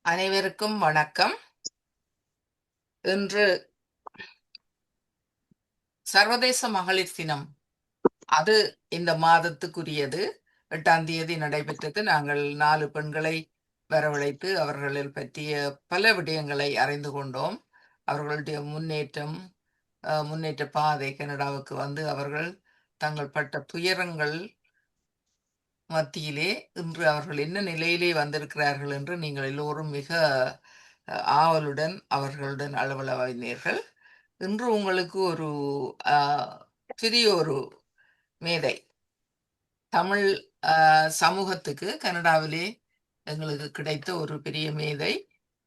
அனைவருக்கும் வணக்கம். இன்று சர்வதேச மகளிர் தினம். அது இந்த மாதத்துக்குரியது. 8ஆம் தேதி நடைபெற்றது. நாங்கள் 4 பெண்களை வரவழைத்து அவர்களில் பற்றிய பல விடயங்களை அறிந்து கொண்டோம். அவர்களுடைய முன்னேற்ற பாதை கனடாவுக்கு வந்து அவர்கள் தங்கள் பட்ட துயரங்கள் மத்தியிலே இன்று அவர்கள் என்ன நிலையிலே வந்திருக்கிறார்கள் என்று நீங்கள் எல்லோரும் மிக ஆவலுடன் அவர்களுடன் அளவளவினீர்கள். இன்று உங்களுக்கு ஒரு ஆ, சிறிய ஒரு மேதை தமிழ் சமூகத்துக்கு கனடாவிலே எங்களுக்கு கிடைத்த ஒரு பெரிய மேதை.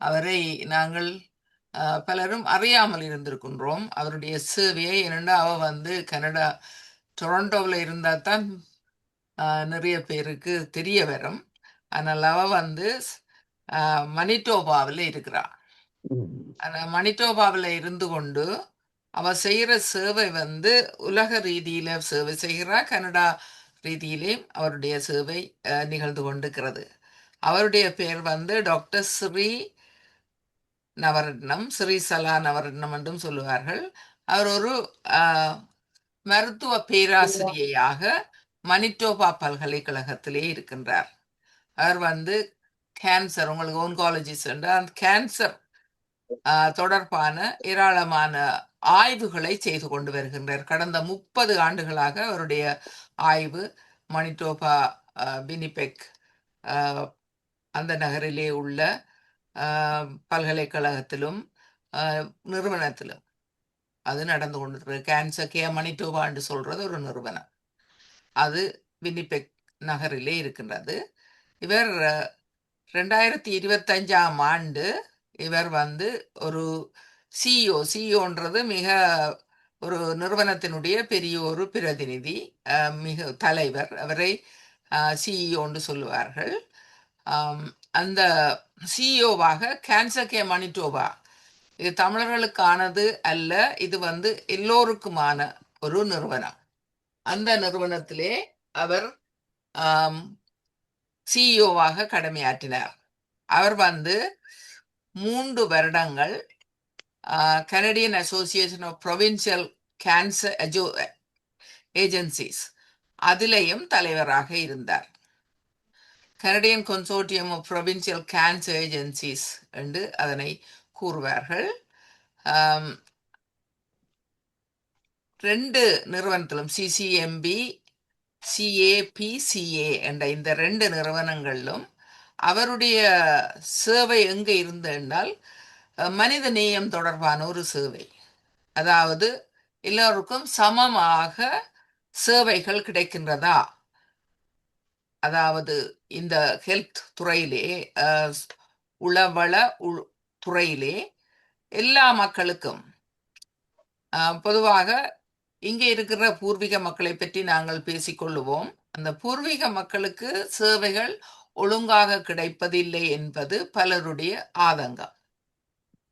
அவரை நாங்கள் பலரும் அறியாமல் இருந்திருக்கின்றோம். அவருடைய சேவையை என்னென்னா அவ வந்து கனடா டொரண்டோவில் இருந்தால் தான் நிறைய பேருக்கு தெரிய வரும். ஆனால் அவ வந்து மணிட்டோபாவில் இருக்கிறார். மணிட்டோபாவில் இருந்து கொண்டு அவ செய்கிற சேவை வந்து உலக ரீதியில சேவை செய்கிறார். கனடா ரீதியிலேயும் அவருடைய சேவை நிகழ்ந்து கொண்டிருக்கிறது. அவருடைய பெயர் வந்து டாக்டர் ஸ்ரீ நவரத்னம், ஸ்ரீ சலா நவரத்னம் என்றும் சொல்லுவார்கள். அவர் ஒரு மருத்துவ பேராசிரியையாக மணிட்டோபா பல்கலைக்கழகத்திலே இருக்கின்றார். அவர் வந்து கேன்சர், உங்களுக்கு ஓன்காலஜிஸ்ட் என்ற அந்த கேன்சர் தொடர்பான ஏராளமான ஆய்வுகளை செய்து கொண்டு வருகின்றார். கடந்த 30 ஆண்டுகளாக அவருடைய ஆய்வு மணிட்டோபா வினிபெக் அந்த நகரிலே உள்ள பல்கலைக்கழகத்திலும் நிறுவனத்திலும் அது நடந்து கொண்டிருக்கிறது. கேன்சர் கேர் மணிட்டோபா என்று சொல்றது ஒரு நிறுவனம். அது வினிபெக் நகரிலே இருக்கின்றது. இவர் 2025ஆம் ஆண்டு இவர் வந்து ஒரு சிஇஓன்றது மிக ஒரு நிறுவனத்தினுடைய பெரிய ஒரு பிரதிநிதி, மிக தலைவர். அவரை சிஇஓன்னு சொல்லுவார்கள். அந்த சிஇஓவாக கேன்சர் கேர் மணிட்டோபா, இது தமிழர்களுக்கானது அல்ல, இது வந்து எல்லோருக்குமான ஒரு நிறுவனம். அந்த நிறுவனத்திலே அவர் சிஇஓவாக கடமையாற்றினார். அவர் வந்து 3 வருடங்கள் Canadian association of provincial cancer agencies அதிலேயும் தலைவராக இருந்தார். Canadian consortium of provincial cancer agencies என்று அதனை கூறுவார்கள். 2 நிறுவனத்திலும் சிசிஎம்பி, சிஏபிசிஏ என்ற இந்த 2 நிறுவனங்களிலும் அவருடைய சேவை எங்கே இருந்து என்றால் மனித நேயம் தொடர்பான ஒரு சேவை. அதாவது எல்லோருக்கும் சமமாக சேவைகள் கிடைக்கின்றதா, அதாவது இந்த ஹெல்த் துறையிலே உளவள துறையிலே எல்லா மக்களுக்கும், பொதுவாக இங்கே இருக்கிற பூர்வீக மக்களை பற்றி நாங்கள் பேசிக்கொள்ளுவோம். அந்த பூர்வீக மக்களுக்கு சேவைகள் ஒழுங்காக கிடைப்பதில்லை என்பது பலருடைய ஆதங்கம்.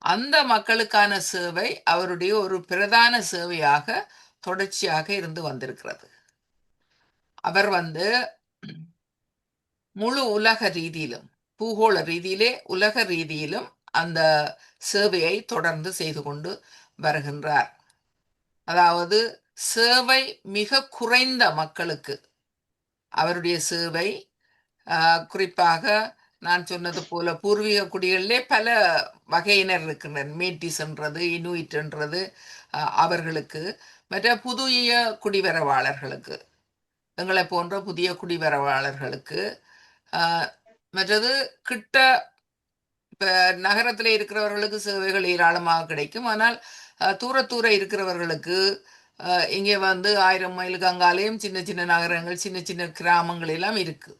அந்த மக்களுக்கான சேவை அவருடைய ஒரு பிரதான சேவையாக தொடர்ச்சியாக இருந்து வந்திருக்கிறது. அவர் வந்து முழு உலக ரீதியிலும், பூகோள ரீதியிலே உலக ரீதியிலும் அந்த சேவையை தொடர்ந்து செய்து கொண்டு வருகின்றார். அதாவது சேவை மிக குறைந்த மக்களுக்கு அவருடைய சேவை, குறிப்பாக நான் சொன்னது போல பூர்வீக குடிகளிலே பல வகையினர் இருக்கின்றனர். மேட்டிஸ் என்றது, இனுயிட் என்றது அவர்களுக்கு, மற்ற புதிய குடிவரவாளர்களுக்கு, எங்களை போன்ற புதிய குடிவரவாளர்களுக்கு, மற்றது கிட்ட இப்போ நகரத்தில் இருக்கிறவர்களுக்கு சேவைகள் ஏராளமாக கிடைக்கும். ஆனால் தூர இருக்கிறவர்களுக்கு இங்கே வந்து 1000 மைலுக்கு அங்காலேயும் சின்ன சின்ன நகரங்கள், சின்ன சின்ன கிராமங்கள் எல்லாம் இருக்கு.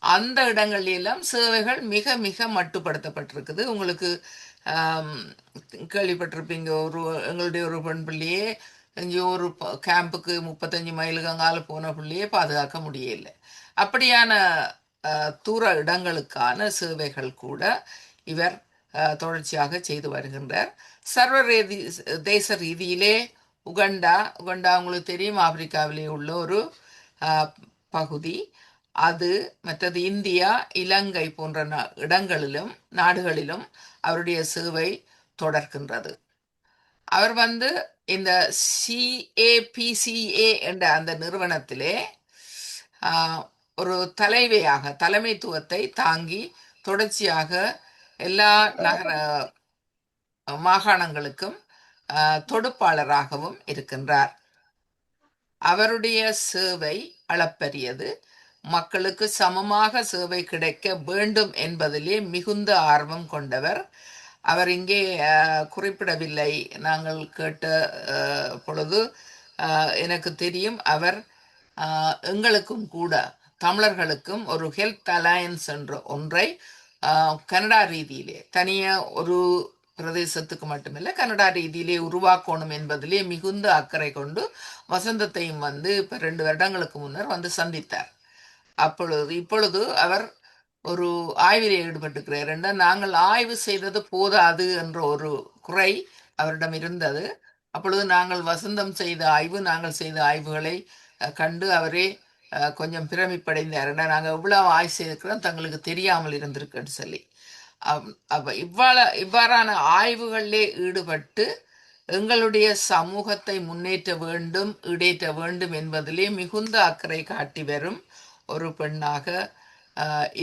அந்த இடங்கள் எல்லாம் சேவைகள் மிக மிக மட்டுப்படுத்தப்பட்டிருக்குது. உங்களுக்கு கேள்விப்பட்டிருப்பீங்க, எங்களுடைய ஒரு பெண் பிள்ளையே எங்கேயோ ஒரு கேம்புக்கு 35 மைலுக்கு அங்கால போன பிள்ளையே பாதுகாக்க முடியல. அப்படியான தூர இடங்களுக்கான சேவைகள் கூட இவர் தொடர்ச்சியாக செய்து வருகின்றார். தேச ரீதியிலே உகண்டா உங்களுக்கு தெரியும், ஆப்பிரிக்காவிலே உள்ள ஒரு பகுதி. அது மற்றது இந்தியா, இலங்கை போன்ற நாடுகளிலும் அவருடைய சேவை தொடர்கின்றது. அவர் வந்து இந்த CAPCA என்ற அந்த நிறுவனத்திலே ஒரு தலைமைத்துவத்தை தாங்கி தொடர்ச்சியாக எல்லா நகர மாகாணங்களுக்கும் தொடுப்பாளராகவும் இருக்கின்றார். அவருடைய சேவை அளப்பரியது. மக்களுக்கு சமமாக சேவை கிடைக்க வேண்டும் என்பதிலே மிகுந்த ஆர்வம் கொண்டவர். அவர் இங்கே குறிப்பிடவில்லை. நாங்கள் கேட்ட பொழுது எனக்கு தெரியும், அவர் எங்களுக்கும் கூட தமிழர்களுக்கும் ஒரு ஹெல்த் அலையன்ஸ் என்ற ஒன்றை கனடா ரீதியிலே தனியாக ஒரு பிரதேசத்துக்கு மட்டுமில்லை கனடா ரீதியிலே உருவாக்கணும் என்பதிலே மிகுந்த அக்கறை கொண்டு வசந்தத்தையும் வந்து இப்போ 2 வருடங்களுக்கு முன்னர் வந்து சந்தித்தார். இப்பொழுது அவர் ஒரு ஆய்விலே ஈடுபட்டுக்கிறார் என்றால் நாங்கள் ஆய்வு செய்தது போதாது என்ற ஒரு குறை அவரிடம் இருந்தது. அப்பொழுது நாங்கள் நாங்கள் செய்த ஆய்வுகளை கண்டு அவரே கொஞ்சம் பிரமிப்படைந்தார். நாங்கள் இவ்வளவு ஆய்வு செய்திருக்கிறோம், தங்களுக்கு தெரியாமல் இருந்திருக்குன்னு சொல்லி. இவ்வாறான ஆய்வுகளிலே ஈடுபட்டு எங்களுடைய சமூகத்தை முன்னேற்ற வேண்டும், ஈடேற்ற வேண்டும் என்பதிலே மிகுந்த அக்கறை காட்டி வரும் ஒரு பெண்ணாக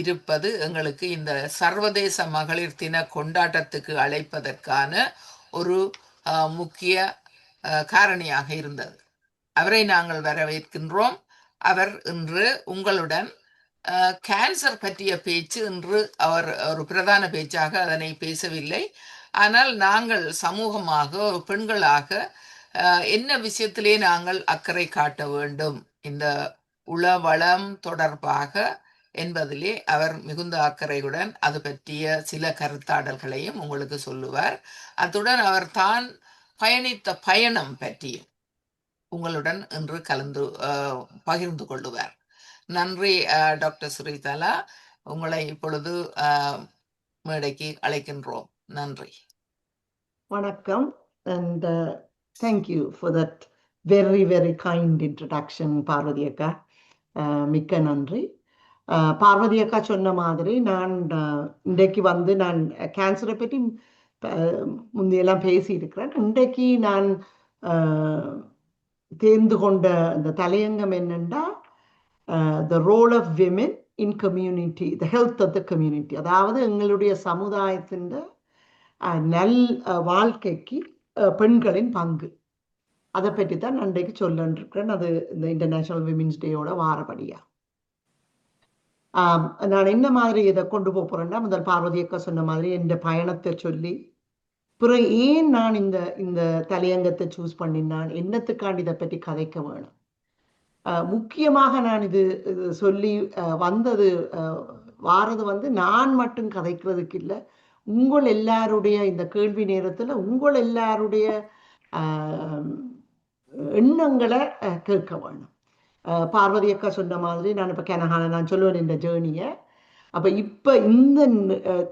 இருப்பது எங்களுக்கு இந்த சர்வதேச மகளிர் தின கொண்டாட்டத்துக்கு அழைப்பதற்கான ஒரு முக்கிய காரணியாக இருந்தது. அவரை நாங்கள் வரவேற்கின்றோம். அவர் இன்று உங்களுடன் கேன்சர் பற்றிய பேச்சு இன்று அவர் ஒரு பிரதான பேச்சாக அதனை பேசவில்லை. ஆனால் நாங்கள் சமூகமாக ஒரு பெண்களாக என்ன விஷயத்திலே நாங்கள் அக்கறை காட்ட வேண்டும் இந்த உளவளம் தொடர்பாக என்பதிலே அவர் மிகுந்த அக்கறையுடன் அது பற்றிய சில கருத்தாடல்களையும் உங்களுக்கு சொல்லுவார். அத்துடன் அவர் தான் பயணித்த பயணம் பற்றியும் உங்களுடன் இன்று பகிர்ந்து கொள்ளுவார். நன்றி டாக்டர் ஸ்ரீதலா. உங்களை இப்பொழுது மேடைக்கு அழைக்கின்றோம். நன்றி. வணக்கம். And thank you for that very very kind introduction, Parvati அக்கா. மிக்க நன்றி. பார்வதி அக்கா சொன்ன மாதிரி நான் இன்றைக்கு வந்து நான் கேன்சரை பற்றி முந்தையெல்லாம் பேசியிருக்கிறேன். இன்றைக்கு நான் தேர்ந்து கொண்ட இந்த தலையங்கம் என்னென்னா the role of women in community, the health of the community. அதாவது எங்களுடைய சமுதாயத்தின் நல் வாழ்க்கைக்கு பெண்களின் பங்கு, அதை பற்றி தான் நான் இன்றைக்கு சொல்லிருக்கிறேன். அது இந்த இன்டர்நேஷனல் விமென்ஸ் டேயோட வாரபடியா. நான் என்ன மாதிரி இதை கொண்டு போறேன்னா, முதல் பார்வதி அக்கா சொன்ன மாதிரி இந்த பயணத்தை சொல்லி பிறகு ஏன் நான் இந்த தலையங்கத்தை சூஸ் பண்ணினான், என்னத்துக்காண்டி இதை பற்றி கதைக்க வேணும். முக்கியமாக நான் இது சொல்லி வந்தது வாரது வந்து நான் மட்டும் கதைக்கிறதுக்கு இல்லை, உங்கள் எல்லாருடைய இந்த கேள்வி நேரத்தில் உங்கள் எல்லாருடைய எண்ணங்களை கேட்க வேணும். பார்வதி அக்கா சொன்ன மாதிரி நான் இப்போ நான் சொல்லுவேன் இந்த ஜேர்னியை. அப்போ இப்போ இந்த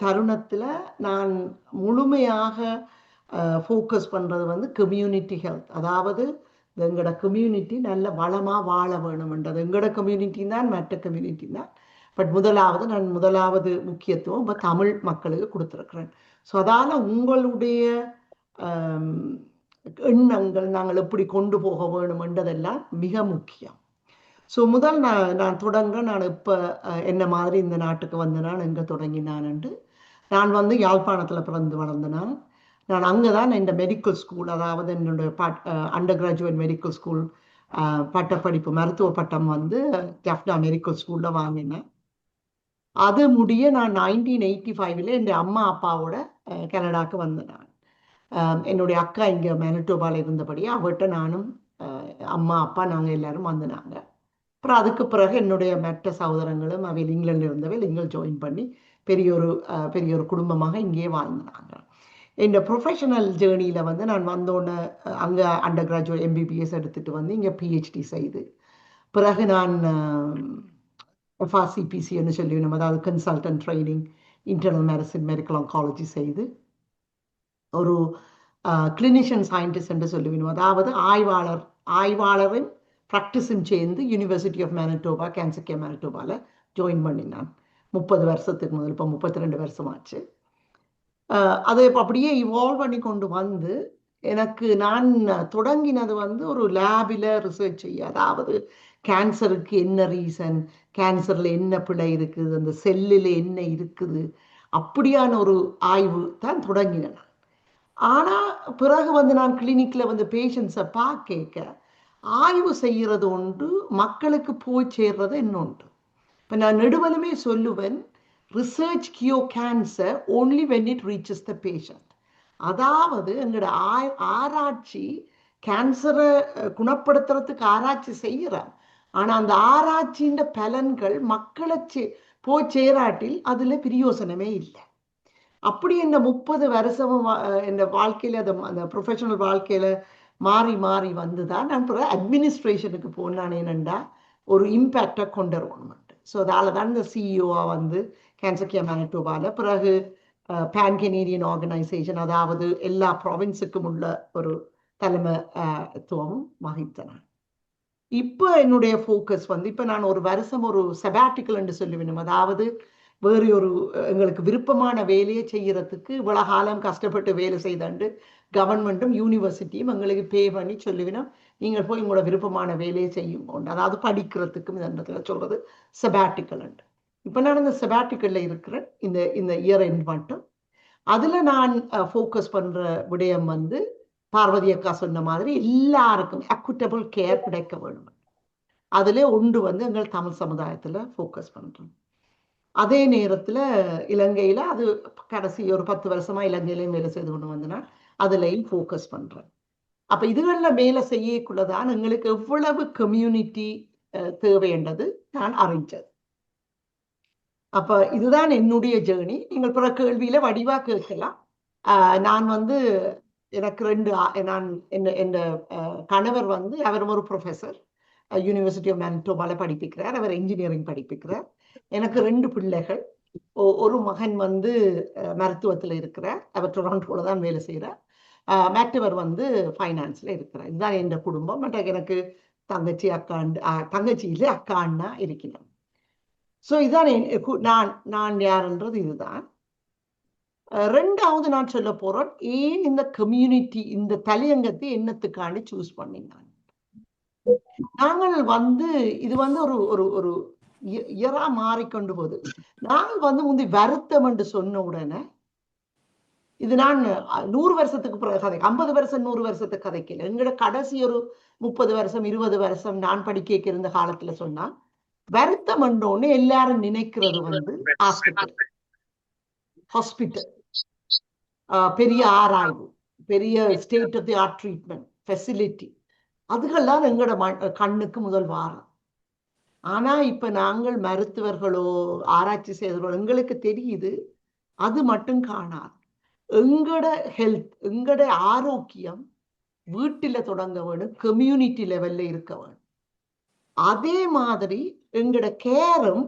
தருணத்தில் நான் முழுமையாக ஃபோக்கஸ் பண்ணுறது வந்து கம்யூனிட்டி ஹெல்த். அதாவது எங்களோட கம்யூனிட்டி நல்ல வளமாக வாழ வேணும்ன்றது. எங்களோட கம்யூனிட்டி தான், மற்ற கம்யூனிட்டி தான். பட் நான் முதலாவது முக்கியத்துவம் இப்போ தமிழ் மக்களுக்கு கொடுத்துருக்குறேன். ஸோ அதால் உங்களுடைய எண்ணங்கள் நாங்கள் எப்படி கொண்டு போக வேணுமென்றதெல்லாம் மிக முக்கியம். ஸோ நான் தொடங்க நான் இப்போ என்ன மாதிரி இந்த நாட்டுக்கு வந்து நான் எங்கே தொடங்கினான்ட்டு, நான் வந்து யாழ்ப்பாணத்தில் பிறந்து வளர்ந்தேன். நான் அங்கே தான் இந்த மெடிக்கல் ஸ்கூல், அதாவது என்னுடைய அண்டர் கிராஜுவேட் மெடிக்கல் ஸ்கூல் பட்டப்படிப்பு மருத்துவ பட்டம் வந்து ஜஃப்னா மெடிக்கல் ஸ்கூலில் வாங்கினேன். அது முடிய நான் 1985 என் அம்மா அப்பாவோட கனடாவுக்கு வந்தேன். என்னுடைய அக்கா இங்கே மேனிட்டோபாவில் இருந்தபடி அவர்கிட்ட நானும் அம்மா அப்பா நாங்கள் எல்லாரும் வந்தனாங்க. அப்புறம் அதுக்கு பிறகு என்னுடைய மற்ற சகோதரங்களும் அவையில் இங்கிலாண்டில் இருந்தவையில் இங்கே ஜாயின் பண்ணி பெரிய ஒரு குடும்பமாக இங்கேயே வாழ்ந்தாங்க. இந்த ப்ரொஃபஷனல் ஜேர்னியில் வந்து நான் வந்தோடனே அங்கே அண்டர் கிராஜுவேட் MBBS எடுத்துகிட்டு வந்து இங்கே PhD செய்து, பிறகு நான் FRCPCன்னு சொல்லி நம்ம அதாவது consultant training internal medicine medical oncology செய்து ஒரு கிளினிஷியன் சயின்டிஸ்ட் என்று சொல்லுவேன். அதாவது ஆய்வாளரின் ப்ராக்டிஸும் சேர்ந்து university of Manitoba cancer care மேனிடோபாவில் ஜாயின் பண்ணினான் 30 வருஷத்துக்கு முதல். இப்போ 32 வருஷமாச்சு. அதை இப்போ அப்படியே இவால்வ் பண்ணி கொண்டு வந்து எனக்கு நான் தொடங்கினது வந்து ஒரு லேபில் ரிசர்ச் செய்ய, அதாவது கேன்சருக்கு என்ன ரீசன், கேன்சரில் என்ன பிழை இருக்குது, அந்த செல்லில் என்ன இருக்குது, அப்படியான ஒரு ஆய்வு தான் தொடங்கினேன். ஆனால் பிறகு வந்து நான் கிளினிக்கில் வந்து பேஷண்ட்ஸை பார்க்க ஆய்வு செய்கிறது ஒன்று, மக்களுக்கு போய் சேர்றது இன்னொன்று. இப்போ நான் நெடுவலுமே சொல்லுவேன், research cure cancer only when it reaches the patient. அதாவது எங்களோட ஆராய்ச்சி கேன்சரை குணப்படுத்துறதுக்கு ஆராய்ச்சி செய்கிறோம், ஆனால் அந்த ஆராய்ச்சியின் பலன்கள் மக்களை போய் சேராட்டில் அதில் பிரயோசனமே இல்லை. அப்படி என்ன 30 வருஷமும் என் வாழ்க்கையில் அந்த ப்ரொஃபஷனல் வாழ்க்கையில் மாறி மாறி வந்து தான் நான் பிறகு அட்மினிஸ்ட்ரேஷனுக்கு போனான். என்னென்னா ஒரு இம்பேக்டை கொண்டு வரணும். ஸோ அதால் தான் இந்த சிஇஓவாக வந்து கேன்சர் கேர் மேனிடோபாவில், பிறகு பேன் கெனேடியன் ஆர்கனைசேஷன், அதாவது எல்லா ப்ராவின்ஸுக்கும் உள்ள ஒரு தலைமைத்துவம் வகித்தேன். இப்போ என்னுடைய ஃபோக்கஸ் வந்து, இப்போ நான் ஒரு வருஷம் ஒரு செபாட்டிக்கல் என்று சொல்லுவேன். அதாவது வேறு ஒரு எங்களுக்கு விருப்பமான வேலையை செய்யறதுக்கு இவ்வளவு காலம் கஷ்டப்பட்டு வேலை செய்தாண்டு கவர்மெண்ட்டும் யூனிவர்சிட்டியும் எங்களுக்கு பே பண்ணி சொல்லுவினோம், நீங்கள் போய் உங்களோட விருப்பமான வேலையை செய்யும். அதாவது படிக்கிறதுக்கும் இந்த சொல்றது செபாட்டிக்கல். இப்போ நான் இந்த செபாட்டிக்கல்ல இருக்கிறேன் இந்த இயர் எண்ட் மட்டும். அதில் நான் ஃபோக்கஸ் பண்ணுற விடயம் வந்து பார்வதி அக்கா சொன்ன மாதிரி எல்லாருக்கும் எக்விட்டபிள் கேர் கிடைக்க வேணும். அதில் ஒன்று வந்து எங்கள் தமிழ் சமுதாயத்தில் ஃபோக்கஸ் பண்ணுறோம். அதே நேரத்தில் இலங்கையில் அது கடைசி ஒரு 10 வருஷமா இலங்கையிலையும் வேலை செய்து கொண்டு வந்தேன்னா அதுலேயும் ஃபோக்கஸ் பண்ணுறேன். அப்போ இதுகளில் மேலே செய்யக்குள்ளதான் எங்களுக்கு எவ்வளவு கம்யூனிட்டி தேவைன்றது நான் அறிஞ்சது. அப்போ இதுதான் என்னுடைய ஜேர்னி. நீங்கள் பிற கேள்வியில் வடிவாக கேட்கலாம். நான் வந்து எனக்கு என் கணவர் வந்து அவரும் ஒரு ப்ரொஃபஸர், யூனிவர்சிட்டி ஆஃப் மேனிடோபாவில் படிப்பிக்கிறார். அவர் இன்ஜினியரிங் படிப்பிக்கிறார். எனக்கு 2 பிள்ளைகள். ஒரு மகன் வந்து மருத்துவத்தில் இருக்கிறார், அவர் டொரண்டோவில் தான் வேலை செய்கிறார். மற்றவர் வந்து ஃபைனான்ஸில் இருக்கிறார். இதுதான் என் குடும்பம். மற்ற எனக்கு தங்கச்சி இல்லை அக்கா அண்ணா இருக்கிறேன். ஸோ இதுதான் நான் யாருன்றது இதுதான். ரெண்டாவது நான் சொல்ல போறேன், ஏன் இந்த கம்யூனிட்டி இந்த தலையங்கத்தை என்னத்துக்காண்டி சூஸ் பண்ணினாங்க. நாங்கள் வந்து இது வந்து ஒரு ஒரு இயரா மாறிக்கொண்டு போகுது. நாங்கள் வந்து முந்தி வருத்தம் என்று சொன்ன உடனே, இது நான் 100 வருஷத்துக்கு பிறகு கதை, 50 வருஷம் 100 வருஷத்துக்கு கதைக்கல. எங்களோட கடைசி ஒரு 30 வருஷம் 20 வருஷம் நான் படிக்க இருந்த காலத்துல சொன்னா, வருத்தம் என்றோன்னு எல்லாரும் நினைக்கிறது வந்து ஹாஸ்பிட்டல், பெரிய ஆராய்வு, பெரிய state of the art treatment facility, அதுகள்லாம் எங்களோட கண்ணுக்கு முதல் வாரம். ஆனா இப்ப நாங்கள் மருத்துவர்களோ ஆராய்ச்சி செய்தவர்களோ எங்களுக்கு தெரியுது அது மட்டும் காணாது. எங்களோட ஹெல்த், எங்களோட ஆரோக்கியம் வீட்டில தொடங்க வேணும், கம்யூனிட்டி லெவல்ல இருக்க வேணும். அதே மாதிரி எங்களோட கேரும்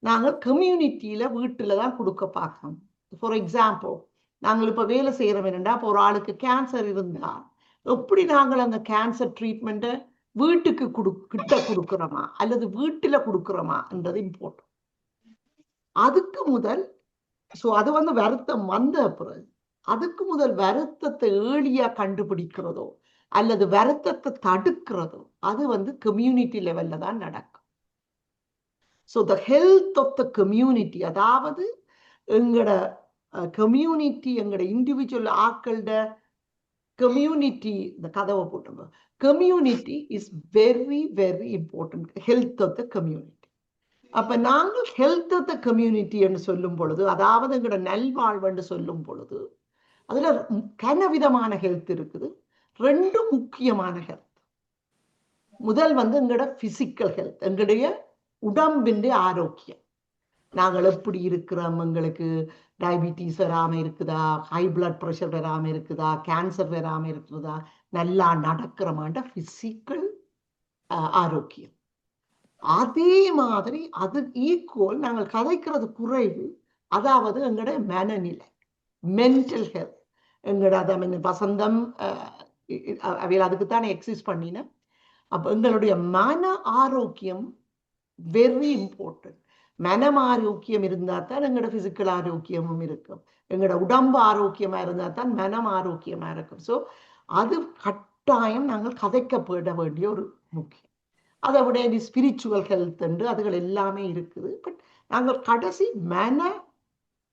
நாங்கள் கம்யூனிட்டியில வீட்டுல தான் கொடுக்க பார்க்கணும். ஃபார் எக்ஸாம்பிள், நாங்கள் இப்ப வேலை செய்யறோம் என்னண்டா, இப்போ ஒரு ஆளுக்கு கேன்சர் இருந்தா எப்படி நாங்கள் அந்த கேன்சர் ட்ரீட்மெண்ட்டை வீட்டுக்கு கிட்ட கொடுக்குறோமா அல்லது வீட்டுல கொடுக்குறோமா என்றது இம்பார்ட்டன்ட். அதுக்கு முதல் அது வந்து வருத்தம் வந்த பிறகு அதுக்கு முதல் வருத்தத்தை ஏழியா கண்டுபிடிக்கிறதோ அல்லது வருத்தத்தை தடுக்கிறதோ அது வந்து கம்யூனிட்டி லெவல்ல தான் நடக்கும். So the health of the community, அதாவது எங்களோட கம்யூனிட்டி, எங்களோட இண்டிவிஜுவல் ஆக்களோட கம்யூனிட்டி, இந்த கதவை போட்டுங்க, community is very very important. Health of the community. அப்ப நாங்கள் ஹெல்த் ஆஃப் த கம்யூனிட்டி என்று சொல்லும் பொழுது, அதாவது எங்களோட நல்வாழ்வு சொல்லும் பொழுது அதுல கனவிதமான ஹெல்த் இருக்குது. 2 முக்கியமான ஹெல்த். முதல் வந்து எங்களோட பிசிக்கல் ஹெல்த், எங்களுடைய உடம்பின் ஆரோக்கியம். நாங்கள் எப்படி இருக்கிறோம், எங்களுக்கு டயபிட்டிஸ் வராம இருக்குதா, ஹை பிளட் ப்ரெஷர் வராம இருக்குதா, கேன்சர் வராம இருக்குதா, நல்லா நடக்கிறோமான்ற பிசிக்கல் ஆரோக்கியம். அதே மாதிரி அது ஈக்குவல் நாங்கள் கதைக்கிறது குறைவு, அதாவது எங்களோட மனநிலை, மென்டல் ஹெல்த். எங்களோட வசந்தம் அவையில் அதுக்குத்தானே எக்ஸிஸ்ட் பண்ணின. அப்ப எங்களுடைய மன ஆரோக்கியம் வெரி இம்பார்ட்டன்ட். மனம் ஆரோக்கியம் இருந்தால் தான் எங்களோட பிசிக்கல் ஆரோக்கியமும் இருக்கும். எங்களோட உடம்பு ஆரோக்கியமா இருந்தால் தான் மனம் ஆரோக்கியமா இருக்கும். ஸோ அது கட்டாயம் நாங்கள் கதைக்கப்பட வேண்டிய ஒரு முக்கியம். அதை விட இது ஸ்பிரிச்சுவல் ஹெல்த் என்று அதுகள் எல்லாமே இருக்குது. பட் நாங்கள் கடைசி மன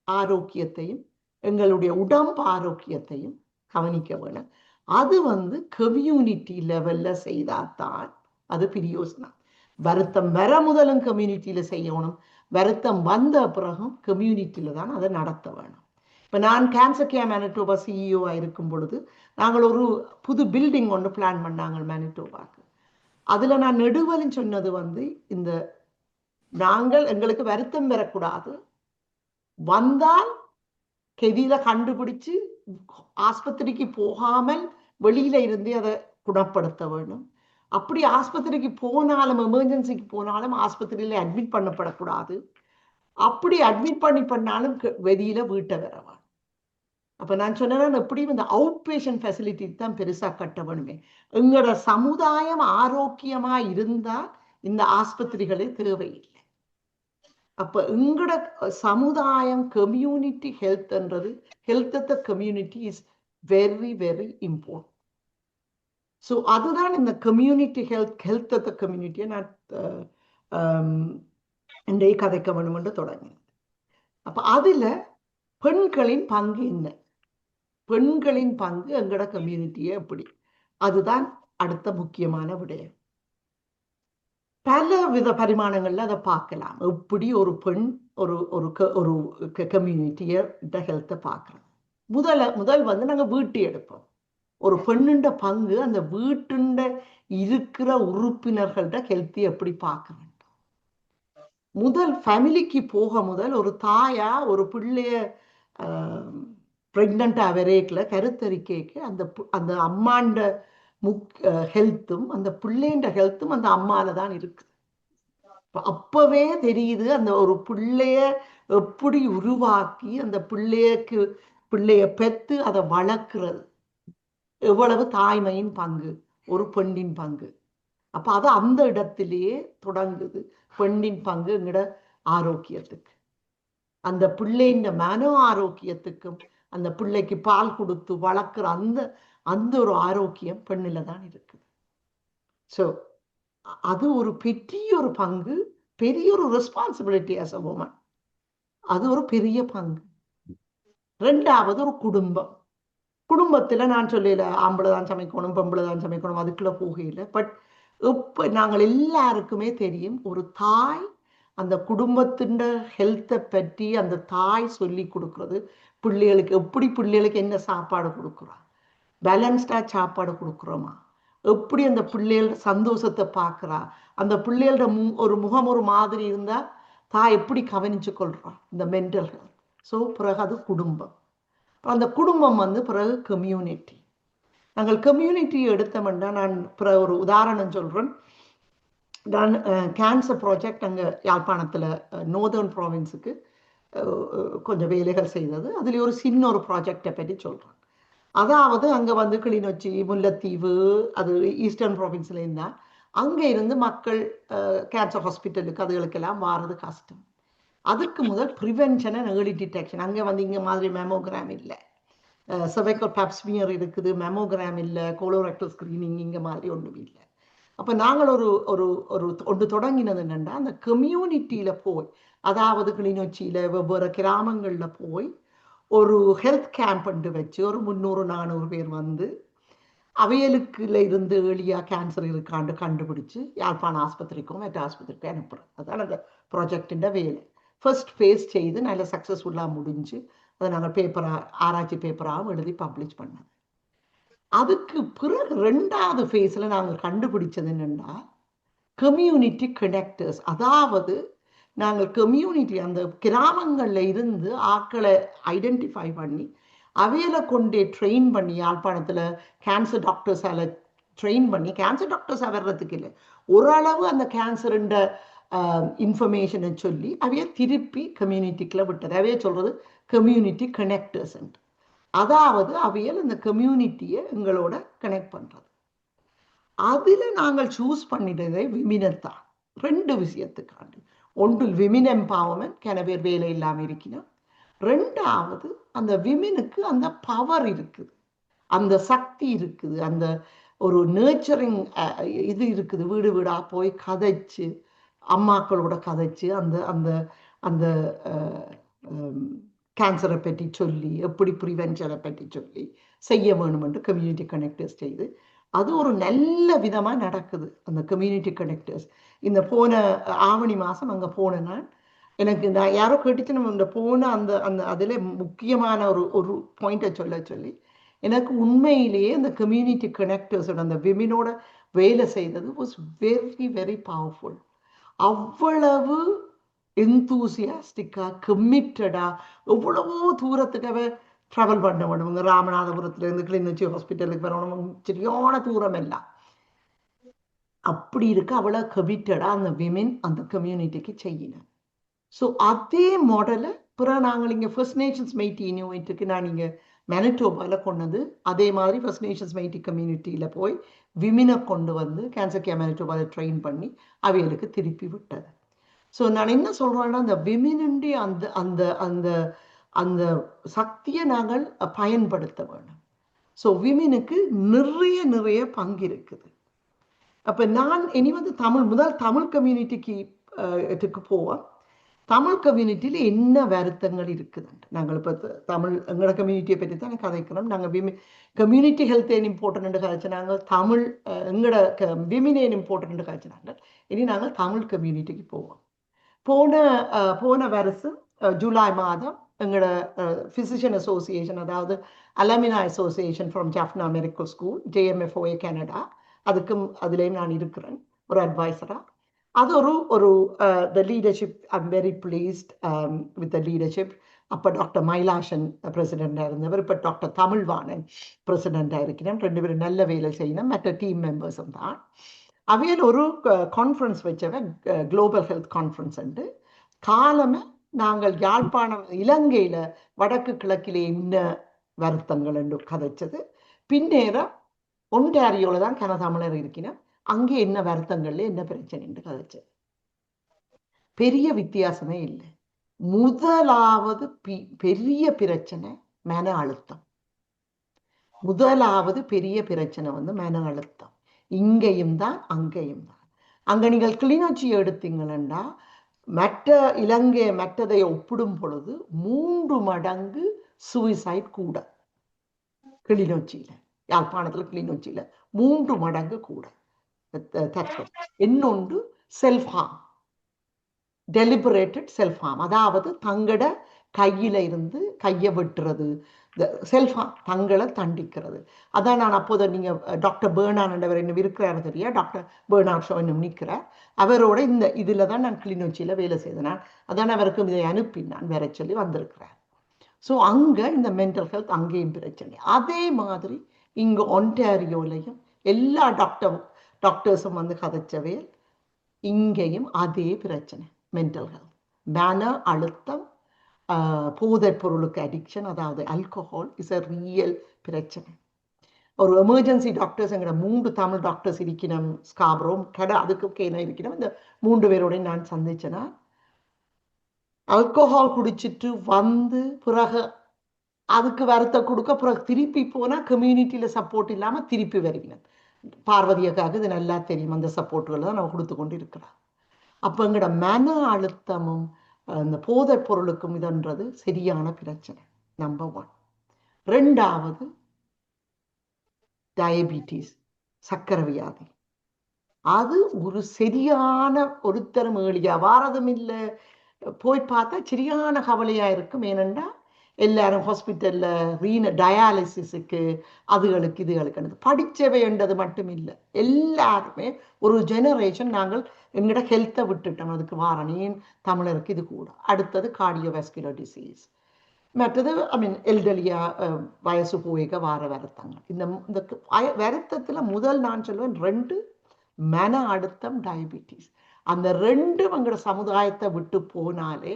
ஆரோக்கியத்தையும் எங்களுடைய உடம்பு ஆரோக்கியத்தையும் கவனிக்க வேணும். அது கம்யூனிட்டி லெவல்ல செய்தால்தான் அது பிரயோசனம். வருத்தம் வர முதலும் கம்யூனிட்டியில செய்யணும். வருத்தம் வந்த பிறகும் கம்யூனிட்டியில தான் அதை நடத்த வேணும். இப்போ நான் கேன்சர் கேர் மேனிடோபா சிஇஓ இருக்கும் பொழுது நாங்கள் ஒரு புது பில்டிங் ஒன்று பிளான் பண்ணாங்க மேனிடோபாக்கு. அதுல நான் நெடுவலின்னு சொன்னது இந்த நாங்கள் எங்களுக்கு வருத்தம் வரக்கூடாது, வந்தால் கெதியில கண்டுபிடிச்சு ஆஸ்பத்திரிக்கு போகாமல் வெளியில இருந்து அதை குணப்படுத்த வேண்டும். அப்படி ஆஸ்பத்திரிக்கு போனாலும் எமர்ஜென்சிக்கு போனாலும் ஆஸ்பத்திரியில அட்மிட் பண்ணப்படக்கூடாது. அப்படி அட்மிட் பண்ணாலும் வெளியில வீட்டை வரவான். அப்ப நான் சொன்னேன் எப்படியும் இந்த அவுட் பேஷண்ட் ஃபெசிலிட்டி தான் பெருசா கட்ட வேணுமே. எங்களோட சமுதாயம் ஆரோக்கியமா இருந்தா இந்த ஆஸ்பத்திரிகளே தேவையில்லை. அப்ப எங்களோட சமுதாயம் கம்யூனிட்டி ஹெல்த்ன்றது health of the community is very very important. So அதுதான் இந்த கம்யூனிட்டி ஹெல்த் ஆஃப் த கம்யூனிட்டியை நான் இன்றைய கதைக்க வேணும் என்று தொடங்கினேன். அப்ப அதுல பெண்களின் பங்கு என்ன, பெண்களின் பங்கு எங்களோட கம்யூனிட்டியை எப்படி, அதுதான் அடுத்த முக்கியமான விடயம். பல வித பரிமாணங்கள்ல அதை பார்க்கலாம். எப்படி ஒரு பெண் ஒரு ஒரு ஒரு கம்யூனிட்டிய ஹெல்த்தை பார்க்கலாம். முதல் நாங்க வீட்டு எடுப்போம். ஒரு பெண்ணுண்ட பங்கு அந்த வீட்டுண்ட இருக்கிற உறுப்பினர்கள்ட ஹெல்த்தி எப்படி பார்க்க வேண்டும். முதல் ஃபேமிலிக்கு போக முதல் ஒரு தாயா ஒரு பிள்ளைய பிரெக்னண்டா வரைக்கல கருத்தரிக்கைக்கு அந்த அம்மாண்ட ஹெல்த்தும் அந்த பிள்ளைண்ட ஹெல்த்தும் அந்த அம்மால தான் இருக்கு. அப்பவே தெரியுது அந்த ஒரு பிள்ளைய எப்படி உருவாக்கி அந்த பிள்ளைய பெத்து அதை வளர்க்கிறது எவ்வளவு தாய்மையின் பங்கு, ஒரு பெண்ணின் பங்கு. அப்ப அது அந்த இடத்திலேயே தொடங்குது. பெண்ணின் பங்கு எங்கட ஆரோக்கியத்துக்கு, அந்த பிள்ளையின் மன ஆரோக்கியத்துக்கும் அந்த பிள்ளைக்கு பால் கொடுத்து வளர்க்குற அந்த ஒரு ஆரோக்கியம் பெண்ணில தான் இருக்குது. ஸோ அது ஒரு பெரிய ஒரு பங்கு, பெரிய ஒரு ரெஸ்பான்சிபிலிட்டி ஆஸ் அ வுமன். அது ஒரு பெரிய பங்கு. ரெண்டாவது ஒரு குடும்பம். குடும்பத்துல நான் சொல்லல ஆம்பளை தான் சமைக்கணும் பொம்பளை தான் சமைக்கணும் அதுக்குள்ள போகையில. பட் இப்ப நாங்கள் எல்லாருக்குமே தெரியும் ஒரு தாய் அந்த குடும்பத்தின் ஹெல்த்தை பற்றி அந்த தாய் சொல்லி கொடுக்கறது பிள்ளைகளுக்கு. எப்படி பிள்ளைகளுக்கு என்ன சாப்பாடு கொடுக்குறோம், பேலன்ஸ்டா சாப்பாடு கொடுக்குறோமா, எப்படி அந்த பிள்ளைகளோட சந்தோஷத்தை பார்க்குறா, அந்த பிள்ளைகளோட ஒரு முகம் ஒரு மாதிரி இருந்தா தாய் எப்படி கவனிச்சு கொள்றான், இந்த மென்டல் ஹெல்த். ஸோ பிறகு அது குடும்பம். அந்த குடும்பம் பிறகு கம்யூனிட்டி. நாங்கள் கம்யூனிட்டியை எடுத்தோம்னா நான் பிறகு ஒரு உதாரணம் சொல்றேன். நான் கேன்சர் ப்ராஜெக்ட் அங்கே யாழ்ப்பாணத்தில் நோர்தர்ன் ப்ராவின்ஸுக்கு கொஞ்சம் வேலைகள் செய்தது. அதுல ஒரு சின்ன ஒரு ப்ராஜெக்டை பற்றி சொல்றேன். அதாவது அங்கே கிளிநொச்சி, முல்லைத்தீவு, அது ஈஸ்டர்ன் ப்ராவின்ஸ்ல இருந்தா அங்கே இருந்து மக்கள் கேன்சர் ஹாஸ்பிட்டலுக்கு அதுகளுக்கெல்லாம் வாரது கஷ்டம். அதுக்கு முதல் ப்ரிவென்ஷன் அண்ட் ஏர்லி டிடெக்ஷன். அங்கே இங்கே மாதிரி மெமோகிராம் இல்லை, செர்வைக்கல் பேப்ஸ்மியர் இருக்குது, மெமோகிராம் இல்லை, கோலோரெக்டல் ஸ்கிரீனிங் இங்கே மாதிரி ஒன்றும் இல்லை. அப்போ நாங்கள் ஒன்று தொடங்கினது என்னென்னா அந்த கம்யூனிட்டியில போய், அதாவது கிளிநொச்சியில வெவ்வேறு கிராமங்களில் போய் ஒரு ஹெல்த் கேம்ப் வச்சு ஒரு 300-400 பேர் அவையலுக்குல இருந்து ஏர்லியா கேன்சர் இருக்காண்டு கண்டுபிடிச்சு யாழ்ப்பாண ஆஸ்பத்திரிக்கும் மற்ற ஆஸ்பத்திரிக்கும் அனுப்புறோம். அதுதான் அந்த ப்ராஜெக்டின் வேலை. ஃபர்ஸ்ட் ஃபேஸ் செய்து நல்ல சக்ஸஸ்ஃபுல்லாக முடிஞ்சு அதை நாங்கள் ஆராய்ச்சி பேப்பராகவும் எழுதி பப்ளிஷ் பண்ணது. அதுக்கு பிறகு 2வது ஃபேஸில் நாங்கள் கண்டுபிடிச்சது என்னென்னா கம்யூனிட்டி கனெக்டர்ஸ். அதாவது நாங்கள் கம்யூனிட்டி அந்த கிராமங்களில் இருந்து ஆட்களை ஐடென்டிஃபை பண்ணி அவையில கொண்டே ட்ரெயின் பண்ணி யாழ்ப்பாணத்தில் கேன்சர் டாக்டர்ஸால் ட்ரெயின் பண்ணி, கேன்சர் டாக்டர்ஸாக வர்றதுக்கு இல்லை, ஓரளவு அந்த கேன்சருண்ட இன்ஃபர்மேஷனை சொல்லி அவைய திருப்பி கம்யூனிட்டிக்குள்ள விட்டது. அவைய சொல்றது கம்யூனிட்டி கனெக்டர்ஸ். அதாவது அவையல் இந்த கம்யூனிட்டியை எங்களோட கனெக்ட் பண்றது. அதில் நாங்கள் சூஸ் பண்ணிட்டதே விமினைத்தான். 2 விஷயத்துக்காண்டி. ஒன்று விமின் எம்பவர்மெண்ட், கன பேர் வேலை இல்லாமல் இருக்கணும். 2வது அந்த விமினுக்கு அந்த பவர் இருக்குது, அந்த சக்தி இருக்குது, அந்த ஒரு நேச்சரிங் இது இருக்குது. வீடு வீடாக போய் கதைச்சு, அம்மாக்களோட கதைச்சு, அந்த அந்த அந்த கேன்சரை பற்றி சொல்லி, எப்படி ப்ரிவென்ஷனை பற்றி சொல்லி செய்ய வேணுமென்று கம்யூனிட்டி கனெக்டர்ஸ் செய்து, அது ஒரு நல்ல விதமாக நடக்குது. அந்த கம்யூனிட்டி கனெக்டர்ஸ் இந்த போன ஆவணி மாதம் அங்கே போனேன்னா, எனக்கு நான் யாரோ கேட்டுச்சு, நம்ம இந்த போன அந்த அந்த அதில் முக்கியமான ஒரு ஒரு பாயிண்ட்டை சொல்லி எனக்கு உண்மையிலேயே அந்த கம்யூனிட்டி கனெக்டர்ஸோட அந்த விமினோட வேலை செய்தது வாஸ் வெரி வெரி பவர்ஃபுல். அவ்வளவு எந்தூசியாஸ்டிக்காக, கமிட்டடாக, எவ்வளவோ தூரத்துக்காக ட்ராவல் பண்ண வேணும். ராமநாதபுரத்துலேருந்து கிளிநொச்சி ஹாஸ்பிட்டலுக்கு வரணும், சரியான தூரம் எல்லாம். அப்படி இருக்க அவ்வளோ கமிட்டடாக அந்த விமென் அந்த கம்யூனிட்டிக்கு செய்யணும். ஸோ அதே மாடலை பிறகு நாங்கள் இங்கே ஃபர்ஸ்ட் நேஷன்ஸ் மெய்ட்டி யூனிட்டுக்கு நான் இங்கே மேனிடோபாவில் கொண்டது. அதே மாதிரி ஃபர்ஸ்ட் நேஷன்ஸ் மெய்ட்டி கம்யூனிட்டியில் போய் விமினை கொண்டு வந்து கேன்சர் கேர் மேனிடோபாவில் ட்ரெயின் பண்ணி அவைகளுக்கு திருப்பி விட்டது. ஸோ நான் என்ன சொல்கிறேன்னா, அந்த விமினுடைய அந்த அந்த அந்த அந்த சக்தியை நாங்கள் பயன்படுத்த வேணும். ஸோ விமினுக்கு நிறைய நிறைய பங்கு இருக்குது. அப்போ நான் இனி வந்து முதல் தமிழ் கம்யூனிட்டிக்கு போவோம். தமிழ் கம்யூனிட்டியில் என்ன வருத்தங்கள் இருக்குதுன்ட்டு நாங்கள் இப்போ எங்களோட கம்யூனிட்டியை பற்றி தான் கதைக்கிறோம். நாங்கள் கம்யூனிட்டி ஹெல்த் ஏன் இம்பார்ட்டன்ட் கதைச்சினாங்க, தமிழ் எங்களோட விமின் ஏன் இம்பார்ட்டன்ட் கதைச்சினாங்க. இனி நாங்கள் தமிழ் கம்யூனிட்டிக்கு போவோம். போன வருஷம் ஜூலை மாதம் எங்களோட ஃபிசிஷியன் அசோசியேஷன், அதாவது alumni association from Jaffna medical school, JMFOA Canada, அதுலேயும் நான் இருக்கிறேன் ஒரு அட்வைசராக. அது ஒரு the leadership, I'm very pleased with the leadership. அப்போ டாக்டர் மைலாஷன் பிரசிடெண்டாக இருந்தவர், இப்போ டாக்டர் தமிழ்வாணன் பிரசிடெண்டாக இருக்கிறேன். 2 பேரும் நல்ல வேலை செய்யணும், மற்ற டீம் மெம்பர்ஸும் தான். அவையில் ஒரு கான்ஃபரன்ஸ் வச்சவன், குளோபல் ஹெல்த் கான்ஃபரன்ஸ் உண்டு. காலமே நாங்கள் யாழ்ப்பாணம் இலங்கையில் வடக்கு கிழக்கிலே என்ன வருத்தங்கள் என்று கதைச்சது. பின்னேரம் ஒன்டாரியோவில் தான் கனதமிழர் இருக்கிறேன், அங்கே என்ன வருத்தங்கள்ல என்ன பிரச்சனை கதைச்சது. பெரிய வித்தியாசமே இல்லை. முதலாவது பெரிய பிரச்சனை மன அழுத்தம். முதலாவது பெரிய பிரச்சனை வந்து மன அழுத்தம். இங்கேயும் தான் அங்கேயும் தான். அங்கே நீங்கள் கிளிநொச்சி எடுத்தீங்கன்னா மற்ற இலங்கை மற்றதை ஒப்பிடும் பொழுது 3 மடங்கு சூசைட் கூட கிளிநொச்சியில், யாழ்ப்பாணத்தில் கிளிநொச்சியில் 3 மடங்கு கூட. இன்னொன்று self harm, deliberated self harm, அதாவது தங்கட கையில இருந்து கையை வெட்டுறது, செல்ஃப் ஹார்ம், தங்களை தண்டிக்கிறது. அதான் நான் அப்போதை நீங்கள் டாக்டர் பேர்னார்ன்றவர் இன்னும் இருக்கிறாரு தெரியா, டாக்டர் பேர்னார் ஷோ இன்னும் நிற்கிறார். அவரோட இந்த இதில் தான் நான் கிளிநொச்சியில் வேலை செய்தேன். அதான் அவருக்கு இதை அனுப்பினான் வேற சொல்லி வந்திருக்கிறார். ஸோ அங்கே இந்த மென்டல் ஹெல்த் அங்கேயும் பிரச்சனை. அதே மாதிரி இங்கே ஒன்டாரியோலையும் எல்லா டாக்டர்ஸும் வந்து கதைச்சவே இங்கேயும் அதே பிரச்சனை, மென்டல் ஹெல்த், மன அழுத்தம், போதைப் பொருளுக்கு அடிக்ஷன், அதாவது ஆல்கஹால் இஸ் அ ரியல் பிரச்சனை. ஒரு எமர்ஜென்சி டாக்டர்ஸ் எங்களோட 3 தமிழ் டாக்டர்ஸ் இருக்கணும் ஸ்காப்ரோம் கடை, அதுக்கு கேன இருக்கணும். இந்த 3 பேரோட நான் சந்திச்சேன்னா ஆல்கஹால் குடிச்சிட்டு வந்து பிறகு அதுக்கு வருத்த கொடுக்க, பிறகு திருப்பி போனால் கம்யூனிட்டியில் சப்போர்ட் இல்லாமல் திருப்பி வருகிறேன். பார்வதியக்காக இது நல்லா தெரியும், அந்த சப்போர்ட்டுகளை தான் நம்ம கொடுத்து கொண்டு இருக்கிறோம். அப்போ எங்களோட மன அழுத்தமும் இந்த போதைப் பொருளுக்கும் இதுன்றது சரியான பிரச்சனை, நம்பர் 1. 2வது டயபிட்டிஸ், சர்க்கரை வியாதி. அது ஒரு சரியான ஒருத்தரும் ஏழியா வாரதும் இல்லை. போய் பார்த்தா சரியான கவலையாக இருக்கும். ஏனென்றா எல்லாரும் ஹாஸ்பிட்டலில் டயாலிசிஸுக்கு அதுகளுக்கு இதுகளுக்கு படித்தவை என்றது மட்டும் இல்லை, எல்லாருமே ஒரு ஜெனரேஷன் நாங்கள் எங்களோட ஹெல்த்தை விட்டுட்டோம். அதுக்கு வாரணேன் தமிழருக்கு இது கூட. அடுத்தது கார்டியோவாஸ்குலர் டிசீஸ், மற்றது எல்டலியா வயசு போய்க வார வருத்தங்கள். இந்த வருத்தத்தில் முதல் நான் சொல்வேன் 2 மன அழுத்தம், டயபிட்டிஸ். அந்த 2 எங்களோட சமுதாயத்தை விட்டு போனாலே,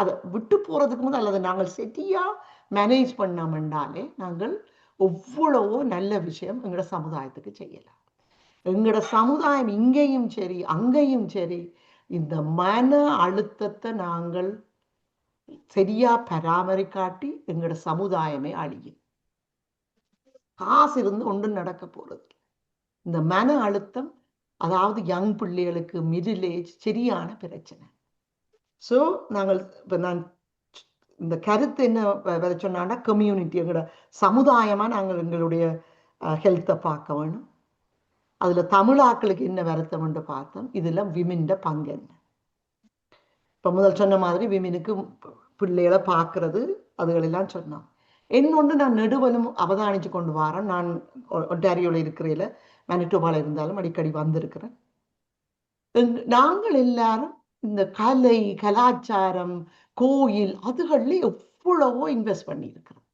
அதை விட்டு போகிறதுக்கு முதல் அல்லது நாங்கள் சரியாக மேனேஜ் பண்ணோம்னாலே நாங்கள் எவ்வளவோ நல்ல விஷயம் எங்களோட சமுதாயத்துக்கு செய்யலாம். எங்களோட சமுதாயம் இங்கேயும் சரி அங்கேயும் சரி இந்த மன அழுத்தத்தை நாங்கள் சரியா பராமரிக்காட்டி எங்களோட சமுதாயமே அழியும். காசு இருந்து ஒன்றும் நடக்க போறது இல்ல. இந்த மன அழுத்தம், அதாவது யங் பிள்ளைகளுக்கு மிடில் ஏஜ் சரியான பிரச்சனை. ஸோ நாங்கள் இப்போ நான் இந்த கருத்து என்ன வர சொன்னான்னா, கம்யூனிட்டி எங்களோட சமுதாயமா நாங்கள் எங்களுடைய ஹெல்த்தை பார்க்க வேணும். அதுல தமிழாக்களுக்கு என்ன வருத்தம்னு பார்த்தோம். இதுல விமின்ட பங்கு என்ன? இப்ப முதல் சொன்ன மாதிரி விமினுக்கு பிள்ளைகளை பார்க்கறது அதுகளெல்லாம் சொன்னான். என்னொன்று நான் நெடுவலும் அவதானிச்சு கொண்டு வரேன். நான் ஒன்டாரியோவில் இருக்கிறதில்ல, மேனிடோபாவில் இருந்தாலும் அடிக்கடி வந்திருக்கிறேன். நாங்கள் எல்லாரும் இந்த கலை கலாச்சாரம் கோயில் அதுகள்ல எவ்வளவோ இன்வெஸ்ட் பண்ணியிருக்கிறோம்.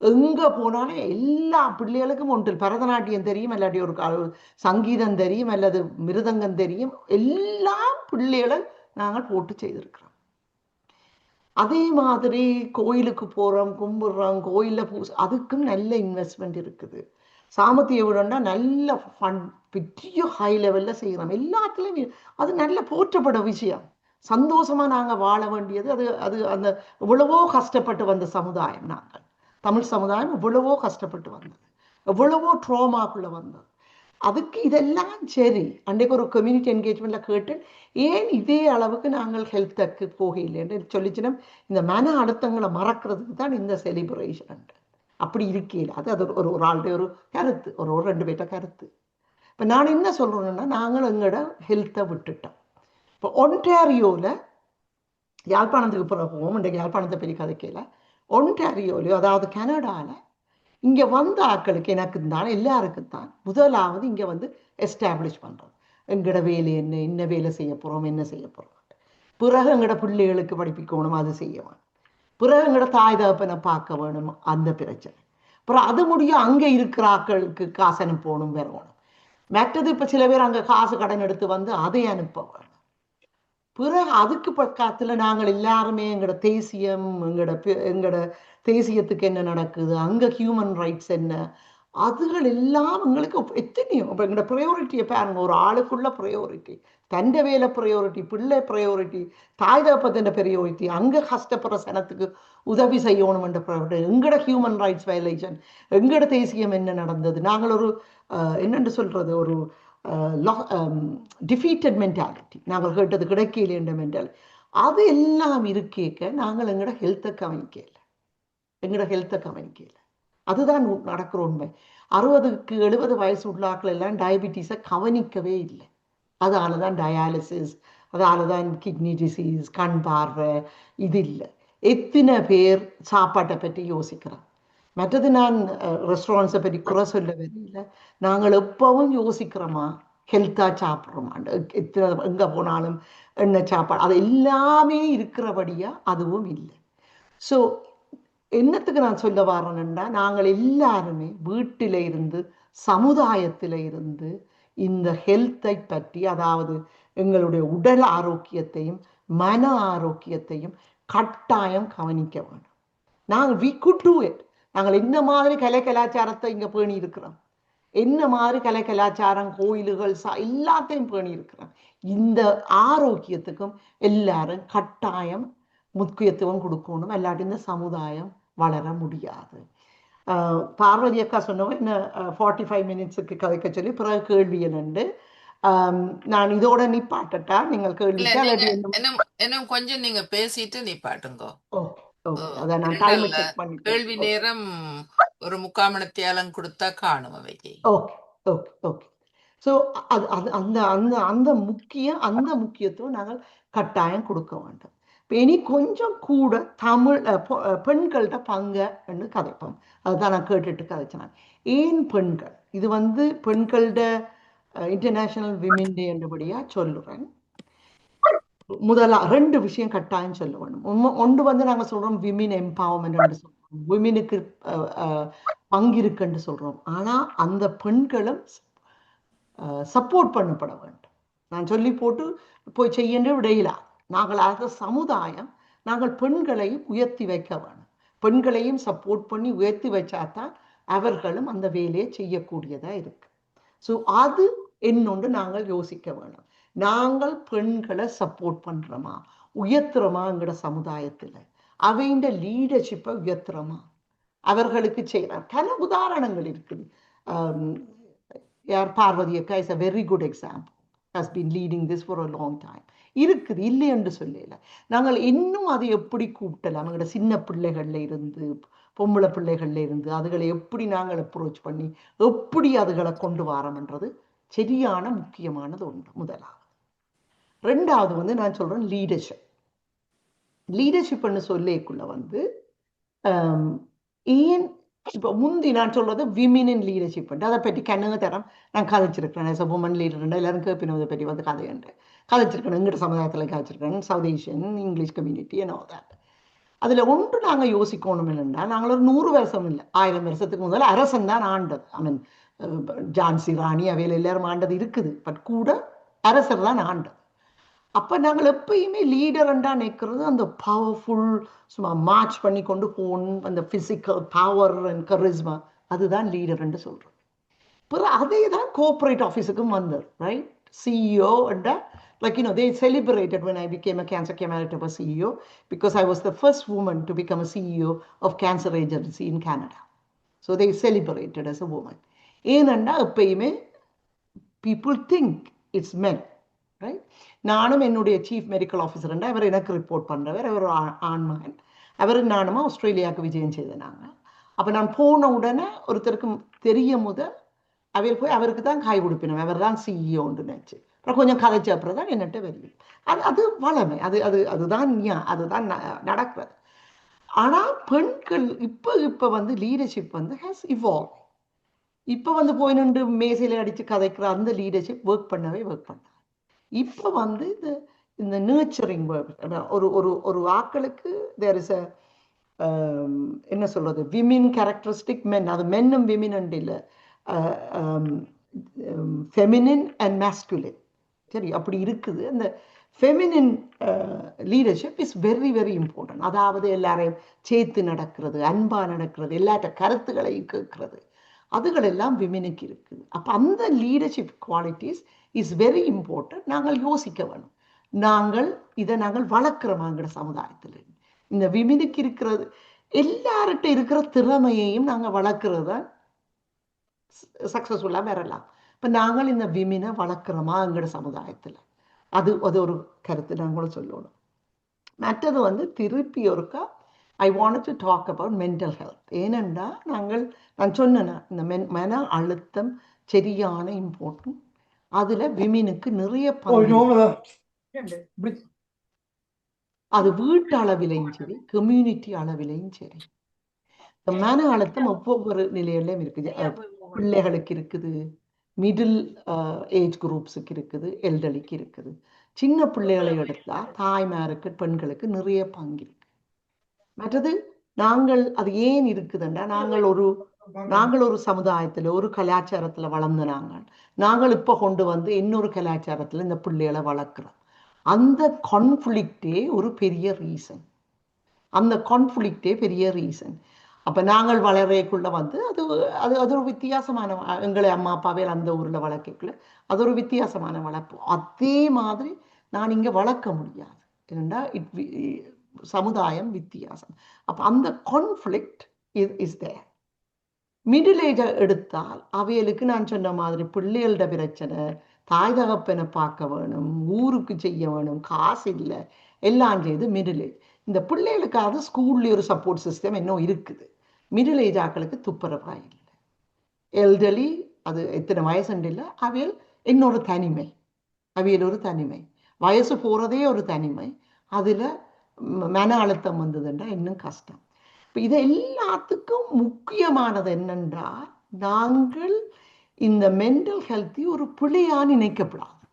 எங்க போனாலும் எல்லா பிள்ளைகளுக்கும் ஒன்றில் பரதநாட்டியம் தெரியும், இல்லாட்டி ஒரு சங்கீதம் தெரியும், அல்லது மிருதங்கம் தெரியும், எல்லா பிள்ளைகளை நாங்கள் போட்டு செய்திருக்கிறோம். அதே மாதிரி கோயிலுக்கு போறோம், கும்பிடுறோம், கோயில்ல பூசை, அதுக்கும் நல்ல இன்வெஸ்ட்மெண்ட் இருக்குது. சாமத்திய விடண்டா நல்ல ஃபண்ட் பெரிய ஹை லெவல்ல செய்கிறோம். எல்லாத்துலயும் அது நல்ல போற்றப்பட விஷயம். சந்தோஷமா நாங்க வாழ வேண்டியது அது. அது அந்த இவ்வளவோ கஷ்டப்பட்டு வந்த சமுதாயம் நாங்கள். தமிழ் சமுதாயம் இவ்வளவோ கஷ்டப்பட்டு வந்தது, எவ்வளவோ ட்ரோமாக்குள்ள வந்தது. அதுக்கு இதெல்லாம் சரி. அன்றைக்கு ஒரு கம்யூனிட்டி என்கேஜ்மெண்ட்ல கேட்டு ஏன் இதே அளவுக்கு நாங்கள் ஹெல்த்துக்கு போகலைன்னு சொல்லிச்சுன்னா, இந்த மன அழுத்தங்களை மறக்கிறதுக்கு தான் இந்த செலிப்ரேஷன். அப்படி இருக்கையில் அது அது ஒரு ஒரு ஆளுடைய ஒரு கருத்து, ஒரு ஒரு 2 பேர்ட்ட கருத்து. இப்போ நான் என்ன சொல்றேன்னா, நாங்கள் எங்களோட ஹெல்த்தை விட்டுட்டோம். இப்போ ஒன்டாரியோவில் யாழ்ப்பாணத்துக்கு போவோம். இன்றைக்கு யாழ்ப்பாணத்தை பெரிய கதைக்கையில் ஒன்டாரியோலையோ, அதாவது கனடாவில் இங்கே வந்த ஆட்களுக்கு எனக்கு தான் எல்லாருக்கும் தான் முதலாவது இங்கே வந்து எஸ்டாப்ளிஷ் பண்ணுறோம். எங்களோட வேலை என்ன, என்ன வேலை செய்ய போகிறோம், என்ன செய்ய போகிறோம். பிறகு எங்களோட பிள்ளைகளுக்கு படிப்பிக்கணும், அது செய்ய வேணும். பிறகு எங்களோட தாய் தகப்பனை பார்க்க வேணும், அந்த பிரச்சனை. அப்புறம் அது முடியும் அங்கே இருக்கிற ஆட்களுக்கு காசு அனுப்பணும், வரணும். மற்றது இப்போ சில பேர் அங்கே காசு கடன் எடுத்து வந்து அதை அனுப்ப வேணும். பிறகு அதுக்கு பக்கத்துல நாங்கள் எல்லாருமே எங்களோட தேசியம், எங்களோட தேசியத்துக்கு என்ன நடக்குது, அங்க ஹியூமன் ரைட்ஸ் என்ன, அதுகள் எல்லாம் எங்களுக்கு எத்தனையோ. இப்போ எங்களோட ப்ரையாரிட்டியை பாருங்க. ஒரு ஆளுக்குள்ள ப்ரையாரிட்டி, தண்ட வேலை ப்ரையாரிட்டி, பிள்ளை ப்ரையாரிட்டி, தாய் தகப்பத்தின் ப்ரையாரிட்டி, அங்க கஷ்டப்படுற சனத்துக்கு உதவி செய்யணும் என்ற ப்ரையாரிட்டி, எங்களோட ஹியூமன் ரைட்ஸ் வயலேஷன், எங்களோட தேசியம் என்ன நடந்தது, நாங்கள் ஒரு என்னென்று சொல்றது, ஒரு டிஃபீட்டட் மென்டாலிட்டி, நாங்கள் கேட்டது கிடைக்கல என்ற மென்டாலிட்டி, அது எல்லாம் இருக்கேக்க நாங்கள் எங்களோட ஹெல்த்தை கவனிக்கல. எங்களோட ஹெல்த்தை கவனிக்கல. அதுதான் நடக்கிற உண்மை. 60க்கு 70 வயசு உள்ளாக்கள் எல்லாம் டயபிட்டிஸை கவனிக்கவே இல்லை. அதால தான் டயாலிசிஸ், அதால தான் கிட்னி டிசீஸ், கண் பார்வை, இது இல்லை. எத்தனை பேர் சாப்பாட்டை பற்றி யோசிக்கிறோம். மற்றது நான் ரெஸ்டாரண்ட்ஸை பற்றி குறை சொல்ல வரையில, நாங்கள் எப்பவும் யோசிக்கிறோமா ஹெல்த்தாக சாப்பிட்றோமாண்டு. எத்தனை எங்கே போனாலும் எண்ணெய் சாப்பாடு அது எல்லாமே இருக்கிறபடியா அதுவும் இல்லை. ஸோ என்னத்துக்கு நான் சொல்ல வரேன்னா, நாங்கள் எல்லாருமே வீட்டில இருந்து சமுதாயத்தில இருந்து இந்த ஹெல்த்தை பற்றி, அதாவது எங்களுடைய உடல் ஆரோக்கியத்தையும் மன ஆரோக்கியத்தையும் கட்டாயம் கவனிக்க வேண்டும். நாங்கள் வி குட் டூ இட். நாங்கள் என்ன மாதிரி கலை கலாச்சாரத்தை இங்க பேணி இருக்கிறோம், என்ன மாதிரி கலை கலாச்சாரம், கோயில்கள் எல்லாத்தையும் பேணி இருக்கிறோம். இந்த ஆரோக்கியத்துக்கும் எல்லாரும் கட்டாயம் முக்கியத்துவம் கொடுக்கணும், இல்லாட்டி இந்த சமுதாயம் வளர முடியாது. பார்வதி அக்கா சொன்னவங்க என்ன 45 மினிட்ஸுக்கு கதைக்க சொல்லி பிறகு கேள்வி என்னண்டு. நான் இதோட நிப்பாட்டட்டா? நீங்கள் கேள்விக்கு இன்னும் கொஞ்சம் நீங்க பேசிட்டு நிப்பாட்டுங்க. அதான் நான் டைமை செக் பண்ணிட்டேன். கேள்வி நேரம் ஒரு 3/4 மணித்தியாலம் கொடுத்தா காணும் அவைக்கு. Okay okay okay. ஸோ அது அது அந்த அந்த அந்த முக்கியத்துவம் நாங்கள் கட்டாயம் கொடுக்க வேண்டும். இப்போ இனி கொஞ்சம் கூட தமிழ் பெண்கள்கிட்ட பங்குன்னு கதைப்போம். அதுதான் நான் கேட்டுட்டு கதைச்சேன். ஏன் பெண்கள், இது வந்து பெண்கள்ட இன்டர்நேஷனல் விமென் டே என்றபடியா சொல்லுறேன். முதல்ல 2 விஷயம் கட்டாயம் சொல்ல வேணும். ஒன்று வந்து நாங்கள் சொல்றோம் விமென் எம்பவர்மெண்ட் சொல்றோம், விமெனுக்கு பங்கு இருக்குன்னு சொல்றோம். ஆனா அந்த பெண்களும் சப்போர்ட் பண்ணப்பட வேண்டும். நான் சொல்லி போட்டு போய் செய்ய விடையிலா. நாங்கள் அந்த சமுதாயம் நாங்கள் பெண்களையும் உயர்த்தி வைக்க வேணும். பெண்களையும் சப்போர்ட் பண்ணி உயர்த்தி வச்சாதான் அவர்களும் அந்த வேலையை செய்யக்கூடியதா இருக்கு. ஸோ அது என்னொன்று நாங்கள் யோசிக்க வேணும். நாங்கள் பெண்களை சப்போர்ட் பண்றோமா, உயர்த்துறோமா எங்கட சமுதாயத்தில், அவைண்ட லீடர்ஷிப்பை உயர்த்துறோமா, அவர்களுக்கு செய்யலாம். பல உதாரணங்கள் இருக்குது. யார் பார்வதி அக்கா is a very good example, has been leading this for a long time. இருக்குது, இல்லை என்று சொல்லல. நாங்கள் இன்னும் அதை எப்படி கூப்பிட்டலாம், எங்களோட சின்ன பிள்ளைகள்ல இருந்து, பொம்பளை பிள்ளைகள்ல இருந்து அதுகளை எப்படி நாங்கள் அப்ரோச் பண்ணி எப்படி அதுகளை கொண்டு வரோம்ன்றது சரியான முக்கியமானது ஒன்று. முதலாவது. ரெண்டாவது வந்து நான் சொல்றேன் லீடர்ஷிப். லீடர்ஷிப்னு சொல்லிக்குள்ள வந்து ஏன் இப்போ முந்தி நான் சொல்றது விமின் இன் லீடர்ஷிப், அதை பற்றி கண்ணுங்க தரம் நான் கதைச்சிருக்கிறேன். ஆஸ் அ உமன் லீடர் எல்லாரும் கேப்பின அதை பற்றி வந்து கதையுண்டு கதைச்சிருக்கேன். எங்கிட்ட சமுதாயத்தில் கதைச்சிருக்கேன், சவுத் ஏஷியன் இங்கிலீஷ் கம்யூனிட்டி என்ன that. அதில் ஒன்று நாங்கள் யோசிக்கணும் என்னென்னா, நாங்கள் ஒரு 100 வருஷம் இல்லை, 1000 வருஷத்துக்கு முதல் அரசன் தான் ஆண்டது. ஐ மீன் ஜான்சி ராணி அவையில் எல்லாரும் ஆண்டது இருக்குது, பட் கூட அரசர் தான் ஆண்டது. அப்போ நாங்கள் எப்பயுமே லீடர்ண்டா நிற்கிறது அந்த பவர்ஃபுல், சும்மா மார்ச் பண்ணி கொண்டு போகணும், அந்த ஃபிசிக்கல் பவர் அண்ட் கரிஸ்மா, அதுதான் லீடர்ன்னு சொல்கிறோம். பிறகு அதே தான் கோஆப்ரேட் ஆஃபீஸுக்கும் வந்தது, right? CEO and like they celebrated when I became a cancer care management CEO, because I was the first woman to become a CEO of cancer agency in Canada. So they celebrated as a woman. ஏனண்டா எப்பயுமே people think it's men, right? நானும் என்னுடைய chief medical officer அவர் எனக்கு report பண்ணுறவர், அவர் ஆண்மகன். அவர் நானும் ஆஸ்திரேலியாவுக்கு விஜயம் செய்தனாங்க. அப்போ நான் போன உடனே ஒருத்தருக்கு தெரிய முதல் அவர் போய் அவருக்கு தான் காய் கொடுப்பினோம், அவர் தான் சிஇஓன்னு நினச்சி. அப்புறம் கொஞ்சம் கதைச்ச அப்புறம் தான் என்னட்ட வெளியே. அது வளமை, அதுதான் அதுதான் நடக்கிறது. ஆனால் பெண்கள் இப்போ வந்து லீடர்ஷிப் வந்து ஹேஸ் இவால்வ். இப்போ வந்து போய் நின்று மேசையில் அடித்து கதைக்கிற அந்த லீடர்ஷிப் ஒர்க் பண்ண. இப்போ வந்து இந்த நர்ச்சரிங் ஒரு ஆக்களுக்கு தேர் இஸ் அ என்ன சொல்றது, விமின் கேரக்டரிஸ்டிக் மென். அது மென்னும் விமின் அண்ட் இல்லை, ஃபெமினின் அண்ட் மேஸ்குலின். சரி, அப்படி இருக்குது. அந்த feminine leadership is very very important. அதாவது எல்லாரையும் சேர்த்து நடக்கிறது, அன்பா நடக்கிறது, எல்லாத்த கருத்துக்களையும் கேட்கறது, அதுகளெல்லாம் விமினுக்கு இருக்குது. அப்போ அந்த leadership qualities is very important. நாங்கள் யோசிக்க வேணும், இதை நாங்கள் வளர்க்குறோமாங்கிற சமுதாயத்தில். இந்த விமினுக்கு இருக்கிறது, எல்லார்கிட்ட இருக்கிற திறமையையும் நாங்கள் வளர்க்குறது தான் சக்ஸஸ்ஃபுல்லாக வரலாம். இப்போ நாங்கள் இந்த விமினை வளர்க்குறோமாங்கிற சமுதாயத்தில், அது ஒரு கருத்து நாங்களும் சொல்லணும். மற்றது வந்து திருப்பி ஒருக்கா I want to talk about mental health. ஏனென்றா நான் சொன்னேன்னா இந்த மன அழுத்தம் சரியான இம்பார்ட்டன்ட். அதுல விமினுக்கு நிறைய பங்கு. அது வீட்டு அளவிலையும் சரி, கம்யூனிட்டி அளவிலையும் சரி. மன அழுத்தம் ஒவ்வொரு நிலையிலையும் இருக்குது. பிள்ளைகளுக்கு இருக்குது, மிடில் ஏஜ் குரூப்ஸுக்கு இருக்குது, எல்டர்லிக்கு இருக்குது. சின்ன பிள்ளைகளை எடுத்தா தாய்மாருக்கு, பெண்களுக்கு நிறைய பங்கு இருக்கு. மற்றது நாங்கள் அது ஏன் இருக்குதுன்னா, நாங்கள் ஒரு சமுதாயத்தில் ஒரு கலாச்சாரத்தில் வளர்ந்த நாங்கள் இப்போ கொண்டு வந்து இன்னொரு கலாச்சாரத்தில் இந்த பிள்ளைகளை வளர்க்குறோம். அந்த கான்ஃப்ளிக்டே ஒரு பெரிய ரீசன். அப்போ நாங்கள் வளர்றதுக்குள்ள வந்து அது ஒரு வித்தியாசமான, எங்களை அம்மா அப்பாவே அந்த ஊரில் வளர்க்கக்குள்ள அது ஒரு வித்தியாசமான வளர்ப்பு. அதே மாதிரி நான் இங்கே வளர்க்க முடியாது, ஏன்னா சமுதாயம் வித்தியாசம். அப்போ அந்த கான்ஃப்ளிக்ட் இஸ் தேர். மிடில் ஏஜை எடுத்தால் அவைகளுக்கு நான் சொன்ன மாதிரி பிள்ளைகளோட பிரச்சனை, தாய் தகப்பனை பார்க்க வேணும், ஊருக்கு செய்ய வேணும், காசு இல்லை, எல்லாம் செய்து மிடில் ஏஜ். இந்த பிள்ளைகளுக்காவது ஸ்கூல்லேயே ஒரு சப்போர்ட் சிஸ்டம் இன்னும் இருக்குது. மிடில் ஏஜ் ஆக்களுக்கு துப்புரவா இல்லை. எல்டர்லி அது எத்தனை வயசுண்டு இல்லை, அவையில் இன்னொரு தனிமை, ஒரு தனிமை, வயசு போகிறதே ஒரு தனிமை. அதில் மன அழுத்தம் வந்ததுன்றா இன்னும் கஷ்டம். இப்போ இது எல்லாத்துக்கும் முக்கியமானது என்னென்றால், நாங்கள் இந்த மென்டல் ஹெல்த்தி ஒரு பிள்ளையாக நினைக்கப்படாது.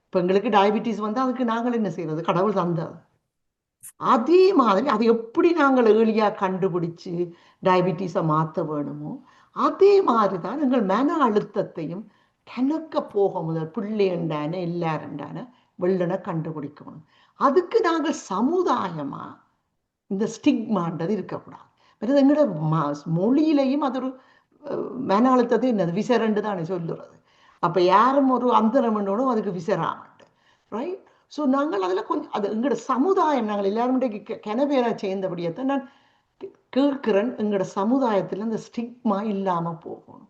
இப்போ எங்களுக்கு டயபிட்டிஸ் வந்து அதுக்கு நாங்கள் என்ன செய்யறது, கடவுள் தந்தது. அதே மாதிரி அதை எப்படி நாங்கள் ஏர்லியாக கண்டுபிடிச்சு டயபிட்டிஸை மாற்ற வேணுமோ, அதே மாதிரி தான் எங்கள் மன அழுத்தத்தையும் கணக்க போக முதல் பிள்ளைண்டான எல்லாருண்டான வெள்ளனை கண்டுபிடிக்கணும். அதுக்கு நாங்கள் சமுதாயமா இந்த ஸ்டிக்மான்றது இருக்கக்கூடாது. மற்றது எங்களோட மொழியிலையும் அது ஒரு மன அழுத்தத்தை என்னது விசரண்டு தானே சொல்லுறது. அப்போ யாரும் ஒரு அந்தரம் பண்ணணும் அதுக்கு விசராமட்டு, ரைட்? ஸோ நாங்கள் அதில் கொஞ்சம் அது எங்களோட சமுதாயம், நாங்கள் எல்லாரும் கெனவேரா சேர்ந்தபடியத்தான் நான் கேட்கிறேன், எங்களோட சமுதாயத்தில் இந்த ஸ்டிக்மா இல்லாமல் போகணும்.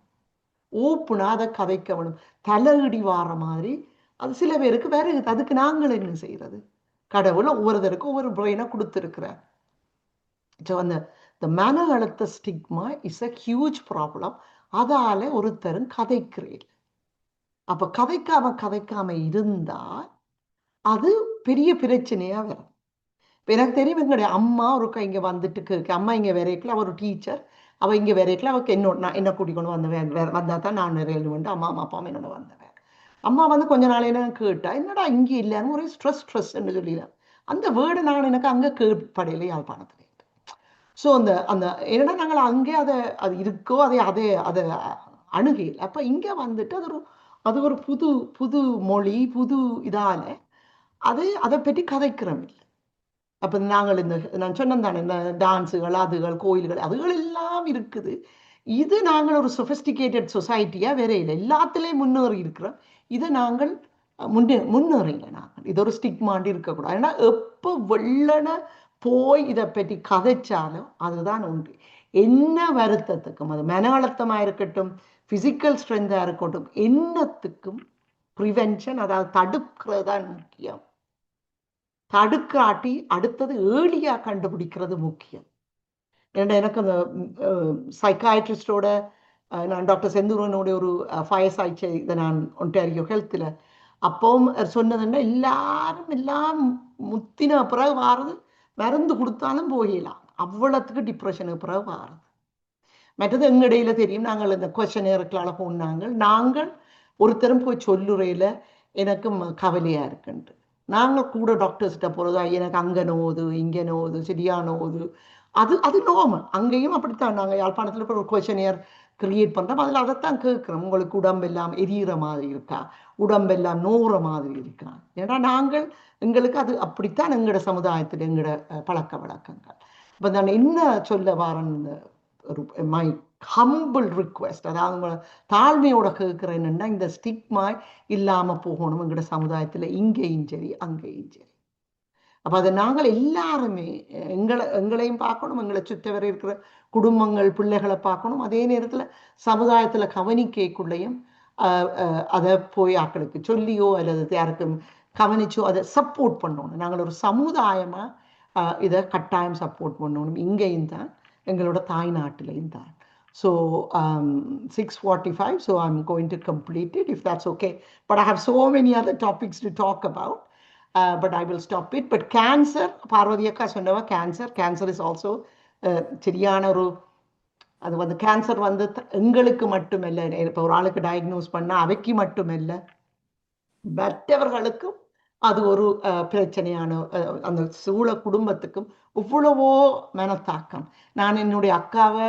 ஓப்பனாக அதை கதைக்க வேணும். தலையிடி வார மாதிரி அது சில பேருக்கு வருது. அதுக்கு நாங்கள் என்ன செய்யறது? கடவுள் ஒவ்வொருத்தருக்கும் ஒவ்வொரு பிரெயினை கொடுத்துருக்கிறார். ஸோ அந்த மன அழுத்த stigma is a huge problem. அதால ஒருத்தரும் கதைக்கிறேன். அப்ப கதைக்காம இருந்தால் அது பெரிய பிரச்சனையா வரும். இப்போ எனக்கு தெரியும், எங்களுடைய அம்மா ஒருக்கா இங்கே வந்துட்டு அம்மா இங்கே வரைக்கல, அவர் ஒரு டீச்சர், அவள் இங்கே வரைக்கல, அவருக்கு நான் என்ன கூட்டிக்கொண்டு வந்தால் தான் நான் நிறைய அம்மா அப்பாவும் என்னோட வந்தவன். அம்மா வந்து கொஞ்ச நாள் என்ன கேட்டா, என்னடா இங்கே இல்லைன்னு ஒரே ஸ்ட்ரெஸ்ன்னு சொல்லிடுறேன். அந்த வேர்டு நான் எனக்கு அங்கே கேட்படையில யாழ்ப்பாணத்துல. ஸோ அந்த அந்த என்னடா நாங்கள் அங்கே அது இருக்கோ அதை அணுகையில். அப்போ இங்கே வந்துட்டு அது ஒரு புது புது மொழி, புது இதால அதை பற்றி கதைக்கிறோம் இல்லை. அப்போ நாங்கள் நான் சொன்னேன் தானே, இந்த டான்ஸுகள், அதுகள், கோயில்கள், அதுகள் எல்லாம் இருக்குது. இது நாங்கள் ஒரு சொஃபிஸ்டிகேட்டட் சொசைட்டியா வேற இல்லை, எல்லாத்துலேயும் முன்னேறி இருக்கிறோம். இதை நாங்கள் முன்னேறல. நாங்கள் இது ஒரு ஸ்டிக்மாண்டி இருக்கக்கூடாது. ஏன்னா எப்போ வெள்ளன போய் இதை பற்றி கதைச்சாலும் அதுதான் உண்டு. என்ன வருத்தத்துக்கும், அது மன அழுத்தமாக இருக்கட்டும், பிசிக்கல் ஸ்ட்ரென்த்தாக இருக்கட்டும், என்னத்துக்கும் ப்ரிவென்ஷன், அதாவது தடுக்கிறது தான் முக்கியம். தடுக்காட்டி அடுத்தது ஏர்லியா கண்டுபிடிக்கிறது முக்கியம். ஏன்னா எனக்கு அந்த சைக்காட்ரிஸ்டோட நான் டாக்டர் செந்தூரனுடைய ஒரு ஃபயர் சாய்ச்சி இதை நான் ஒன்டாரியோ ஹெல்த்தில் அப்பவும் சொன்னதுன்னா, எல்லாம் முத்தின பிறகு வாரது மருந்து கொடுத்தாலும் போகலாம், அவ்வளோத்துக்கு டிப்ரெஷனுக்கு பிறகு வாரது. மற்றது எங்கடையில தெரியும், நாங்கள் இந்த கொஸ்டினேருக்களால் போனாங்க, நாங்கள் ஒருத்தரும் போய் சொல்லுறையில் எனக்கு கவலையாக இருக்குன்ட்டு நாங்கள் கூட டாக்டர்ஸ்கிட்ட போகிறதா, எனக்கு அங்கே நோவுது, இங்கே நோவுது, சரியா நோவுது, அது நார்மல். அங்கேயும் அப்படித்தான். நாங்கள் யாழ்ப்பாணத்தில் இப்போ ஒரு கொஸ்டினியர் கிரியேட் பண்ணுறோம், அதில் அதைத்தான் கேட்குறோம், உங்களுக்கு உடம்பெல்லாம் எரியிற மாதிரி இருக்கா, உடம்பெல்லாம் நோற மாதிரி இருக்கா. ஏன்னா நாங்கள் எங்களுக்கு அது அப்படித்தான் எங்களோட சமுதாயத்தில் எங்களோட பழக்க வழக்கங்கள். இப்போ நான் என்ன சொல்ல வரேன்னு, ஒரு மை ஹம்பிள் ரிக்வெஸ்ட், அதாவது உங்களை தாழ்மையோட கேட்குறேன்னா, இந்த ஸ்டிக்மா இல்லாமல் போகணும் எங்களோட சமுதாயத்தில், இங்கேயும் சரி அங்கேயும் சரி. அப்போ அதை நாங்கள் எல்லாருமே எங்களையும் பார்க்கணும், எங்களை சுற்றவரை இருக்கிற குடும்பங்கள், பிள்ளைகளை பார்க்கணும். அதே நேரத்தில் சமுதாயத்தில் கவனிக்கைக்குள்ளேயும் அதை போய் ஆக்களுக்கு சொல்லியோ அல்லது யாருக்கும் கவனிச்சோ அதை சப்போர்ட் பண்ணணும். நாங்கள் ஒரு சமுதாயமாக இதை கட்டாயம் சப்போர்ட் பண்ணணும், இங்கேயும் தான் எங்களோட தாய்நாட்டிலையும் தான். So 6:45, so I'm going to complete it if that's okay. But I have so many other topics to talk about. But I will stop it. But cancer, Parvati அக்கா சொன்னவா, cancer is also சரியான ஒரு, அது வந்து கேன்சர் வந்து எங்களுக்கு மட்டுமல்ல, இப்போ ஒரு ஆளுக்கு டயக்னோஸ் பண்ணால் அவைக்கு மட்டுமல்ல, மற்றவர்களுக்கும் அது ஒரு பிரச்சனையான, அந்த சூழ குடும்பத்துக்கும் இவ்வளவோ மனத்தாக்கம். நான் என்னுடைய அக்காவை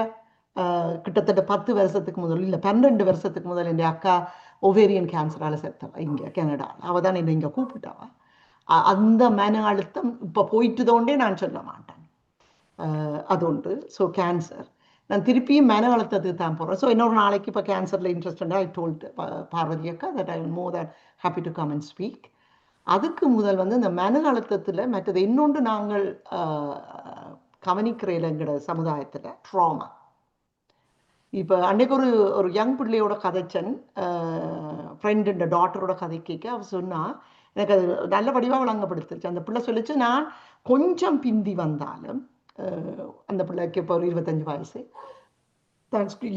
கிட்டத்தட்ட 10 வருஷத்துக்கு முதல், இல்லை 12 வருஷத்துக்கு முதல் என் அக்கா ஒவேரியன் கேன்சரால் செத்தவா இங்கே கனடாவில். அவள் தான் என்னை இங்கே கூப்பிட்டாவா. அந்த மன அழுத்தம் இப்போ போயிட்டுதோண்டே நான் சொல்ல மாட்டேன், அது உண்டு. ஸோ கேன்சர் நான் திருப்பியும் மன அழுத்தத்துக்கு தான் போகிறேன். ஸோ இன்னொரு நாளைக்கு இப்போ கேன்சரில் இன்ட்ரெஸ்ட் ஐ டோல்ட் பார்வதி அக்கா that I will more than happy to come and speak. அதுக்கு முதல் வந்து இந்த மன அழுத்தத்தில் மற்றது இன்னொன்று நாங்கள் கவனிக்கிற எங்களோட சமுதாயத்தில் ட்ராமா. இப்போ அன்றைக்கு ஒரு யங் பிள்ளையோட கதைச்சன், ஃப்ரெண்டு டாட்டரோட கதை கேட்க அவள் சொன்னால் எனக்கு அது நல்ல வடிவாக விளங்கப்படுத்துச்சு. அந்த பிள்ளை சொல்லிச்சு, நான் கொஞ்சம் பிந்தி வந்தாலும், அந்த பிள்ளைக்கு இப்போ ஒரு 25 வயசு,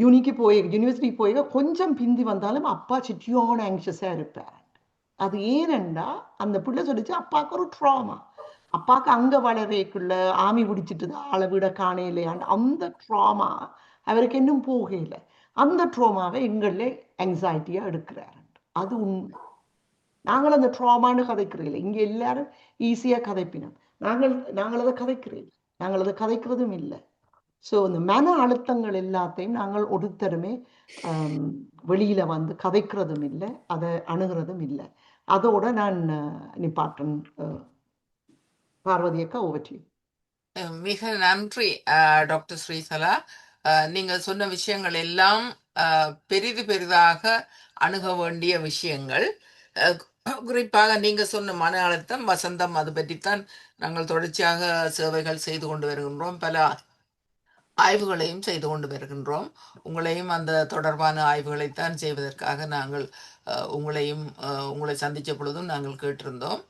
யூனிவர்சிட்டி போய் கொஞ்சம் பிந்தி வந்தாலும் அப்பா சிட்டியோட ஆங்ஷியஸாக இருப்பார். அது ஏனென்றா அந்த பிள்ளை சொல்லிச்சு, அப்பாவுக்கு ஒரு ட்ராமா, அப்பாவுக்கு அங்கே வளரேக்குள்ள ஆமி பிடிச்சிட்டு ஆளை விட காணையிலையாண்டு அந்த ட்ராமா அவருக்கு இன்னும் போகல. அந்த ட்ராமாவை எங்களே ஆங்ஸைட்டியாக எடுக்கிறாரு. அது உண்மை. நாங்கள் அந்த ட்ராமான்னு கதைக்கிறீங்களே, இங்கே எல்லாரும் ஈஸியாக கதைப்பினோம், நாங்கள் அதை கதைக்கிறீங்க, நாங்கள் அதை கதைக்கிறதும் இல்லை. ஸோ இந்த மன அழுத்தங்கள் எல்லாத்தையும் நாங்கள் ஒருத்தருமே வெளியில வந்து கதைக்கிறதும் இல்லை, அதை அணுகிறதும் இல்லை. அதோட நான் நிப்பாட்டன். பார்வதி அக்கா, ஓவற்றி. மிக நன்றி டாக்டர் ஸ்ரீசலா. நீங்கள் சொன்ன விஷயங்கள் எல்லாம் பெரிது பெரிதாக அணுக வேண்டிய விஷயங்கள். அஹ், குறிப்பாக நீங்க சொன்ன மன அழுத்தம், வசந்தம், அது பற்றித்தான் நாங்கள் தொடர்ச்சியாக சேவைகள் செய்து கொண்டு வருகின்றோம். பல ஆய்வுகளையும் செய்து கொண்டு வருகின்றோம். உங்களையும் அந்த தொடர்பான ஆய்வுகளைத்தான் செய்வதற்காக நாங்கள் உங்களை சந்தித்த பொழுதும் நாங்கள் கேட்டிருந்தோம்.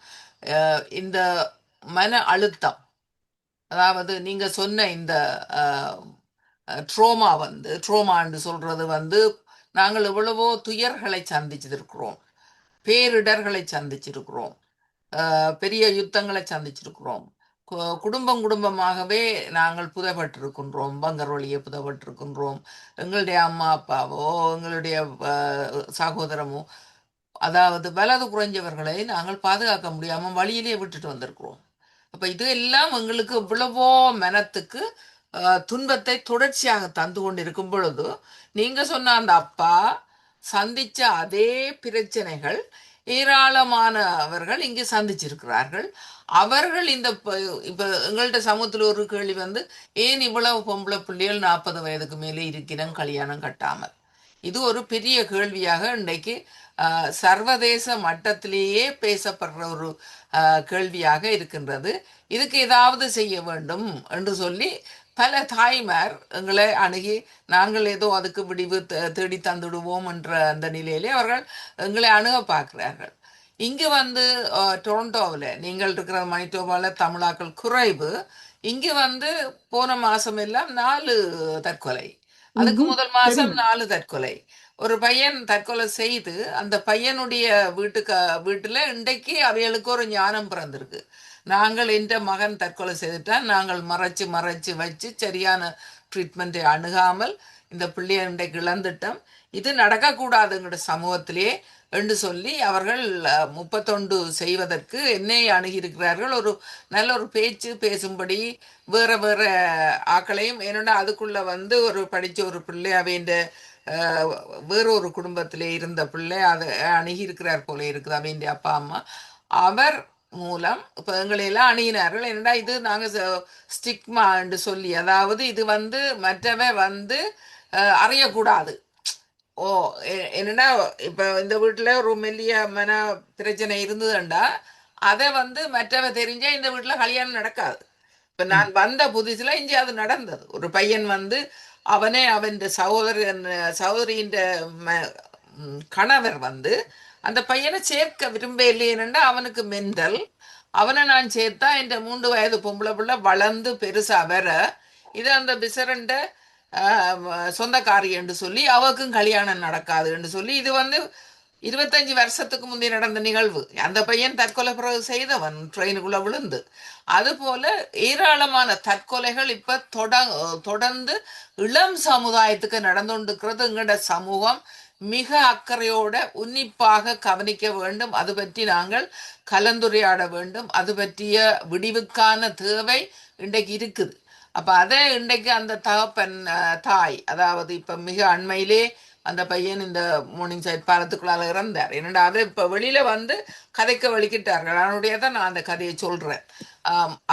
இந்த மன அழுத்தம், அதாவது நீங்க சொன்ன இந்த ட்ரோமா ட்ரோமான்னு சொல்றது நாங்கள் எவ்வளவோ துயர்களை சந்திச்சிருக்கிறோம், பேரிடர்களை சந்திச்சிருக்கிறோம், பெரிய யுத்தங்களை சந்திச்சிருக்கிறோம். குடும்பம் குடும்பமாகவே நாங்கள் புதைபட்டிருக்கின்றோம், பங்கர் வழியே புதைபட்டிருக்கின்றோம். எங்களுடைய அம்மா அப்பாவோ எங்களுடைய சகோதரமோ, அதாவது வலது குறைஞ்சவர்களை நாங்கள் பாதுகாக்க முடியாம வழியிலே விட்டுட்டு வந்திருக்கிறோம். அப்ப இது எல்லாம் எங்களுக்கு இவ்வளவோ மனத்துக்கு துன்பத்தை தொடர்ச்சியாக தந்து கொண்டு இருக்கும் பொழுது, நீங்க சொன்ன அந்த அப்பா சந்திச்ச அதே பிரச்சனைகள் ஏராளமானவர்கள் இங்கு சந்திச்சிருக்கிறார்கள். அவர்கள் இப்ப எங்கள்ட்ட சமூகத்தில் ஒரு கேள்வி ஏன் இவ்வளவு பொம்பளை பிள்ளைகள் 40 வயதுக்கு மேலே இருக்கிறோம் கல்யாணம் கட்டாமல்? இது ஒரு பெரிய கேள்வியாக இன்றைக்கு சர்வதேச மட்டத்திலேயே பேசப்படுற ஒரு கேள்வியாக இருக்கின்றது. இதுக்கு ஏதாவது செய்ய வேண்டும் என்று சொல்லி பல தாய்மார் எங்களை அணுகி, நாங்கள் ஏதோ அதுக்கு விடிவு தேடி தந்துடுவோம் என்ற அந்த நிலையிலே அவர்கள் எங்களை அணுக பார்க்கிறார்கள். இங்கு டொரண்டோவில் நீங்கள் இருக்கிற மணிட்டோபாவில் தமிழாக்கள் குறைவு. இங்கு போன மாசம் எல்லாம் 4 தற்கொலை, அதுக்கு முதல் மாசம் தெரியும். 4 தற்கொலை. ஒரு பையன் தற்கொலை செய்து அந்த பையனுடைய வீட்டுல இன்றைக்கு அவைகளுக்கு ஒரு ஞானம் பிறந்திருக்கு. நாங்கள் என்ற மகன் தற்கொலை செய்துட்டான், நாங்கள் மறைச்சு மறைச்சு வச்சு சரியான ட்ரீட்மெண்ட்டை அணுகாமல் இந்த பிள்ளைய இன்றைக்கு இழந்துட்டோம். இது நடக்கக்கூடாதுங்கிற சமூகத்திலே என்று சொல்லி அவர்கள் 31 செய்வதற்கு என்னை அணுகியிருக்கிறார்கள். ஒரு நல்ல ஒரு பேச்சு பேசும்படி வேற வேற ஆக்களையும், ஏன்னா அதுக்குள்ள ஒரு படிச்ச ஒரு பிள்ளை அவைன்ற வேற ஒரு குடும்பத்திலே இருந்த பிள்ளை அதை அணுகியிருக்கிறார் போல இருக்குது அவைன்ற அப்பா அம்மா. அவர் மூலம் இப்ப எங்களை எல்லாம் அணுகினார்கள். என்னடா இது நாங்க ஸ்டிக்மா என்று சொல்லி, அதாவது இது மற்றவை அறியக்கூடாது. ஓ, என்னன்னா இப்ப இந்த வீட்டுல ஒரு மெல்லிய மன பிரச்சனை இருந்ததுண்டா அதை மற்றவ தெரிஞ்சா இந்த வீட்டுல கல்யாணம் நடக்காது. இப்ப நான் வந்த புதுசுல இஞ்சி அது நடந்தது. ஒரு பையன் அவனே அவன் சகோதரியின் கணவர் அந்த பையனை சேர்க்க விரும்ப இல்லையேன்னா அவனுக்கு மென்டல். அவனை நான் சேர்த்தா இந்த 3 வயது பொம்பளை பிள்ளை வளர்ந்து பெருசா வர இது அந்த பிசரண்ட சொந்தக்காரி என்று சொல்லி அவக்கும் கல்யாணம் நடக்காது என்று சொல்லி, இது 25 வருஷத்துக்கு முந்தைய நடந்த நிகழ்வு. அந்த பையன் தற்கொலை பிறகு செய்தவன் ட்ரெயினுக்குள்ள விழுந்து. அது போல ஏராளமான தற்கொலைகள் இப்ப தொடர்ந்து இளம் சமுதாயத்துக்கு நடந்து கொண்டிருக்கிறது. எங்கட சமூகம் மிக அக்கறையோட உன்னிப்பாக கவனிக்க வேண்டும். அது பற்றி நாங்கள் கலந்துரையாட வேண்டும். அது பற்றிய விடிவுக்கான தேவை இன்றைக்கு இருக்குது. அப்ப அதை இன்றைக்கு அந்த தகப்பன் தாய், அதாவது இப்ப மிக அண்மையிலே அந்த பையன் இந்த மார்னிங் சைட் பாலத்துக்குள்ளால இறந்தார். என்னடா அதை இப்ப வெளியில கதைக்க வலிக்கிட்டார்கள். அதனுடைய தான் நான் அந்த கதையை சொல்றேன்.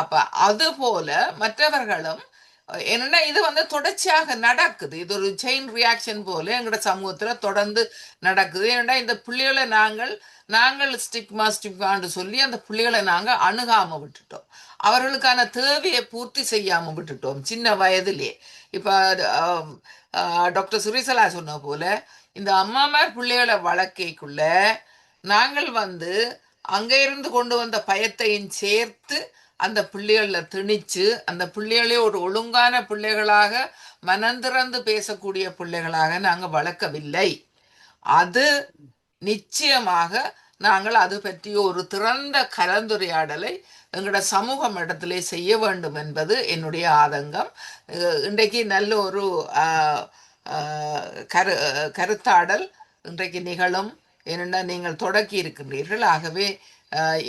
அப்ப அது போல மற்றவர்களும் என்னன்னா இது தொடர்ச்சியாக நடக்குது. இது ஒரு செயின் ரியாக்ஷன் போல எங்களோட சமூகத்துல தொடர்ந்து நடக்குது. ஏன்னா இந்த பிள்ளைகளை நாங்கள் ஸ்டிக்மான்னு சொல்லி அந்த பிள்ளைகளை நாங்க அணுகாம விட்டுட்டோம். அவர்களுக்கான தேவையை பூர்த்தி செய்யாம விட்டுட்டோம் சின்ன வயதிலே. இப்ப டாக்டர் சுரேசலா சொன்ன போல இந்த அம்மாமார் பிள்ளைகளை வளர்க்கைக்குள்ள நாங்கள் அங்க இருந்து கொண்டு வந்த பயத்தையும் சேர்த்து அந்த பிள்ளைகள திணிச்சு அந்த பிள்ளைகளே ஒரு ஒழுங்கான பிள்ளைகளாக மனந்திறந்து பேசக்கூடிய பிள்ளைகளாக நாங்க வளர்க்கவில்லை. அது நிச்சயமாக நாங்கள் அது பற்றிய ஒரு திறந்த கலந்துரையாடலை எங்களோட சமூகம் இடத்திலே செய்ய வேண்டும் என்பது என்னுடைய ஆதங்கம். இன்றைக்கு நல்ல ஒரு கருத்தாடல் இன்றைக்கு நிகழும். ஏனென்னா நீங்கள் தொடக்கி இருக்கின்றீர்கள். ஆகவே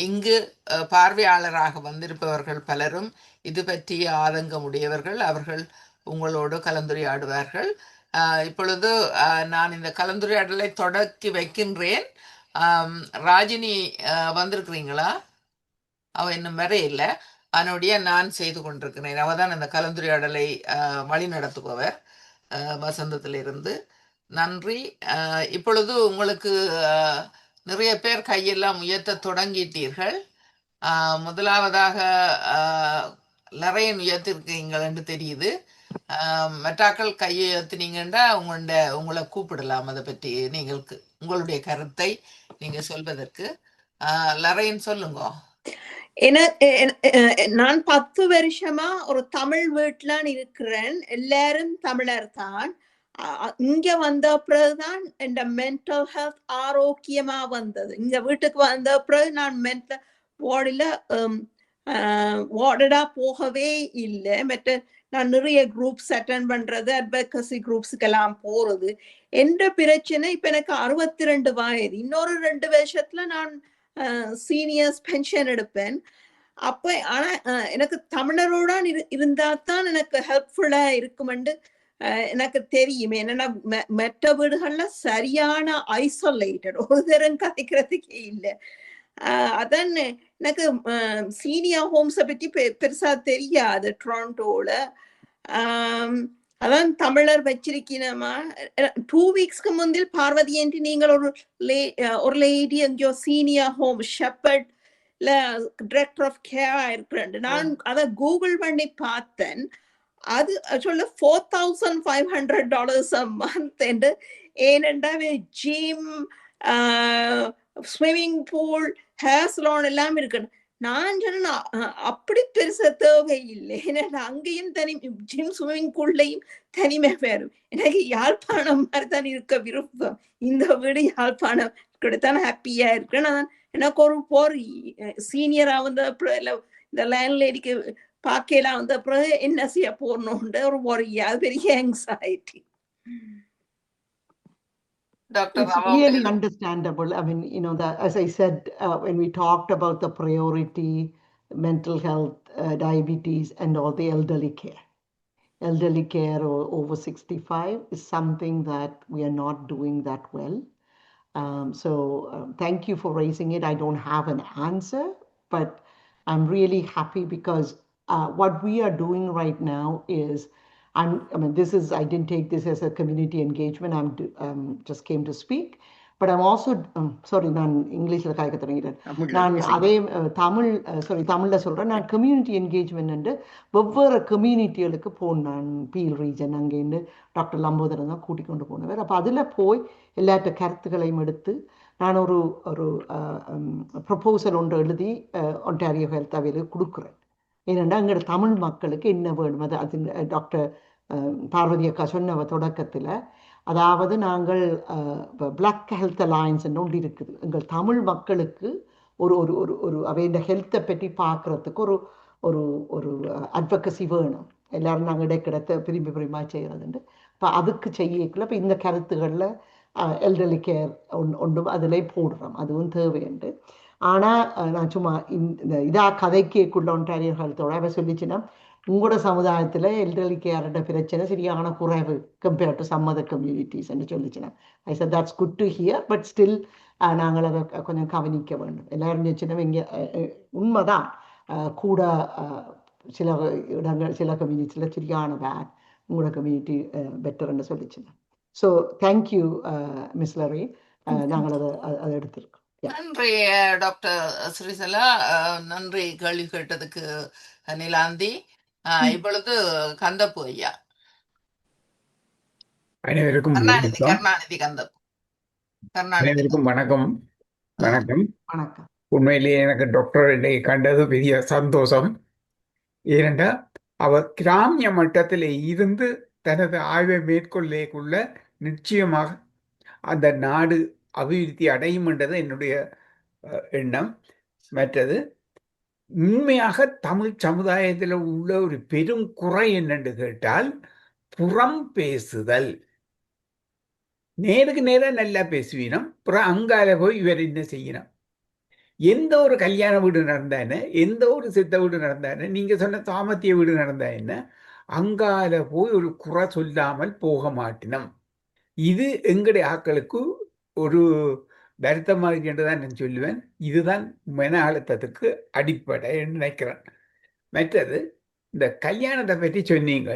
இங்கு பார்வையாளராக வந்திருப்பவர்கள் பலரும் இது பற்றிய ஆதங்கம் உடையவர்கள். அவர்கள் உங்களோடு கலந்துரையாடுவார்கள். இப்பொழுது நான் இந்த கலந்துரையாடலை தொடக்கி வைக்கின்றேன். ராஜினி வந்திருக்கிறீங்களா? அவ இன்னும் வர இல்லை. அதனுடைய நான் செய்து கொண்டிருக்கிறேன். அவ தான் அந்த கலந்துரையாடலை வழி நடத்துபவர் வசந்தத்திலிருந்து. நன்றி. இப்பொழுது உங்களுக்கு நிறைய பேர் கையெல்லாம் உயர்த்த தொடங்கிட்டீர்கள். முதலாவதாக லறையன் உயர்த்திருக்கீங்கள் என்று தெரியுது. மற்றாக்கள் கையை உயர்த்தினீங்கன்னா உங்களை கூப்பிடலாம். அதை பற்றி உங்களுடைய கருத்தை நீங்க சொல்வதற்கு. லறையன் சொல்லுங்க. நான் 10 வருஷமா ஒரு தமிழ் வீட்டுல இருக்கிறேன். எல்லாரும் தமிழர் தான். இங்க வந்த பிறகுதான் என் மென்டல் ஹெல்த் ஆரோக்கியமா வந்தது. இங்க வீட்டுக்கு வந்த பிறகு நான் மென்டல் வார்டில் வார்டடா போகவே இல்லை. மற்ற நான் நிறைய குரூப்ஸ் அட்டன் பண்றது, அட்வொகசி குரூப்ஸுக்கெல்லாம் போறது. எந்த பிரச்சனை இப்ப எனக்கு 62 வயது. இன்னொரு 2 வருஷத்துல நான் சீனியர்ஸ் பென்ஷன் எடுப்பேன். அப்ப ஆனா எனக்கு தமிழரோட இருந்தா தான் எனக்கு ஹெல்ப்ஃபுல்லா இருக்குமென்று எனக்கு தெரியும். என்னன்னா மற்ற வீடுகள்ல சரியான ஐசோலேட்டட், ஒரு தரம் கதைக்கிறதுக்கே இல்லை. அதான் எனக்கு சீனியர் ஹோம்ஸை பற்றி பெருசா தெரியாது டொரண்டோல. அதான் தமிழர் வச்சிருக்கணுமா. 2 வீக்ஸ்க்கு முந்தில் பார்வதி என்று நீங்கள் ஒரு லேடி எங்கேயோ senior home Shepherd director of care இருக்கிறேன். நான் அதை கூகுள் பண்ணி பார்த்தேன். அது சொல்ல $4,500 a month என்று. ஏனென்றா gym, swimming pool, hair salon எல்லாம் இருக்கு. நான் சொன்ன அப்படி பெருசா தேவை இல்லை. ஏன்னா அங்கேயும் தனி ஜிம் ஸ்விம்மிங் பூல்லையும் தனிமை வரும். எனக்கு யாழ்ப்பாணம் மாதிரி தான் இருக்க விருப்பம். இந்த வீடு யாழ்ப்பாணம் கிடைத்தான் ஹாப்பியா இருக்கேன். எனக்கு ஒரு சீனியரா வந்த இந்த லேண்ட்லேடிக்கு பார்க்கலாம் வந்த பிறகு என்ன செய்ய போறணும்ன்ற ஒரு ஒரியா, பெரிய anxiety. It's really understandable. I mean, as I said, when we talked about the priority, mental health, diabetes, and all the elderly care over 65 is something that we are not doing that well. So thank you for raising it. I don't have an answer, but I'm really happy because what we are doing right now is, I didn't take this as a community engagement. Just came to speak, but I'm also sorry, நான் இங்கிலீஷ்ல காய்க்க தொடங்கிட்டேன். நான் அதே தமிழ்ல சொல்றேன். நான் community engagement வெவ்வேறு கம்யூனிட்டிகளுக்கு போனேன். நான் பீல் ரீஜன் அங்கேருந்து டாக்டர் லம்போதரன் தான் கூட்டிக் கொண்டு போனவர். அப்போ அதில் போய் எல்லாத்த கருத்துக்களையும் எடுத்து நான் ஒரு ப்ரொபோசல் ஒன்று எழுதி ஒன்டாரியோ ஹெல்த் அவையில் கொடுக்குறேன். ஏனென்றா எங்களோட தமிழ் மக்களுக்கு என்ன வேணும், அது டாக்டர் பார்வதி அக்கா சொன்ன தொடக்கத்தில், அதாவது நாங்கள் பிளாக் ஹெல்த் அலையன்ஸ் ஒன்று இருக்குது. எங்கள் தமிழ் மக்களுக்கு ஒரு ஒரு ஒரு ஒரு அவையோட ஹெல்த்தை பற்றி பார்க்குறதுக்கு ஒரு ஒரு ஒரு அட்வொகசி வேணும். எல்லாரும் நாங்கள் இடைக்கிடத்தை பிரிமாக செய்கிறதுண்டு. இப்போ அதுக்கு செய்யல. இப்போ இந்த கருத்துக்களில் எல்டர்லி கேர் ஒன்று அதில் போடுறோம். அதுவும் தேவையுண்டு. ஆனால் நான் சும்மா இந்த கதைக்குள்ள ஒன்றாரியர் ஹெல்த்தோட அவ சொல்லிச்சுன்னா, உங்களோட சமுதாயத்தில் எல்டர்லி கேரோட பிரச்சனை சரியான குறைவு compared to some other communities என்று சொல்லிச்சுன்னா, I sir that's good to hear, but still நாங்கள் அதை கொஞ்சம் கவனிக்க வேண்டும். எல்லாரும் சொன்னா இங்கே உண்மைதான், கூட சில இடங்கள் சில கம்யூனிட்டியில் சரியான பேட், உங்களோட கம்யூனிட்டி பெட்டர்ன்னு சொல்லிச்சுன்னா. ஸோ தேங்க்யூ மிஸ் லரி, நாங்கள் அதை எடுத்திருக்கோம். நன்றி டாக்டர் ஸ்ரீசலா. நன்றி கேள்வி கேட்டதுக்கு நிலாந்தி. இப்பொழுது கந்தப்பு ஐயா. அனைவருக்கும் அனைவருக்கும் வணக்கம். வணக்கம். உண்மையிலேயே எனக்கு டாக்டர் கண்டது பெரிய சந்தோஷம். ஏனென்றால் அவர் கிராமிய மட்டத்தில் இருந்து தனது ஆய்வை மேற்கொள்ளக்குள்ள நிச்சயமாக அந்த நாடு அபிவிருத்தி அடையும் என்றது என்னுடைய எண்ணம். மற்றது, உண்மையாக தமிழ் சமுதாயத்தில் உள்ள ஒரு பெரும் குறை என்னென்று கேட்டால் புறம் பேசுதல். நேருக்கு நேரம் நல்லா பேசுவீனம், புறம் அங்கால போய் இவர் என்ன செய்யணும். எந்த ஒரு கல்யாண வீடு நடந்தா என்ன, எந்த ஒரு சித்த வீடு நடந்தா என்ன, நீங்க சொன்ன தாமத்திய வீடு நடந்தா என்ன, அங்கால போய் ஒரு குறை சொல்லாமல் போக மாட்டினோம். இது எங்களுடைய ஆக்களுக்கு ஒரு வருத்தமாக இருக்கின்றதான் நான் சொல்லுவேன். இதுதான் மன அழுத்தத்துக்கு அடிப்படை நினைக்கிறேன். மற்றது, இந்த கல்யாணத்தை பற்றி சொன்னீங்க.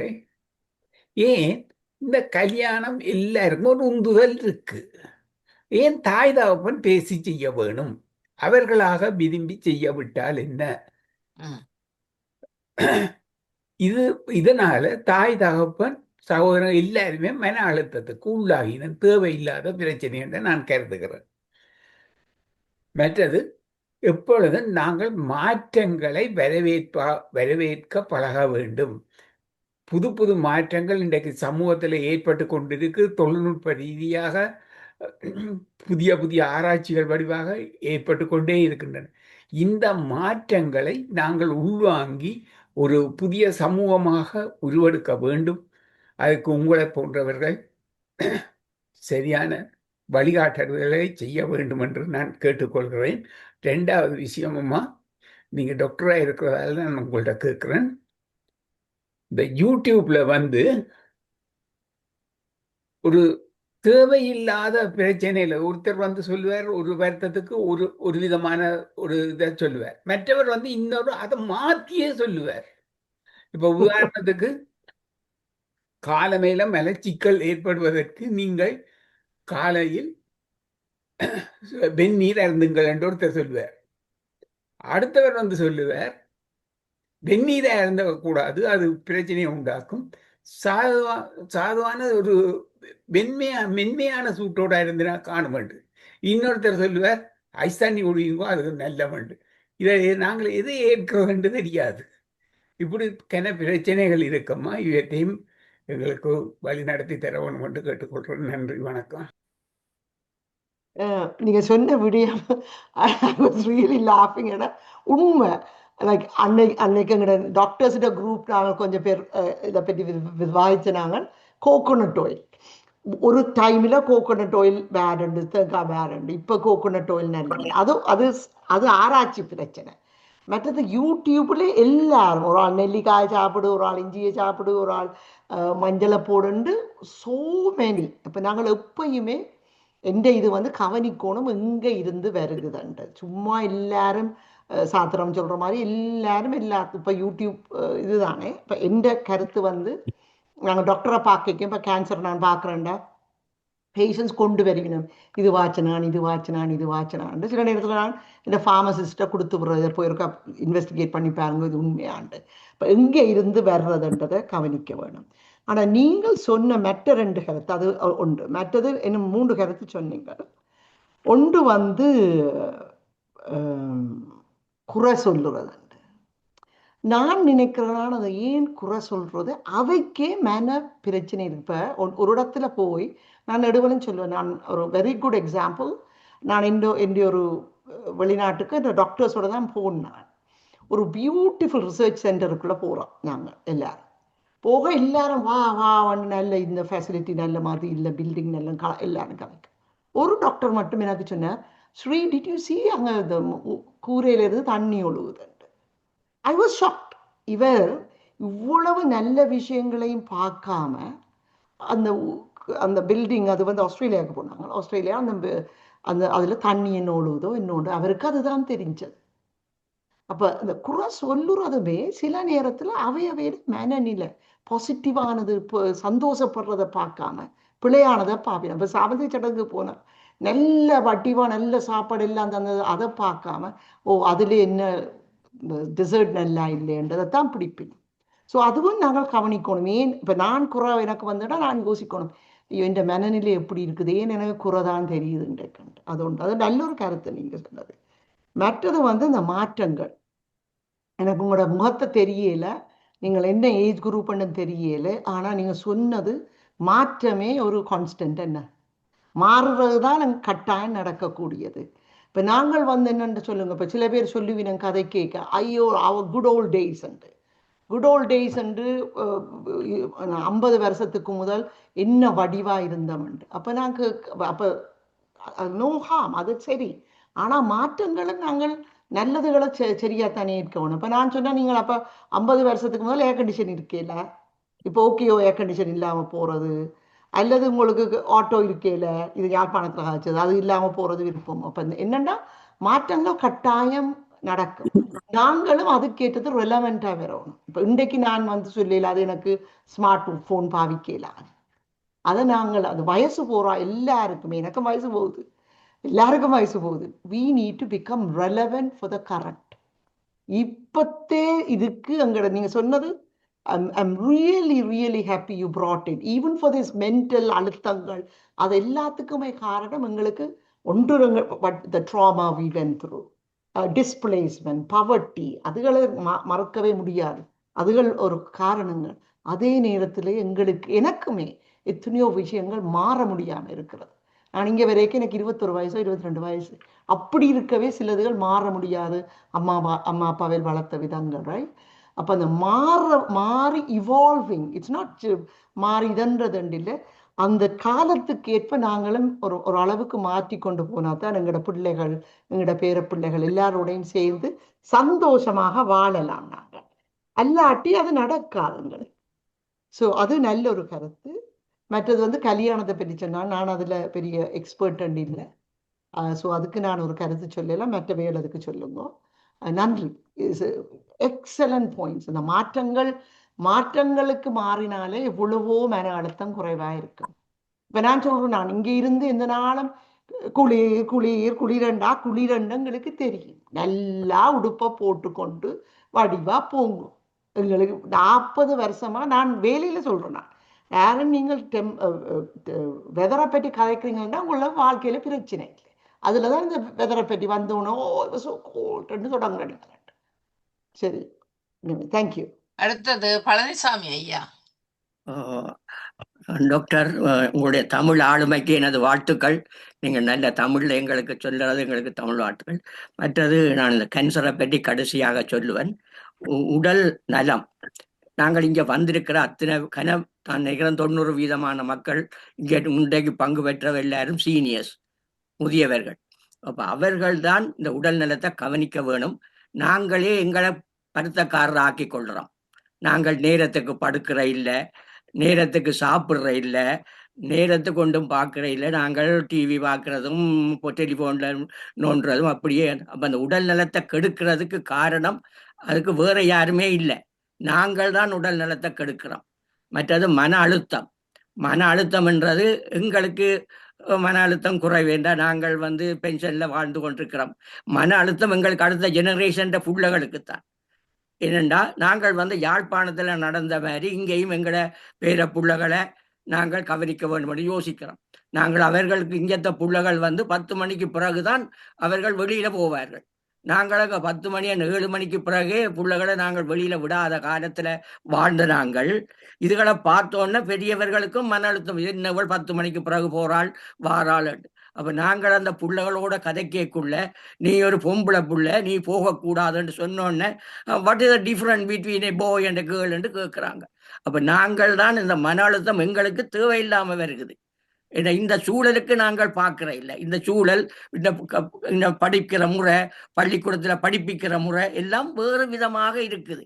ஏன் இந்த கல்யாணம் எல்லாருக்கும் ஒரு உந்துதல் இருக்கு. ஏன் தாய் தகப்பன் பேசி செய்ய வேணும்? அவர்களாக விரும்பி செய்ய விட்டால் என்ன? ம். இதனால தாய் தகப்பன் சகோதரன் எல்லாருமே மன அழுத்தத்துக்கு உள்ளாகின தேவையில்லாத பிரச்சனை என்று நான் கருதுகிறேன். மற்றது, எப்பொழுதும் நாங்கள் மாற்றங்களை வரவேற்க பழக வேண்டும். புது புது மாற்றங்கள் இன்றைக்கு சமூகத்தில் ஏற்பட்டு கொண்டிருக்கு. தொழில்நுட்ப ரீதியாக புதிய புதிய ஆராய்ச்சிகள் வடிவாக ஏற்பட்டு கொண்டே இருக்கின்றன. இந்த மாற்றங்களை நாங்கள் உள்வாங்கி ஒரு புதிய சமூகமாக உருவெடுக்க வேண்டும். அதுக்கு உங்களை போன்றவர்கள் சரியான வழிகாட்டுதல்களை செய்ய வேண்டும் என்று நான் கேட்டுக்கொள்கிறேன். 2வது விஷயமுமா, நீங்க டாக்டராக இருக்கிறதால நான் உங்கள்கிட்ட கேட்கிறேன். இந்த யூடியூப்ல ஒரு தேவையில்லாத பிரச்சனையில ஒருத்தர் சொல்லுவார், ஒரு வருத்தத்துக்கு ஒரு விதமான ஒரு இதை சொல்லுவார், மற்றவர் இன்னொரு அதை மாற்றியே சொல்லுவார். இப்ப உதாரணத்துக்கு, காலமையில மலச்சிக்கல் ஏற்படுவதற்கு நீங்கள் காலையில் வெந்நீர் அருந்துங்கள் என்று ஒருத்தர் சொல்லுவார். அடுத்தவர் சொல்லுவார், வெந்நீரை அருந்தக்கூடாது, அது பிரச்சனையை உண்டாக்கும், சாதுவான ஒரு மென்மையான சூட்டோட இருந்தினா காணுமண்டு. இன்னொருத்தர் சொல்லுவார், ஐஸ் தண்ணி குடியுங்கோ, அது நல்லவண்டு. இதை நாங்கள் எதை ஏற்கிறோம் தெரியாது. இப்படி பிரச்சனைகள் இருக்கம்மா. இவற்றையும் எங்களுக்கு வழி நடத்தி தர வேணும் என்று கேட்டுக்கொள்கிறேன். நன்றி, வணக்கம். நீங்க சொன்ன விடியம் ஐ வாஸ் ரியலி லாஃபிங். ஏன்னா உண்மை, லைக் அன்னைக்கு எங்கட டாக்டர்ஸோட குரூப் நாங்கள் கொஞ்சம் பேர் இதை பற்றி விவாதிச்சினாங்க. கோகோனட் ஆயில் ஒரு டைமில் கோகோனட் ஆயில் வேறண்டு, தேங்காய் வேறண்டு, இப்போ கோகோனட் ஆயில் நல்லது. அது ஆராய்ச்சி பிரச்சனை. மற்றது யூடியூப்ல எல்லாரும், ஒரு ஆள் நெல்லிக்காய் சாப்பிடு, ஒரு ஆள் இஞ்சியை சாப்பிடு, ஒரு ஆள் மஞ்சளை போடுண்டு, சோ மெனி. இப்போ நாங்கள் எப்பயுமே எந்த இது கவனிக்கணும் எங்கே இருந்து வருகுதுண்டு. சும்மா எல்லாரும் சாத்திரம் சொல்கிற மாதிரி எல்லாரும் இப்போ யூடியூப் இதுதானே. இப்போ எந்த கருத்து நாங்கள் டாக்டரை பார்க்க, இப்போ கேன்சர் நான் பார்க்குறேன்டா, பேஷண்ட்ஸ் கொண்டு வருவினோம், இது வாச்சினான் இது வாச்சினான் இது வாச்சினான். சில நேரத்தில் நான் இந்த ஃபார்மசிஸ்ட்டை கொடுத்து விடுறத போயிருக்கா இன்வெஸ்டிகேட் பண்ணி பாருங்க இது உண்மையாண்டு. இப்போ எங்கே இருந்து வர்றதுன்றதை கவனிக்க வேணும். ஆனால் நீங்கள் சொன்ன மற்ற 2 கருத்து அது ஒன்று, மற்றது இன்னும் 3 கருத்து சொன்னீங்க. ஒன்று குறை சொல்லுறது. நான் நினைக்கிறேன் அதை ஏன் குறை சொல்றது, அவைக்கே மன பிரச்சனை இருக்கு. இப்போ ஒரு இடத்துல போய் நான் நடுவலும் சொல்லுவேன். நான் ஒரு வெரி குட் எக்ஸாம்பிள், நான் எந்த ஒரு வெளிநாட்டுக்கு இந்த டாக்டர்ஸோட தான் போனேன். ஒரு பியூட்டிஃபுல் ரிசர்ச் சென்டருக்குள்ளே போகிறோம். நாங்கள் எல்லாரும் போக எல்லாரும் வா வா நல்ல இந்த ஃபெசிலிட்டி நல்ல மாதிரி இல்லை, பில்டிங் நல்ல எல்லாரும் கலைக்கு. ஒரு டாக்டர் மட்டும் எனக்கு சொன்னார், ஸ்ரீ டிட் யூ சி அங்கே இந்த கூரையிலிருந்து தண்ணி ஒழுகுதுண்டு. I was shocked. இவர் இவ்வளவு நல்ல விஷயங்களையும் பார்க்காம அந்த பில்டிங், அது ஆஸ்திரேலியாவுக்கு போனாங்க. ஆஸ்திரேலியா அந்த அதில் தண்ணி என்ன ஒழுகுதோ இன்னொன்று, அவருக்கு அதுதான் தெரிஞ்சது. அப்போ அந்த குறை சொல்லுறதுமே சில நேரத்தில் அவையவே மனநிலை பாசிட்டிவானது, இப்போ சந்தோஷப்படுறதை பார்க்காம பிழையானதை பார்ப்பேன். இப்போ சாபந்தி சடங்கு போனேன், நல்ல வட்டிவாக நல்ல சாப்பாடு எல்லாம் தந்தது, அதை பார்க்காம அதில் என்ன டெசர்ட் நல்லா இல்லைன்றதை தான் பிடிப்பேன். ஸோ அதுவும் நாங்கள் கவனிக்கணும். ஏன் இப்போ நான் குறை எனக்கு வந்துட்டா நான் யோசிக்கணும், ஐயோ இந்த மனநிலை எப்படி இருக்குது, ஏன் எனக்கு குறை தான் தெரியுதுன்ற. அது ஒன்று, அது நல்ல ஒரு கருத்து நீங்கள் சொன்னது. மற்றது இந்த மாற்றங்கள், எனக்கு உங்களோட முகத்தை தெரியலை, நீங்கள் என்ன ஏஜ் குரூப்னு தெரியலை, ஆனால் நீங்கள் சொன்னது மாற்றமே ஒரு கான்ஸ்டன்ட். என்ன மாறுறது தான் கட்டாயம் நடக்கக்கூடியது. இப்போ நாங்கள் என்னென்று சொல்லுங்க, இப்போ சில பேர் சொல்லுவீங்க கதை கேட்க, ஐயோ அவர் குட் ஓல்ட் டேஸ் என்று. குட் ஓல்ட் டேஸ் என்று 50 வருஷத்துக்கு முதல் என்ன வடிவாக இருந்தவன். அப்போ நாங்கள் அப்போ நோ ஹார்ம், அது சரி. ஆனால் மாற்றங்களும் நாங்கள் நல்லதுகளை சரியாக தானே இருக்கணும். இப்போ நான் சொன்னால் நீங்கள் அப்போ 50 வருஷத்துக்கு முதல் ஏர் கண்டிஷன் இருக்கேல, இப்போ ஓகேயோ ஏர் கண்டிஷன் இல்லாமல் போகிறது, அல்லது உங்களுக்கு ஆட்டோ இருக்கையில் இது யாழ்ப்பாணத்தில் காய்ச்சது அது இல்லாமல் போகிறது விருப்பம். அப்போ என்னென்னா மாற்றங்கள் கட்டாயம் நடக்கும். நாங்களும் அதுக்கேற்றது ரெலவெண்ட்டாக வரணும். இப்போ இன்றைக்கு நான் சொல்லல அது எனக்கு ஸ்மார்ட் ஃபோன் பாவிக்கலாம், அதை நாங்கள் அது வயசு போகிறா எல்லாருக்குமே, எனக்கும் வயசு போகுது, எல்லாருக்கும் வயசு போகுது. we need to become relevant for the current. இப்பத்தே இதுக்கு அங்கட நீங்க சொன்னது I'm really really happy you brought it, even for this mental அழுத்தங்கள் அது எல்லாத்துக்குமே காரணம் எங்களுக்கு ஒன்று the trauma we went through, displacement, poverty, அதுகளை மறக்கவே முடியாது, அதுகள் ஒரு காரணங்கள். அதே நேரத்தில் எங்களுக்கு எனக்குமே எத்தனையோ விஷயங்கள் மாற முடியாமல் இருக்கிறது. நான் இங்கே வரைக்கும் எனக்கு 21 வயசோ 22 வயசு, அப்படி இருக்கவே சிலதுகள் மாற முடியாது, அம்மா அப்பாவை வளர்த்த விதங்கள், ரைட்? அப்போ அந்த மாறி இவால்விங், இட்ஸ் நாட் மாறி இதன்றது இல்லை, அந்த காலத்துக்கு ஏற்ப நாங்களும் ஒரு அளவுக்கு மாற்றி கொண்டு போனால் தான் எங்களோட பிள்ளைகள், எங்களோட பேர பிள்ளைகள் எல்லாரோடையும் சேர்ந்து சந்தோஷமாக வாழலாம். நாங்கள் அல்லாட்டி அது நடக்காது எங்களுக்கு. ஸோ அது நல்ல ஒரு கருத்து. மற்றது கல்யாணத்தை பற்றி சொன்னால் நான் அதில் பெரிய எக்ஸ்பர்ட் இல்லை, ஸோ அதுக்கு நான் ஒரு கருத்து சொல்லலாம், மற்ற வேலை அதுக்கு சொல்லுங்க. நன்றி. Is excellent points. இந்த மாற்றங்களுக்கு மாறினாலே எவ்வளவோ மன அழுத்தம் குறைவாக இருக்கும். இப்போ நான் சொல்கிறேன், நான் இங்கே இருந்து எந்த நாளும் குளிரண்டங்களுக்கு தெரியும், நல்லா உடுப்பை போட்டுக்கொண்டு வடிவா போங்கும். எங்களுக்கு 40 வருஷமா நான் வேலையில சொல்றேன், நான் யாரும் நீங்கள் வெதரை பற்றி கதைக்கிறீங்கன்னா உங்களோட வாழ்க்கையில பிரச்சனை இல்லை, அதுலதான் இந்த வெதரை பற்றி வந்தோன்னு தொடங்குறேன். சரி, தேங்க்யூ. அடுத்தது பழனிசாமி ஐயா. டாக்டர், உங்களுடைய தமிழ் ஆளுமைக்கு எனது வாழ்த்துக்கள். நீங்கள் நல்ல தமிழில் எங்களுக்கு சொல்லுறது எங்களுக்கு தமிழ் வாழ்த்துக்கள். மற்றது நான் இந்த கேன்சரை பற்றி கடைசியாக சொல்லுவேன். உடல் நலம், நாங்கள் இங்கே வந்திருக்கிற அத்தனை நான் நினைக்கிறேன் 90% மக்கள் இங்கே இன்றைக்கு பங்கு பெற்றவர் எல்லாரும் சீனியர்ஸ், முதியவர்கள். அப்போ அவர்கள் தான் இந்த உடல் நலத்தை கவனிக்க வேணும். நாங்களே எங்களை பருத்தக்காரர் ஆக்கி கொள்கிறோம். நாங்கள் நேரத்துக்கு படுக்கிற இல்லை, நேரத்துக்கு சாப்பிட்ற இல்லை, நேரத்துக்கு கொண்டும் பார்க்குற இல்லை, நாங்கள் டிவி பார்க்குறதும் டெலிஃபோனில் நோண்டுறதும் அப்படியே. அப்போ அந்த உடல் நலத்தை கெடுக்கிறதுக்கு காரணம் அதுக்கு வேற யாருமே இல்லை, நாங்கள் தான் உடல் நலத்தை கெடுக்கிறோம். மற்றது மன அழுத்தம்ன்றது எங்களுக்கு மன அழுத்தம் குறைவேண்டா, நாங்கள் பென்ஷனில் வாழ்ந்து கொண்டிருக்கிறோம். மன அழுத்தம் எங்களுக்கு அடுத்த ஜெனரேஷன் புள்ளைகளுக்குத்தான். ஏனென்றா நாங்கள் யாழ்ப்பாணத்தில் நடந்த மாதிரி இங்கேயும் எங்களை பேர புள்ளைகளை நாங்கள் கவனிக்க வேண்டும் என்று யோசிக்கிறோம். நாங்கள் அவர்களுக்கு இங்கத்த புள்ளைகள் 10 மணிக்கு பிறகுதான் அவர்கள் வெளியில போவார்கள். நாங்களுக்கு 10 மணி 7 மணிக்கு பிறகு புள்ளைகளை நாங்கள் வெளியில விடாத காலத்துல வாழ்ந்த நாங்கள் இதுகளை பார்த்தோன்னா பெரியவர்களுக்கும் மன அழுத்தம், என்னவள் 10 மணிக்கு பிறகு போறாள் வாராள். அப்ப நாங்கள் அந்த புள்ளைகளோட கதைக்குள்ள நீ ஒரு பொம்பளை புள்ள, நீ போகக்கூடாதுன்னு சொன்னோன்னே what is the difference between A bye and girl என்று கேட்குறாங்க. அப்ப நாங்கள் தான் இந்த மன அழுத்தம் எங்களுக்கு தேவையில்லாம வருகுது. இந்த சூழலுக்கு நாங்கள் பார்க்கிற இல்லை. இந்த சூழல், இந்த படிக்கிற முறை, பள்ளிக்கூடத்துல படிப்பிக்கிற முறை எல்லாம் வேறு விதமாக இருக்குது.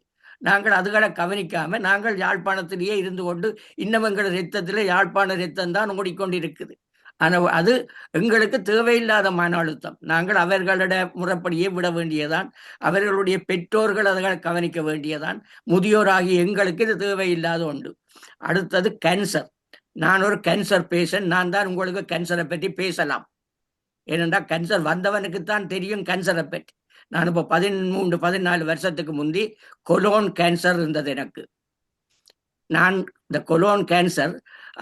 நாங்கள் அதுகளை கவனிக்காம நாங்கள் யாழ்ப்பாணத்திலேயே இருந்து கொண்டு இன்னும் எங்கள் ரத்தத்துல யாழ்ப்பாண ரத்தம் தான் ஓடிக்கொண்டு இருக்குது. ஆனால் அது எங்களுக்கு தேவையில்லாத மன அழுத்தம். நாங்கள் அவர்களிட முறைப்படியே விட வேண்டியதான், அவர்களுடைய பெற்றோர்கள் அதை கவனிக்க வேண்டியதான். முதியோராகி எங்களுக்கு இது தேவையில்லாத ஒன்று. அடுத்தது கேன்சர். நான் ஒரு கேன்சர் பேஷண்ட், நான் தான் உங்களுக்கு கேன்சரை பற்றி பேசலாம். ஏனென்றால் கேன்சர் வந்தவனுக்குத்தான் தெரியும் கேன்சரை பற்றி. நான் இப்போ 13-14 வருஷத்துக்கு முந்தி கொலோன் கேன்சர் இருந்தது எனக்கு. நான் இந்த கொலோன் கேன்சர்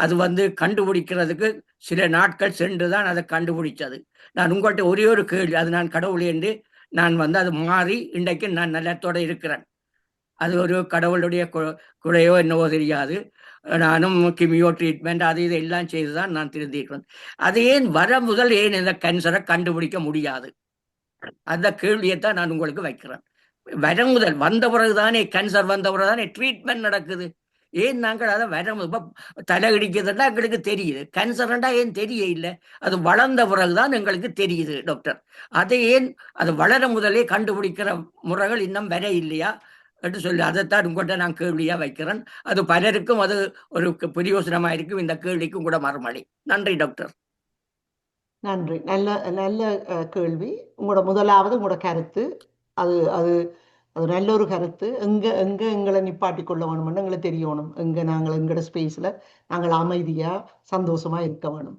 அது கண்டுபிடிக்கிறதுக்கு சில நாட்கள் சென்று தான் அதை கண்டுபிடிச்சது. நான் உங்கள்கிட்ட ஒரே ஒரு கேள்வி, அது நான் கடவுள் என்று நான் அது மாறி இன்றைக்கு நான் நல்லத்தோட இருக்கிறேன். அது ஒரு கடவுளுடைய குறையோ என்னவோ தெரியாது. நானும் கிமியோ ட்ரீட்மெண்ட் அது இது எல்லாம் செய்துதான் நான் திருந்திருக்கிறேன். அது ஏன் முதல் ஏன் இந்த கேன்சரை கண்டுபிடிக்க முடியாது? அந்த கேள்வியைத்தான் நான் உங்களுக்கு வைக்கிறேன். முதல் வந்த பிறகுதானே கேன்சர் வந்த பிறகுதானே ட்ரீட்மெண்ட் நடக்குது. ஏன் நாங்கள் அதை தலை இடிக்கிறதுனா எங்களுக்கு தெரியுது, கேன்சர்ண்டா ஏன் தெரிய இல்லை? அது வளர்ந்த பிறகுதான் எங்களுக்கு தெரியுது டாக்டர். அதை ஏன் அது வளர முதலே கண்டுபிடிக்கிற முறைகள் இன்னும் வர இல்லையா என்று சொல்லி அதைத்தான் உங்கள்கிட்ட நான் கேள்வியா வைக்கிறேன். அது பலருக்கும் அது ஒரு பிரயோசனமா இருக்கும். இந்த கேள்விக்கும் கூட மறுமொழி. நன்றி டாக்டர். நன்றி. நல்ல நல்ல கேள்வி. உங்களோட முதலாவது உங்களோட கருத்து அது அது அது நல்ல ஒரு கருத்து. எங்களை நிப்பாட்டி கொள்ள வேணும்னு எங்களுக்கு தெரியணும். நாங்கள் எங்களோட ஸ்பேஸில் நாங்கள் அமைதியாக சந்தோஷமாக இருக்க வேணும்.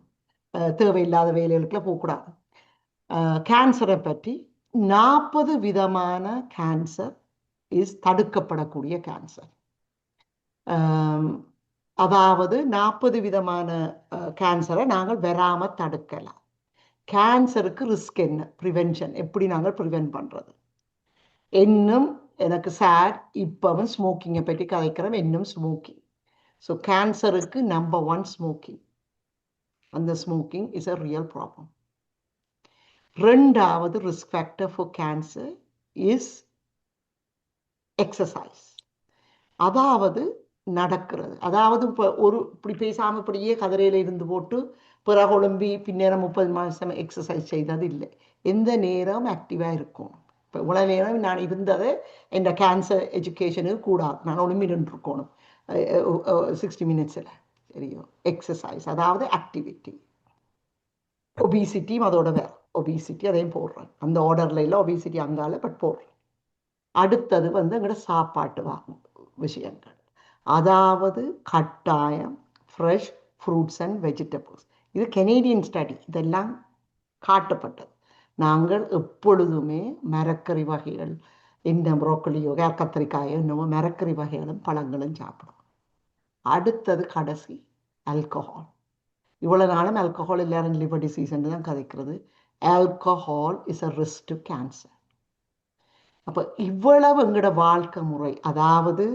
தேவையில்லாத வேலைகளுக்குள்ள போகக்கூடாது. கேன்சரை பற்றி 40 விதமான கேன்சர் தடுக்கப்படக்கூடிய கேன்சர். அதாவது 40 விதமான கேன்சரை நாங்கள் வராமல் தடுக்கலாம். கேன்சருக்கு ரிஸ்க் என்ன, ப்ரிவென்ஷன் எப்படி நாங்கள் ப்ரிவென்ட் பண்ணுறது. இன்னும் எனக்கு சேட் இப்பவும் ஸ்மோக்கிங்கை பற்றி கதைக்கிறோம். இன்னும் ஸ்மோக்கிங். ஸோ கேன்சருக்கு நம்பர் 1 ஸ்மோக்கிங். அந்த smoking is a real problem. 2வது risk factor for cancer is exercise. அதாவது நடக்கிறது. அதாவது இப்போ இப்படி பேசாமல் இப்படியே கதிரையில் இருந்து போட்டு பிறகு ஒழும்பி பின்னேரம் 30 மாதம் எக்ஸசைஸ் செய்தது இல்லை. எந்த நேரம் ஆக்டிவாக இருக்கும். இப்போ இவ்வளோ நேரம் நான் இருந்தது என் கேன்சர் எஜுகேஷனுக்கு கூடாது. நான் ஒழும்பி நின்றுருக்கணும் 60 மினிட்ஸில். சரியோ? எக்ஸசைஸ் அதாவது ஆக்டிவிட்டி. ஒபிசிட்டியும் அதோட வேறு. ஒபிசிட்டி அதையும் போடுறேன். அந்த ஆர்டரில் இல்லை, ஒபிசிட்டி அங்கால பட் போடுறேன். அடுத்தது எங்களோட சாப்பாட்டு விஷயங்கள். அதாவது கட்டாயம் ஃப்ரெஷ் ஃப்ரூட்ஸ் அண்ட் வெஜிடபிள்ஸ். இது கெனேடியன் ஸ்டடி, இதெல்லாம் காட்டப்பட்டது. நாங்கள் எப்பொழுதுமே மரக்கறி வகைகள், இந்த ப்ரோக்கலியோ கத்திரிக்காயோ என்னவோ மரக்கறி வகைகளும் பழங்களும் சாப்பிடுவோம். அடுத்தது கடைசி ஆல்கஹால். இவ்வளோ நாளும் ஆல்கஹால் எல்லாரும் லிவர் டிசீஸ்ன்னு தான் கதைக்கிறது. Alcohol is a risk to cancer. அப்போ இவ்வளவு எங்களோட வாழ்க்கை முறை, அதாவது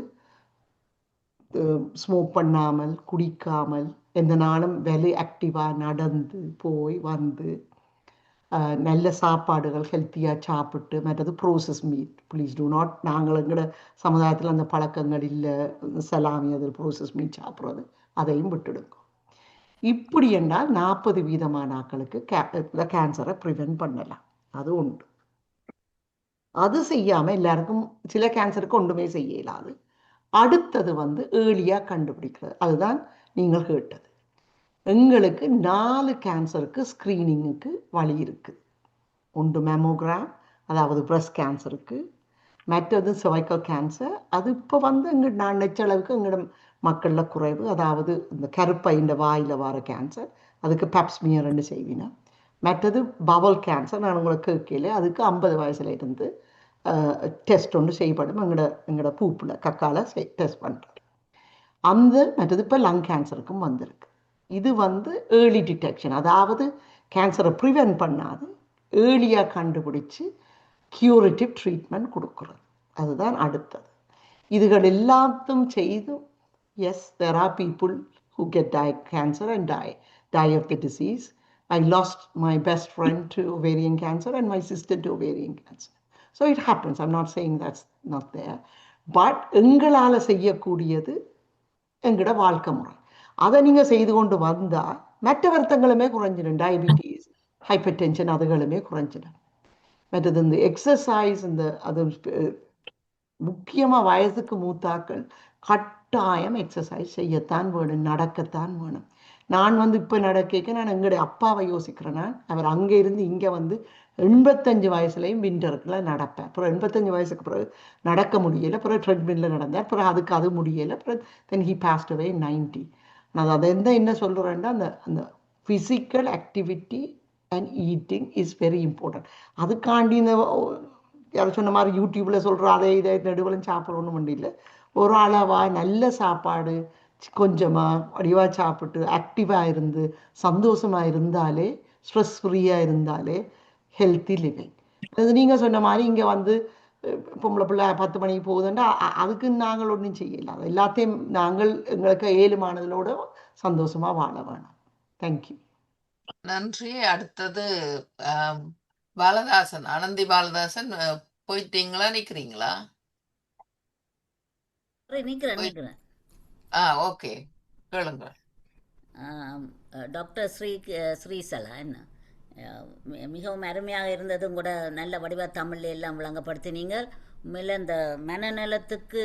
ஸ்மோக் பண்ணாமல் குடிக்காமல் எந்த நாளும் வெலி ஆக்டிவாக நடந்து போய் வந்து நல்ல சாப்பாடுகள் ஹெல்த்தியாக சாப்பிட்டு, மற்றது process meet please do not. நாங்கள் எங்களோட சமுதாயத்தில் அந்த பழக்கங்கள் இல்லை. சலாமி அதில் ப்ரோசஸ் மீட் சாப்பிட்றது அதையும் விட்டுடுங்க. இப்படி என்றால் 40 வீதமான ஆட்களுக்கு கேன்சரை ப்ரிவென்ட் பண்ணலாம். அது உண்டு. அது செய்யாமல் எல்லாருக்கும் சில கேன்சருக்கு ஒன்றுமே செய்ய இயலாது. அடுத்தது ஏர்லியாக கண்டுபிடிக்கிறது. அதுதான் நீங்கள் கேட்டது. எங்களுக்கு 4 கேன்சருக்கு ஸ்க்ரீனிங்குக்கு வழி இருக்குது. ஒன்று மேமோகிராம், அதாவது பிரஸ்ட் கேன்சருக்கு. மற்றது cervical கேன்சர். அது இப்போ நான் நினைச்ச அளவுக்கு எங்களோட மக்களில் குறைவு. அதாவது இந்த கருப்பையின் வாயில் வர கேன்சர், அதுக்கு பேப்ஸ்மியர்ன்னு செய்வினா. மற்றது பவல் கேன்சர். நான் உங்களுக்கு கேட்கல, அதுக்கு 50 வயசுல இருந்து டெஸ்ட் ஒன்று செய்யப்படும். எங்களோட பூப்பில் கக்கால டெஸ்ட் பண்ணுறது. மற்றது இப்போ லங் கேன்சருக்கும் வந்திருக்கு. இது ஏர்லி டிடெக்ஷன், அதாவது கேன்சரை ப்ரிவென்ட் பண்ணாது ஏர்லியாக கண்டுபிடிச்சி க்யூரேட்டிவ் ட்ரீட்மெண்ட் கொடுக்குறது. அதுதான் அடுத்தது. இதுகள் எல்லாத்தையும் செய்து S, there are people who get cancer and die of the disease. I lost my best friend to ovarian cancer and my sister to ovarian cancer. So it happens. I'm not saying that's not there. But எங்களால் செய்யக்கூடியது எங்களோட வாழ்க்கை முறை. அதை நீங்கள் செய்து கொண்டு வந்தால் மற்ற வருத்தங்களுமே குறைஞ்சிடும். டயபிட்டிஸ், ஹைப்பர் டென்ஷன் அதுகளுமே குறைஞ்சிடும். மற்றது இந்த எக்ஸசைஸ், அது முக்கியமாக வயதுக்கு மூத்தாக்கள் கட்டாயம் எக்ஸசைஸ் செய்யத்தான் வேணும், நடக்கத்தான் வேணும். நான் இப்போ நடக்க நான் எங்களுடைய அப்பாவை யோசிக்கிறேன்னா, அவர் அங்கே இருந்து இங்கே 85 வயசுலையும் விண்டருக்குலாம் நடப்பேன். அப்புறம் 85 வயசுக்கு பிறகு நடக்க முடியலை. பிறகு ட்ரெட்மில்ல நடந்தார். பிறகு அதுக்கு அது முடியலை. பிறகு தென் ஹி பாஸ்ட் அவே 90. நான் அதை என்ன சொல்கிறேன்னா, அந்த physical activity and eating is very important. அதுக்காண்டி இந்த யாரும் சொன்ன மாதிரி யூடியூப்பில் சொல்கிற அதை இதை நடுவலும் சாப்பிடணும்னு ஒன்றும் இல்லை. ஒரு அளவாக நல்ல சாப்பாடு கொஞ்சமாக வடிவாக சாப்பிட்டு ஆக்டிவாக இருந்து சந்தோஷமாக இருந்தாலே, ஸ்ட்ரெஸ் ஃப்ரீயாக இருந்தாலே ஹெல்த்தி லிவிங். அது நீங்கள் சொன்ன மாதிரி இங்கே பொம்பளை பிள்ளை 10 மணிக்கு போகுதுன்னா அதுக்கு நாங்கள் ஒன்றும் செய்யலை. அது எல்லாத்தையும் நாங்கள் எங்களுக்கு ஏழுமானதோட சந்தோஷமாக வாழ வேணும். தேங்க்யூ. நன்றி. அடுத்தது பாலதாசன், அனந்தி பாலதாசன். போயிட்டீங்களா, நிக்கிறீங்களா? நிற்கிறேன். ஓகே, கேளுங்க. டாக்டர் ஸ்ரீசலா என்ன மிகவும் அருமையாக இருந்ததும் கூட, நல்ல வடிவ தமிழ்ல எல்லாம் விளங்கப்படுத்தினீங்க. உண்மையில் இந்த மனநலத்துக்கு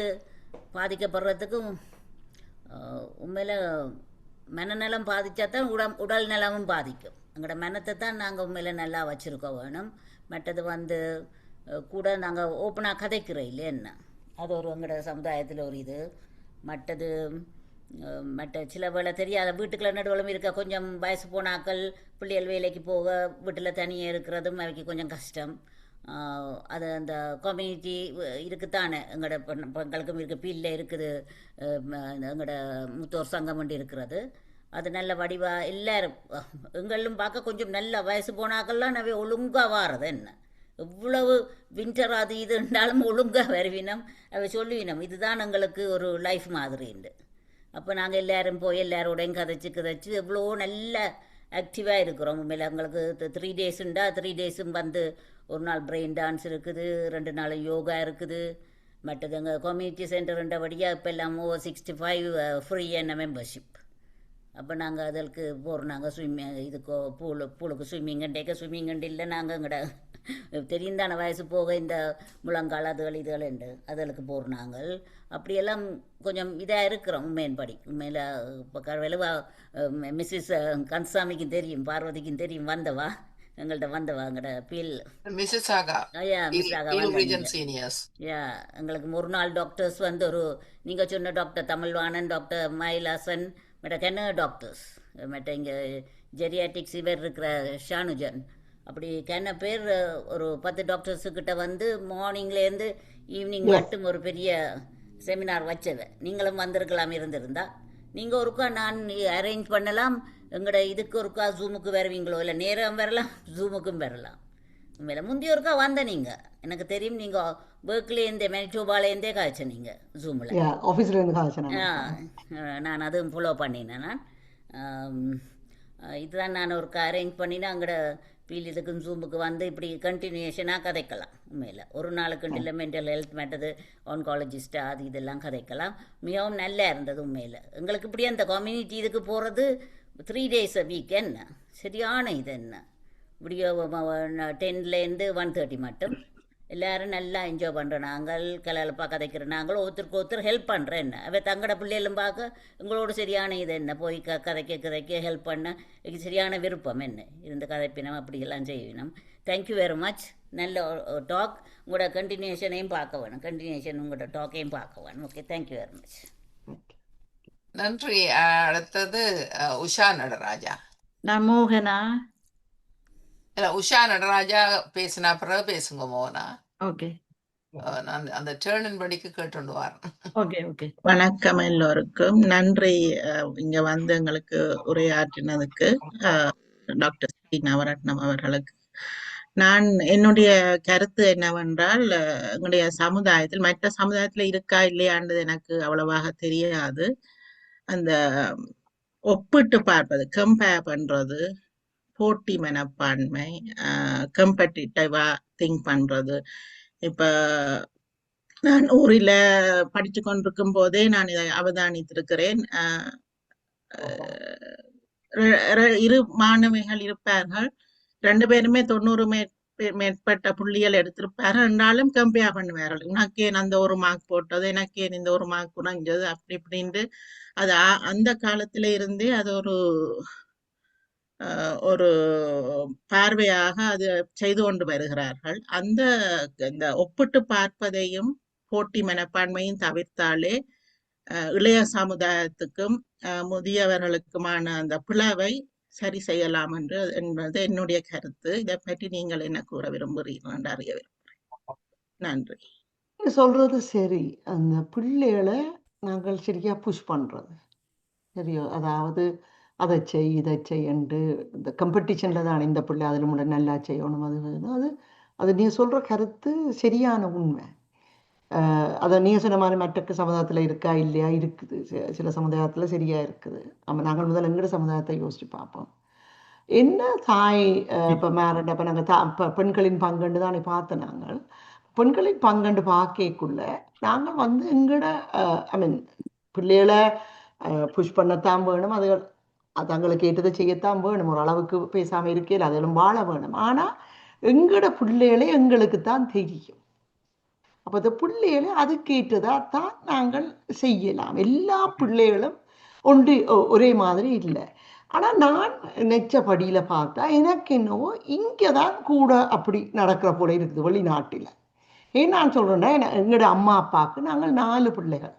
பாதிக்கப்படுறதுக்கும் உண்மையில் மனநலம் பாதித்தா தான் உடல் நலமும் பாதிக்கும். எங்களோட மனத்தை தான் நாங்கள் உண்மையில் நல்லா வச்சுருக்க வேணும். மற்றது கூட நாங்கள் ஓப்பனாக கதைக்கிறோம் இல்லை என்ன, அது ஒரு எங்களோட சமுதாயத்தில் ஒரு இது. மற்றது மற்ற சில வேலை தெரியாத வீட்டுக்குள்ள நடுவலும் இருக்க கொஞ்சம் வயசு போனாக்கள் பிள்ளைகள் வேலைக்கு போக வீட்டில் தனியாக இருக்கிறதும் அவைக்கு கொஞ்சம் கஷ்டம். அது அந்த கம்யூனிட்டி இருக்குத்தானே, எங்களோட பெண்களுக்கும் இருக்குது, பிள்ளை இருக்குது, எங்களோட முத்தோர் சங்கம் ஒன்று இருக்கிறது. அது நல்ல வடிவாக எல்லாரும் எங்களும் பார்க்க கொஞ்சம் நல்ல வயசு போனாக்கள்லாம் நவே ஒழுங்காக வாரது என்ன, எவ்வளவு வின்டர் அது இது இருந்தாலும் ஒழுங்காக வருவினம், அவை சொல்லுவினம் இதுதான் எங்களுக்கு ஒரு லைஃப் மாதிரிண்டு. அப்போ நாங்கள் எல்லோரும் போய் எல்லாரோடையும் கதைச்சு எவ்வளோ நல்ல ஆக்டிவாக இருக்கிறோம். உண்மையில் எங்களுக்கு 3 டேஸுண்டா 3 டேஸும் வந்து ஒரு நாள் பிரெயின் டான்ஸ் இருக்குது, 2 நாள் யோகா இருக்குது. மற்றது எங்கள் கம்யூனிட்டி சென்டர்ன்றபடியாக இப்போ எல்லாம் ஓவர் 65 ஃப்ரீ என்ன மெம்பர்ஷிப். அப்போ நாங்கள் அதற்கு போகிறோம். நாங்கள் இதுக்கு பூலுக்கு ஸ்விம்மிங் இல்லை, நாங்கள் எங்கள்ட தெரியும் தானே வயசு போக இந்த முழங்கால் அதுகள் இதுகள் உண்டு, அதற்கு போகிறோம். நாங்கள் அப்படியெல்லாம் கொஞ்சம் இதாக இருக்கிறோம் உண்மையின்படி. உண்மையில் இப்போ வெளுவா மிஸ்ஸஸ் கன்சாமிக்கும் தெரியும், பார்வதிக்கும் தெரியும், வந்தவா எங்கள்கிட்ட வந்தவா எங்கள்ட பீல் மிஸ்ஸஸ் ஆகா மிஸ் ஆகா யா. எங்களுக்கு ஒரு நாள் டாக்டர்ஸ் வந்து ஒரு நீங்கள் சொன்ன டாக்டர் தமிழ்வாணன், டாக்டர் மயிலாசன், மற்ற கென்ன டாக்டர்ஸ், மற்ற இங்கே ஜெரியாட்டிக்ஸ் இவர் இருக்கிற ஷானுஜன், அப்படி கென்ன பேர் ஒரு 10 டாக்டர்ஸுக்கிட்ட வந்து மார்னிங்லேருந்து ஈவினிங் மட்டும் ஒரு பெரிய செமினார் வச்சது. நீங்களும் வந்திருக்கலாம் இருந்திருந்தா. நீங்கள் ஒருக்கா நான் அரேஞ்ச் பண்ணலாம், எங்களோட இதுக்கு ஒருக்கா ஜூமுக்கு வருவீங்களோ, இல்லை நேரம் வரலாம், ஜூமுக்கும் வரலாம். உண்மையில முந்தைய ஒருக்கா வந்த நீங்கள் எனக்கு தெரியும், நீங்கள் பேர்க்லேருந்தே மேனிடோபாலேருந்தே காய்ச்ச நீங்கள் ஜூமில் ஆஃபீஸ்லேருந்து காய்ச்சேன். நான் அதுவும் ஃபாலோ பண்ணினேன். நான் இதுதான் நான் ஒருக்கா அரேஞ்ச் பண்ணினா அங்கட பீல் இதுக்கும் ஜூமுக்கு வந்து இப்படி கண்டினியூஷனாக கதைக்கலாம். உண்மையில் ஒரு நாளுக்கு இல்லை, மென்டல் ஹெல்த் மேட்டது, ஆன்காலஜிஸ்ட்டு அது இதெல்லாம் கதைக்கலாம். மிகவும் நல்லா இருந்தது உண்மையில். எங்களுக்கு இப்படி அந்த கம்யூனிட்டி இதுக்கு போகிறது 3 days a week என்ன சரியான இது என்ன, இப்படி 10லேருந்து 1:30 மட்டும் எல்லோரும் நல்லா என்ஜாய் பண்ணுறோம். நாங்கள் கலகலப்பாக கதைக்கிற நாங்கள் ஒருத்தருக்கு ஒருத்தர் ஹெல்ப் பண்ணுறேன் என்ன, அவ தங்கட பிள்ளைகளும் பார்க்க எங்களோட சரியான இது என்ன, போய் கதைக்க ஹெல்ப் பண்ண இது சரியான விருப்பம் என்ன இருந்து கதைப்பினம் அப்படியெல்லாம் செய்யணும். Thank you very much. நல்ல டாக். உங்களோட கண்டினியூஷனையும் பார்க்க வேணும், கண்டினியூஷன் உங்களோட டாக்கையும் பார்க்க வேணும். Okay, thank you very much. நன்றி. அடுத்தது உஷா நடராஜா. நான் மோகனா. இல்ல, உஷா நடராஜா பேசினா பிறகு பேசுங்க மோகனா. ஓகே, நான் அந்த டேர்னின் படிக்கு கேட்டு வரேன். Okay, okay. வணக்கம் எல்லோருக்கும். நன்றி இங்க வந்து எங்களுக்கு உரையாற்றினதுக்கு டாக்டர் ஸ்ரீ நவரத்னம் அவர்களுக்கு. நான் என்னுடைய கருத்து என்னவென்றால், எங்களுடைய சமுதாயத்தில் மற்ற சமுதாயத்துல இருக்கா இல்லையான்றது எனக்கு அவ்வளவாக தெரியாது. அந்த ஒப்பிட்டு பார்ப்பது, கம்பேர் பண்றது, போட்டி மனப்பான்மை, கம்படிட்டிவா திங்க் பண்றது. இப்ப நான் ஊரில் படித்து கொண்டிருக்கும் போதே நான் இதை அவதானித்திருக்கிறேன். 2 மாணவிகள் இருப்பார்கள், 2 பேருமே 90 மேற்பட்ட புள்ளிகள் எடுத்திருப்பார்கள். என்றாலும் கம்பேர் பண்ணுவார்கள், எனக்கு ஏன் அந்த ஒரு மார்க் போட்டது, எனக்கு ஏன் இந்த ஒரு மார்க் குறைஞ்சது, அப்படி இப்படின்ட்டு. அது அந்த காலத்தில இருந்தே அது ஒரு பார்வையாக அது செய்து கொண்டு வருகிறார்கள். இந்த ஒப்பிட்டு பார்ப்பதையும் போட்டி மனப்பான்மையும் தவிர்த்தாலே இளைய சமுதாயத்துக்கும் முதியவர்களுக்குமான அந்த பிளவை சரி செய்யலாம் என்பது என்னுடைய கருத்து. இதை பற்றி நீங்கள் என்ன கூற விரும்புகிறீர்கள் என்று அறிய விரும்புகிறேன். நன்றி. சொல்றது சரி. அந்த பிள்ளைகளை நாங்கள் சரியா புஷ் பண்றது சரியோ, அதாவது அதை செய் இதை செய்யண்டு இந்த கம்பெட்டிஷன்ல தான் இந்த பிள்ளை அதில் முன்னாடி நல்லா செய்யணும். அது நீ சொல்ற கருத்து சரியான உண்மை. அதை நீ சொன்ன மாதிரி மற்ற சமுதாயத்தில் இருக்கா இல்லையா, இருக்குது. சில சமுதாயத்தில் சரியா இருக்குது. நாங்கள் முதல்ல எங்கட சமுதாயத்தை யோசிச்சு பார்ப்போம். என்ன தாய் இப்போ மேரண்ட் அப்போ நாங்கள் பெண்களின் பங்குண்டு தானே பார்த்த. நாங்கள் பெண்களின் பங்குண்டு பார்க்கக்குள்ள நாங்கள் வந்து எங்கட பிள்ளைகளை புஷ் பண்ணத்தான் வேணும். அது தங்களுக்கு கேட்டதை செய்யத்தான் வேணும். ஒரு அளவுக்கு பேசாமல் இருக்கையில் அதிலும் வாழ வேணும். ஆனால் எங்கட பிள்ளைகளே எங்களுக்கு தான் தெரியும். அப்போ அந்த பிள்ளைகளை அது கேட்டதாக தான் நாங்கள் செய்யலாம். எல்லா பிள்ளைகளும் ஒரே மாதிரி இல்லை. ஆனால் நான் நெச்சபடியில் பார்த்தா எனக்கு என்னவோ இங்கே தான் கூட அப்படி நடக்கிற போல இருக்குது வெளிநாட்டில். ஏன் நான் சொல்கிறேன்னா, எங்களோட அம்மா அப்பாவுக்கு நாங்கள் 4 பிள்ளைகள்.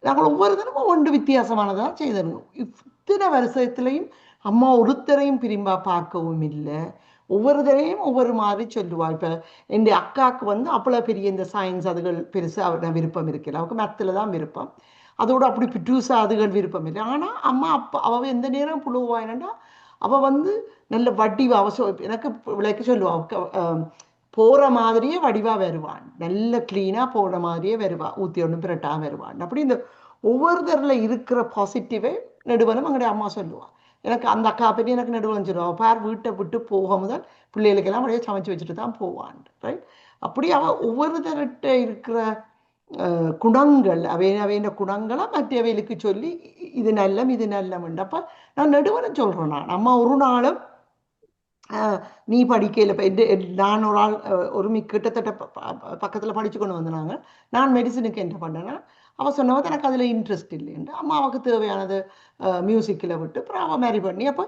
நாங்கள் ஒவ்வொரு தினமும் ஒன்று வித்தியாசமானதாக செய்திருந்தோம். இத்தனை வருஷத்துலையும் அம்மா ஒருத்தரையும் பிரிம்பா பார்க்கவும் இல்லை. ஒவ்வொரு தரையும் ஒவ்வொரு மாதிரி சொல்லுவா. இப்போ என் அக்காவுக்கு வந்து அவ்வளோ பெரிய இந்த சயின்ஸ் அதுகள் பெருசாக அவட விருப்பம் இருக்கல. அவருக்கு மேத்தில் தான் விருப்பம். அதோட அப்படி பிட்டூஸாக அதுகள் விருப்பம் இல்லை. ஆனால் அம்மா அப்பா அவள் எந்த நேரம் புழுவா என்னன்னா, அவள் வந்து நல்ல வடிவா எனக்கு விளக்க சொல்லுவா. போகிற மாதிரியே வடிவாக வருவான், நல்ல க்ளீனாக போகிற மாதிரியே வருவா, ஊற்றி ஒன்றும் பிரட்டாக வருவான். அப்படி இந்த ஒவ்வொருத்தரில் இருக்கிற பாசிட்டிவே நெடுவனும் அங்கே அம்மா சொல்லுவாள். எனக்கு அந்த அக்கா பற்றி எனக்கு நடுவில் சொல்லுவாள், பார் வீட்டை விட்டு போக முதல் பிள்ளைகளுக்கெல்லாம் அப்படியே சமைச்சு வச்சுட்டு தான் போவான். ரைட்? அப்படி அவள் ஒவ்வொருத்தர்கிட்ட இருக்கிற குணங்கள் அவையின் குணங்களை மற்றவைகளுக்கு சொல்லி இது நல்லம் இது நல்லம்ண்டு. அப்போ நான் நடுவனும் சொல்கிறேன், நான் அம்மா ஒரு நாளும் நீ படிக்கையில் இப்போ நான் ஒரு ஆள் ஒரு கிட்டத்தட்ட பக்கத்தில் படித்து கொண்டு வந்தாங்க. நான் மெடிசனுக்கு என்ன பண்ணேன்னா, அவள் சொன்னவன் எனக்கு அதில் இன்ட்ரெஸ்ட் இல்லைன்னு. அம்மாவுக்கு தேவையானது மியூசிக்கில் விட்டு அப்புறம் அவள் மேரி பண்ணி. அப்போ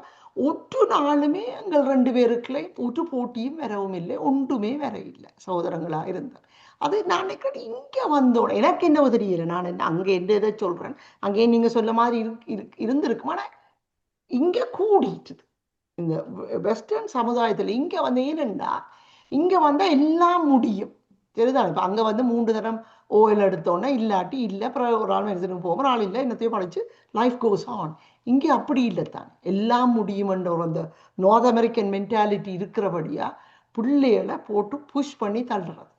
ஒற்று நாளுமே எங்கள் 2 பேருக்குள்ளே ஒற்று போட்டியும் வரவும் இல்லை, ஒன்றுமே வர இல்லை, சகோதரங்களாக இருந்தார். அது நான் நினைக்கிறேன் இங்கே வந்தோட எனக்கு என்ன தெரியல. நான் என்ன அங்கே எந்த இதை சொல்கிறேன், அங்கேயே நீங்கள் சொல்ல மாதிரி இருந்திருக்கும். ஆனால் இங்கே கூடிட்டுது இந்த வெஸ்டர்ன் சமுதாயத்தில். இங்கே வந்து ஏனென்றா இங்கே வந்தால் எல்லாம் முடியும், சரிதான். இப்போ அங்கே வந்து 3 தரம் ஓயில் எடுத்தோன்னே இல்லாட்டி இல்லை, அப்புறம் ஒரு ஆள் மெடிசனுக்கு போகும், ஒரு ஆள் இல்லை, என்னத்தையும் படித்து லைஃப் கோஸ் ஆன். இங்கே அப்படி இல்லை தான், எல்லாம் முடியுமென்ற ஒரு அந்த நார்த் அமெரிக்கன் மென்டாலிட்டி இருக்கிறபடியாக பிள்ளைகளை போட்டு புஷ் பண்ணி தள்ளுறது.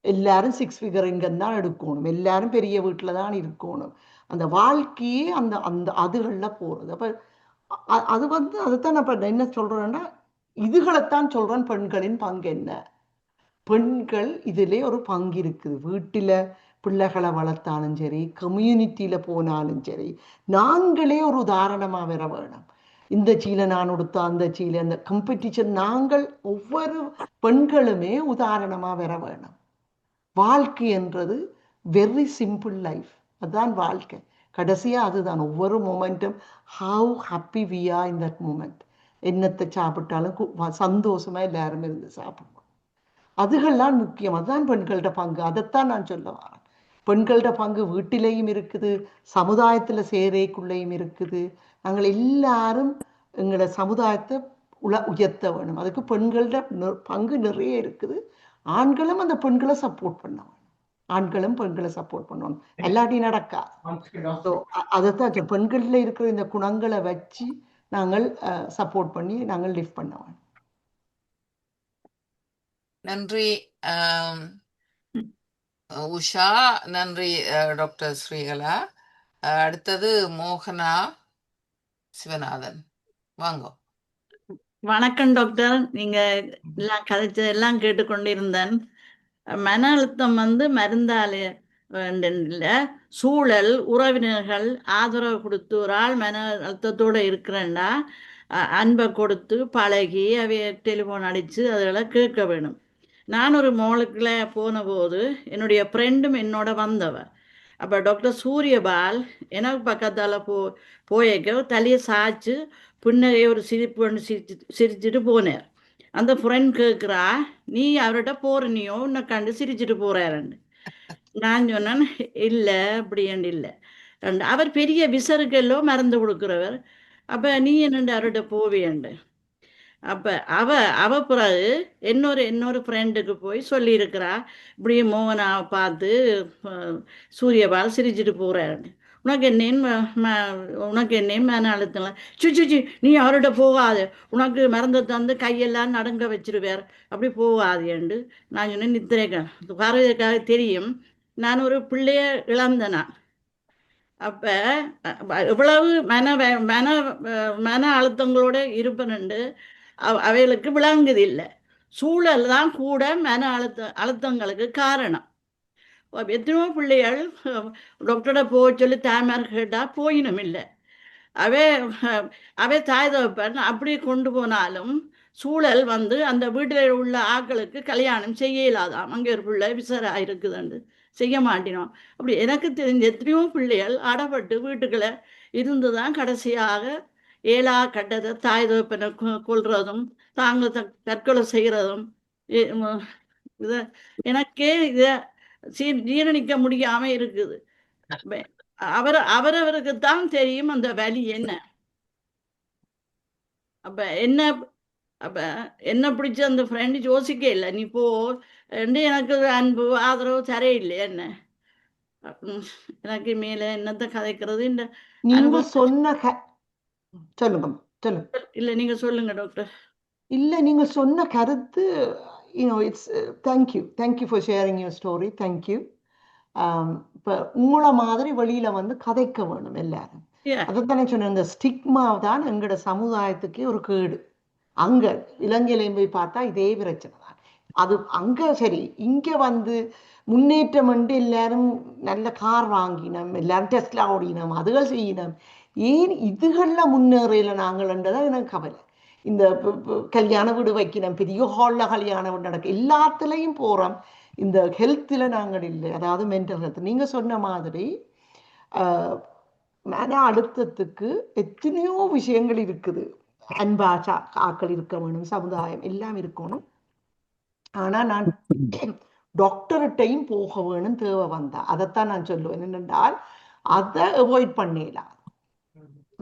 எல்லாரும் 6 ஃபிகர் இன்கம் தான் எடுக்கணும், எல்லாரும் பெரிய வீட்டில் தான் இருக்கணும், அந்த வாழ்க்கையே அந்த அந்த அதுகளில் போகிறது. அப்போ அது வந்து அதுதான் நான் இப்போ என்ன சொல்கிறேன்னா, இதுகளைத்தான் சொல்கிறேன். பெண்களின் பங்கு என்ன? பெண்கள் இதிலே ஒரு பங்கு இருக்குது. வீட்டில் பிள்ளைகளை வளர்த்தாலும் சரி, கம்யூனிட்டியில் போனாலும் சரி, நாங்களே ஒரு உதாரணமாக வர வேணும். இந்த சீலை நான் உடுத்தா அந்த சீலை, அந்த கம்பெட்டிஷன் நாங்கள் ஒவ்வொரு பெண்களுமே உதாரணமாக வர வேணும். வாழ்க்கை என்றது வெரி சிம்பிள் லைஃப், அதுதான் வாழ்க்கை. கடைசியாக அதுதான் ஒவ்வொரு மூமெண்ட்டும் how happy we are in that moment. என்னத்தை சாப்பிட்டாலும் சந்தோஷமாக எல்லாரும் இருந்து சாப்பிடுவோம். அதுகள்லாம் முக்கியம். அதுதான் பெண்களோட பங்கு. அதைத்தான் நான் சொல்ல வரேன். பெண்களோட பங்கு வீட்டிலையும் இருக்குது, சமுதாயத்தில் சேரைக்குள்ளேயும் இருக்குது. நாங்கள் எல்லாரும் எங்களோட சமுதாயத்தை உயர்த்த வேணும். அதுக்கு பெண்களோட பங்கு நிறைய இருக்குது. ஆண்களும் அந்த பெண்களை சப்போர்ட் பண்ணணும், ஆண்களும் பெண்களை சப்போர்ட் பண்ணணும், எல்லாட்டி நடக்கா. ஸோ அதைத்தான் பெண்களில் இருக்கிற இந்த குணங்களை வச்சு நாங்கள் சப்போர்ட் பண்ணி நாங்கள் லிஃப்ட் பண்ணுவோம். நன்றி உஷா, நன்றி டாக்டர் ஸ்ரீகலா. அடுத்தது மோகனா சிவநாதன், வாங்க. வணக்கம் டாக்டர். நீங்க எல்லாம் கதைச்சதெல்லாம் கேட்டுக்கொண்டிருந்தேன். மன அழுத்தம் வந்து மருந்தால இல்ல, சூழல், உறவினர்கள் ஆதரவு கொடுத்து ஒரு ஆள் மன அழுத்தத்தோட இருக்கிறேன்னா அன்பை கொடுத்து பழகி அவைய டெலிஃபோன் அடித்து அதெல்லாம் கேட்க வேணும். நான் ஒரு மோளுக்குள்ள போன போது என்னுடைய ஃப்ரெண்டும் என்னோட வந்தவ. அப்போ டாக்டர் சூரியபால் எனக்கு பக்கத்தால் போயக்க தலையை சாய்ச்சி புன்னகையை ஒரு சிரிப்பு ஒன்று சிரிச்சுட்டு போனார். அந்த ஃப்ரெண்ட் கேட்குறா, நீ அவர்கிட்ட போறனியோ உன்னை கண்டு சிரிச்சுட்டு போறாருன்னு. நான் சொன்னேன், இல்லை அப்படியாண்டு இல்லை, அவர் பெரிய விசருக்கெல்லோ மறந்து கொடுக்குறவர், அப்போ நீ என்னண்டு அவர்கிட்ட போவேண்டு. அப்போ அவ பிறகு இன்னொரு ஃப்ரெண்டுக்கு போய் சொல்லியிருக்கிறா, இப்படி மோகனாவை பார்த்து சூரியபால் சிரிச்சுட்டு போகிறாருன்னு. உனக்கு என்னேன்னு மன அழுத்தலாம், சுச்சு நீ அவர்கிட்ட போகாது, உனக்கு மறந்து தந்து கையெல்லாம் நடுங்க வச்சிருவார், அப்படி போகாதேண்டு. நான் சொன்னேன், நித்திரைக்க பார்வைக்காக தெரியும் நான் ஒரு பிள்ளைய இழந்தனா. அப்போ இவ்வளவு மன அழுத்தங்களோட இருப்பேன்னு அவைகளுக்கு விளங்குதில்லை. சூழல் தான் கூட மன அழுத்தங்களுக்கு காரணம். எத்தனையோ பிள்ளைகள் டாக்டரோட போக சொல்லி தாய்மார் கேட்டால் போயினும் இல்லை. அவை தாய் தகப்பன் அப்படி கொண்டு போனாலும் சூழல் வந்து அந்த வீட்டில் உள்ள ஆட்களுக்கு கல்யாணம் செய்ய இயலாதாம். அங்கே ஒரு பிள்ளை விசராக இருக்குதுண்டு செய்ய மாட்டினோம். அப்படி எனக்கு தெரிஞ்ச எத்தனையோ பிள்ளைகள் அடப்பட்டு வீட்டுக்களை இருந்து தான் கடைசியாக ஏழா கட்டத்தை தாய் தகப்பனை கொள்றதும் தாங்க தற்கொலை செய்கிறதும் இத எனக்கே இத ஜீரணிக்க முடியாம இருக்குது. அவரவருக்குத்தான் தெரியும் அந்த வலி என்ன. அப்ப என்ன பிடிச்ச அந்த ஃப்ரெண்டு யோசிக்க இல்லை, நீ போ எனக்கு அன்பு ஆதரவு தர இல்லை என்ன. எனக்கு மேல என்னத்த கதைக்கிறது இந்த நீங்கள் அனுபவம். சொன்ன சொல்லுங்க சொல்லுங்க. இல்ல நீங்க சொல்லுங்க டாக்டர். இல்லை நீங்கள் சொன்ன கருத்து it's thank you for sharing your story. Thank you. இப்போ உங்களை மாதிரி வெளியில வந்து கதைக்க வேணும் எல்லாரும். அதைத்தானே சொன்னேன், இந்த ஸ்டிக்மா தான் எங்களோட சமுதாயத்துக்கே ஒரு கேடு. அங்க இலங்கையிலையும் போய் பார்த்தா இதே பிரச்சனை தான். அது அங்க சரி, இங்க வந்து முன்னேற்றம் வந்து எல்லாரும் நல்ல கார் வாங்கினோம், எல்லாரும் டெஸ்ட்ல ஓடினோம், அதுகள் செய்யணும். ஏன் இதுகள்ல முன்னேறையில நாங்கள்ன்றதான் எனக்கு கவலை. இந்த கல்யாண வீடு வைக்கணும், பெரிய ஹாலில் கல்யாண வீடு நடக்கும், எல்லாத்துலேயும் போகிறோம். இந்த ஹெல்த்தில் நாங்கள் இல்லை, அதாவது மென்டல் ஹெல்த். நீங்கள் சொன்ன மாதிரி மன அழுத்தத்துக்கு எத்தனையோ விஷயங்கள் இருக்குது. அன்பாச்சா ஆக்கள் இருக்க வேணும், சமுதாயம் எல்லாம் இருக்கணும். ஆனால் நான் டாக்டர்கிட்டையும் போக வேணும் தேவை வந்தா. அதைத்தான் நான் சொல்லுவேன். என்னென்றால் அதை அவாய்ட் பண்ணிடலாம்.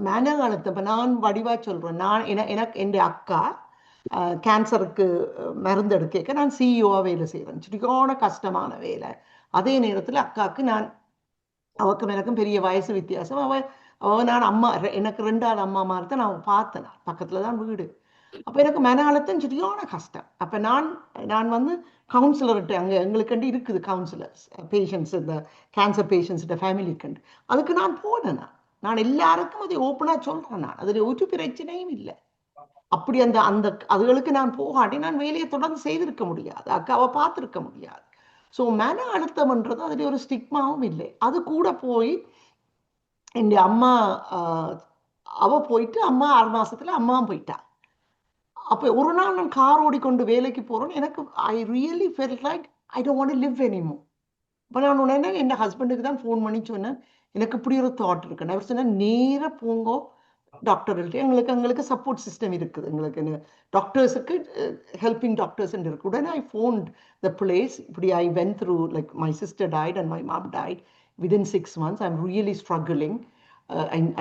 மன அழுத்தம் இப்போ நான் வடிவா சொல்றேன். நான் எனக்கு என் அக்கா கேன்சருக்கு மருந்து எடுக்க நான் சிஇஓவாக வேலை செய்கிறேன். சரியான கஷ்டமான வேலை. அதே நேரத்தில் அக்காவுக்கு அவக்கும் எனக்கும் பெரிய வயசு வித்தியாசம். நான் அம்மா, எனக்கு 2 அம்மா மாதிரி தான் நான் பார்த்தேன். பக்கத்தில் தான் வீடு. அப்போ எனக்கு மன அழுத்தம் சரியான கஷ்டம். அப்போ நான் வந்து கவுன்சிலர்கிட்ட, அங்கே எங்களுக்கண்டு இருக்குது கவுன்சிலர்ஸ், பேஷண்ட்ஸ், இந்த கேன்சர் பேஷண்ட்ஸ்கிட்ட ஃபேமிலிக்கண்டு. அதுக்கு நான் போனேன். நான் எல்லாருக்கும் அதை ஓப்பனாக சொல்கிறேன். நான் அதில் ஒரு பிரச்சனையும் இல்லை. அப்படி அந்த அதுகளுக்கு நான் போகாட்டி நான் வேலையை தொடர்ந்து செய்திருக்க முடியாது, அக்காவை பார்த்துருக்க முடியாது. ஸோ மன அழுத்தம்ன்றது அதில் ஒரு ஸ்டிக்மாவும் இல்லை. அது கூட போய் என் அம்மா போயிட்டு 6 மாசத்துல அம்மாவும் போயிட்டா. அப்போ ஒரு நாள் நான் கார் ஓடிக்கொண்டு வேலைக்கு போகிறேன். எனக்கு I really felt like I don't want to live anymore. இப்போ நான் உடனே என் ஹஸ்பண்டுக்கு தான் ஃபோன் பண்ணி சொன்னேன், எனக்கு இப்படி ஒரு தாட் இருக்குன்னு. அவர் சொன்னேன், நேராக போங்கோ டாக்டர்கிட்ட. எங்களுக்கு சப்போர்ட் சிஸ்டம் இருக்குது. எங்களுக்கு டாக்டர்ஸுக்கு ஹெல்பிங் டாக்டர்ஸ் இருக்கு. உடனே ஐ ஃபோன்ட் த பிளேஸ். இப்படி I went through, like my sister died and my mom died within 6 months. I'm really struggling.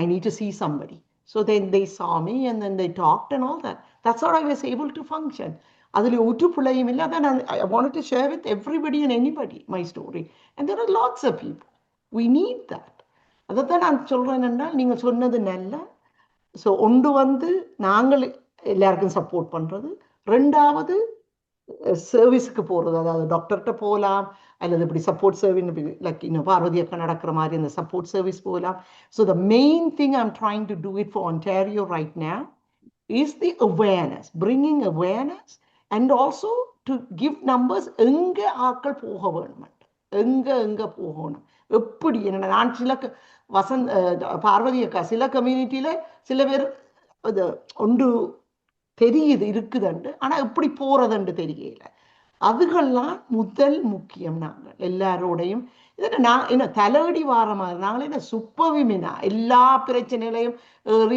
I need to see somebody. So then they saw me and then they talked and all that. That's how I was able to function. அதில் ஒற்று பிள்ளையும் இல்லை. அதான் I wanted to share with everybody and anybody my story. And there are lots of people. We need that. அதைத்தான் நான் சொல்கிறேன். என்றால் நீங்கள் சொன்னது நல்ல. ஸோ ஒன்று வந்து நாங்கள் எல்லாருக்கும் சப்போர்ட் பண்ணுறது. 2வது சர்வீஸுக்கு போகிறது. அதாவது டாக்டர்கிட்ட போகலாம், அல்லது இப்படி சப்போர்ட் சர்வீஸ், லைக் இன்னும் பார்வதி அக்கா நடக்கிற மாதிரி அந்த சப்போர்ட் சர்வீஸ் போகலாம். So the main thing I'm trying to do it for Ontario right now is the awareness, bringing awareness and also to give numbers. எங்கே ஆக்கள் போக வேணும், எங்கே போகணும், எப்படி என்ன. நான் சில பார்வதி அக்கா சில கம்யூனிட்டியில் சில பேர் அது ஒன்று தெரியுது இருக்குதுண்டு, ஆனால் எப்படி போகிறதுண்டு தெரியல. அதுகள்லாம் முதல் முக்கியம். நாங்கள் எல்லாரோடையும் நான் என்ன தலையடி வார மாதிரி நாங்கள் என்ன சூப்பர் விமனா எல்லா பிரச்சனைகளையும்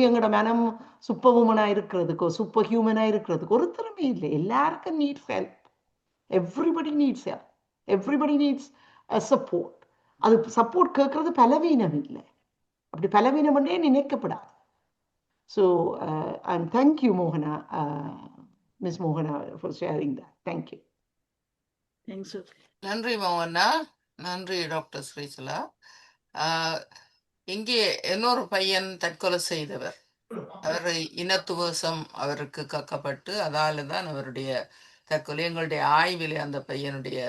எங்களோட மனம் சூப்பர் உமனா இருக்கிறதுக்கோ சூப்பர் ஹியூமனா இருக்கிறதுக்கு ஒரு திறமை இல்லை. எல்லாருக்கும் needs help. Everybody needs help. Everybody needs support. அது சப்போர்ட் கேட்கறது பலவீனம் இல்லை. அப்படி பலவீனம் பண்ணே நினைக்கப்படாது. So and thank you Mohana, Miss Mohana, for sharing that. Thank you. Thanks. நன்றி மோகனா. நன்றி டாக்டர் ஸ்ரீசலா. இங்கே இன்னொரு பையன் தற்கொலை செய்தவர். அவர் இனத்துவசம் அவருக்கு கக்கப்பட்டு அதால தான் அவருடைய தற்கொலை. எங்களுடைய ஆய்விலே அந்த பையனுடைய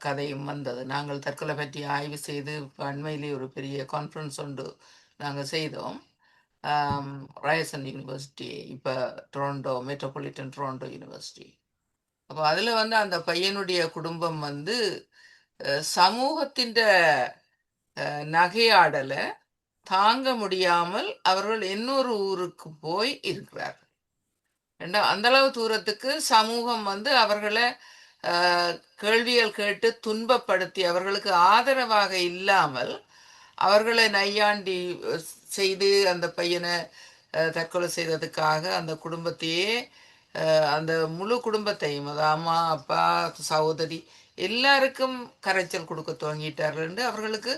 கதையும் வந்தது. நாங்கள் தற்கொலை பற்றி ஆய்வு செய்து அண்மையிலே ஒரு பெரிய கான்ஃபரன்ஸ் ஒன்று நாங்கள் செய்தோம். ராயசன் யூனிவர்சிட்டி, இப்போ டொரண்டோ, மெட்ரோபாலிட்டன் டொரண்டோ யூனிவர்சிட்டி. அப்போ அதில் வந்து அந்த பையனுடைய குடும்பம் வந்து சமூகத்தின் நகையாடலை தாங்க முடியாமல் அவர்கள் இன்னொரு ஊருக்கு போய் இருக்கிறார்கள். அந்த அளவு தூரத்துக்கு சமூகம் வந்து அவர்களை கேள்விகள் கேட்டு துன்பப்படுத்தி அவர்களுக்கு ஆதரவாக இல்லாமல் அவர்களை நையாண்டி செய்து அந்த பையனை தற்கொலை செய்ததுக்காக அந்த குடும்பத்தையே அந்த முழு குடும்பத்தையும் அது அம்மா அப்பா சகோதரி எல்லாருக்கும் கரைச்சல் கொடுக்க துவங்கிட்டார்கள் என்று அவர்களுக்கு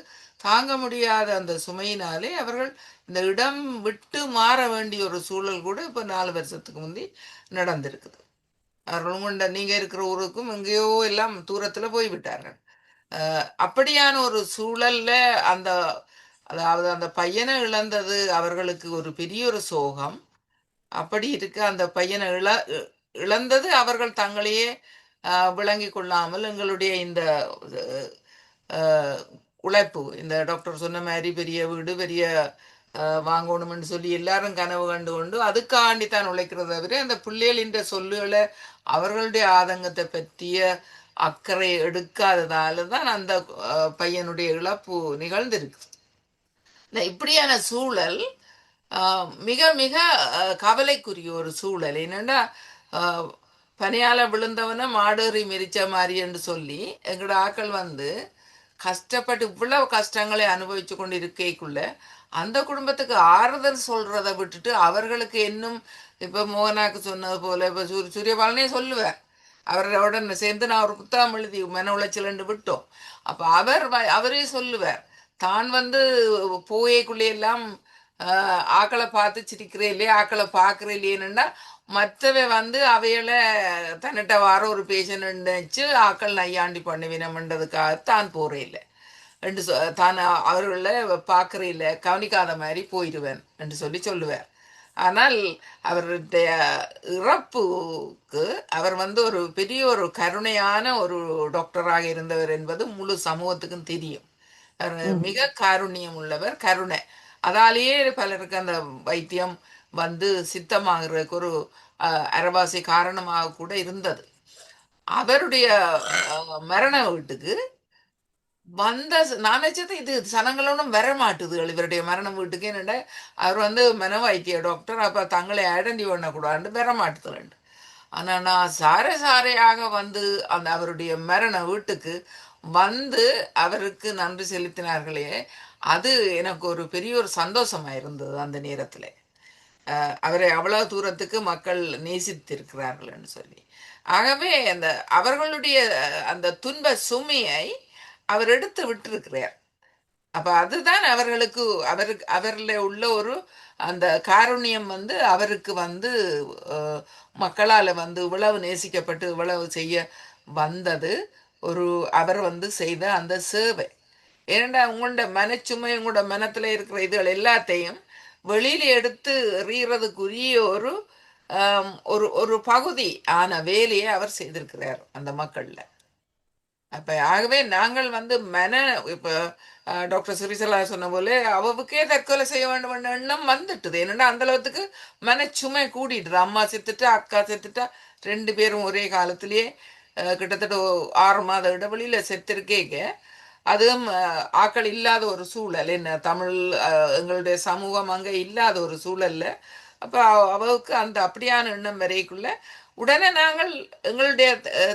தாங்க முடியாத அந்த சுமையினாலே அவர்கள் இந்த இடம் விட்டு மாற வேண்டிய ஒரு சூழல் கூட இப்போ 4 வருஷத்துக்கு முந்தி நடந்திருக்குது. அவர்கள் உங்கள்ட நீங்க இருக்கிற ஊருக்கும் எங்கேயோ எல்லாம் தூரத்துல போய்விட்டார்கள். அப்படியான ஒரு சூழல்ல அந்த அதாவது அந்த பையனை இழந்தது அவர்களுக்கு ஒரு பெரிய ஒரு சோகம். அப்படி இருக்க அந்த பையனை இழந்தது அவர்கள் தங்களையே விளங்கி கொள்ளாமல் எங்களுடைய இந்த அஹ், உழைப்பு இந்த டாக்டர் சொன்ன மாதிரி பெரிய வீடு பெரிய வாங்கணும்னு சொல்லி எல்லாரும் கனவு கண்டு கொண்டு அதுக்காண்டி தான் உழைக்கிறத தவிர அந்த பிள்ளைகளின் சொல்லுகளை அவர்களுடைய ஆதங்கத்தை பற்றிய அக்கறை எடுக்காததால தான் அந்த பையனுடைய இழப்பு நிகழ்ந்திருக்கு. இப்படியான சூழல் மிக மிக கவலைக்குரிய ஒரு சூழல். என்னென்னா பனியால விழுந்தவனை மாடேறி மிரிச்ச மாதிரி என்று சொல்லி எங்களோட ஆக்கள் வந்து கஷ்டப்பட்டு இவ்வளவு கஷ்டங்களை அனுபவிச்சு கொண்டு இருக்கைக்குள்ள அந்த குடும்பத்துக்கு ஆறுதல் சொல்றதை விட்டுட்டு அவர்களுக்கு இன்னும் இப்ப மோகனாக்கு சொன்னது போல இப்ப சூரியபாலனே சொல்லுவேன். அவரோட சேர்ந்து நான் ஒரு புத்தகம் எழுதி மன உளைச்சல் விட்டோம். அப்ப அவரே சொல்லுவார் தான் வந்து போயக்குள்ளே எல்லாம் ஆக்களை பார்த்து சிரிக்கிறே இல்லையே ஆக்களை பார்க்கறே இல்லையேன்னா மற்றவை வந்து அவைகளை தன்னிட்ட வார ஒரு பேஷண்ட் நினைச்சு ஆக்கள் நையாண்டி பண்ணுவினம்ன்றதுக்காக தான் போறே இல்லை என்று தான் அவர்களை பார்க்கற இல்லை கவனிக்காத மாதிரி போயிடுவேன் என்று சொல்லுவார். ஆனால் அவருடைய இறப்புக்கு அவர் வந்து ஒரு பெரிய ஒரு கருணையான ஒரு டாக்டராக இருந்தவர் என்பது முழு சமூகத்துக்கும் தெரியும். மிக காருண்யம் உள்ளவர், கருணை. அதாலேயே பலருக்கு அந்த வைத்தியம் வந்து சித்தமாகிறதுக்கு ஒரு அரைவாசி காரணமாக கூட இருந்தது. அவருடைய மரண வீட்டுக்கு வந்த நான் நினைச்சது இது சனங்களோடும் வர மாட்டுது இவருடைய மரண வீட்டுக்கு. என்னென்ன அவர் வந்து மன வைத்திய டாக்டர், அப்ப தங்களை ஐடென்டி பண்ணக்கூடாது வர மாட்டுதுலண்டு. ஆனா நான் சாரையாக வந்து அந்த அவருடைய மரண வீட்டுக்கு வந்து அவருக்கு நன்றி செலுத்தினார்களே, அது எனக்கு ஒரு பெரிய ஒரு சந்தோஷமா இருந்தது அந்த நேரத்துல. அவரை அவ்வளவு தூரத்துக்கு மக்கள் நேசித்திருக்கிறார்கள் சொல்லி. ஆகவே அந்த அவர்களுடைய அந்த துன்ப சுமையை அவர் எடுத்து விட்டிருக்கிறார். அப்ப அதுதான் அவர்களுக்கு அவர்ல உள்ள ஒரு அந்த காருண்யம் வந்து அவருக்கு வந்து மக்களால வந்து இவ்வளவு நேசிக்கப்பட்டு இவ்வளவு செய்ய வந்தது ஒரு அவர் வந்து செய்த அந்த சேவை. ஏன்னா உங்களோட மனச்சுமை உங்களோட மனத்துல இருக்கிற இதுகள் எல்லாத்தையும் வெளியில எடுத்து எறிகிறதுக்குரிய ஒரு ஒரு பகுதி ஆன வேலையை அவர் செய்திருக்கிறார் அந்த மக்கள்ல. அப்ப ஆகவே நாங்கள் வந்து இப்ப டாக்டர் சிறிசலா சொன்ன போல அவவுக்கே தற்கொலை செய்ய வேண்டும் எண்ணம் வந்துட்டுது. என்னன்னா அந்த அளவுக்கு மனச்சுமை கூடிடுது. அம்மா செத்துட்டா, அக்கா செத்துட்டா, 2 பேரும் ஒரே காலத்திலேயே கிட்டத்தட்ட 6 மாத இடைவெளியில செத்திருக்கேங்க. அதுவும் ஆக்கள் இல்லாத ஒரு சூழல், என்ன தமிழ் எங்களுடைய சமூகம் அங்க இல்லாத ஒரு சூழல்ல. அப்ப அவவுக்கு அந்த அப்படியான எண்ணம் வரைக்குள்ள உடனே நாங்கள் எங்களுடைய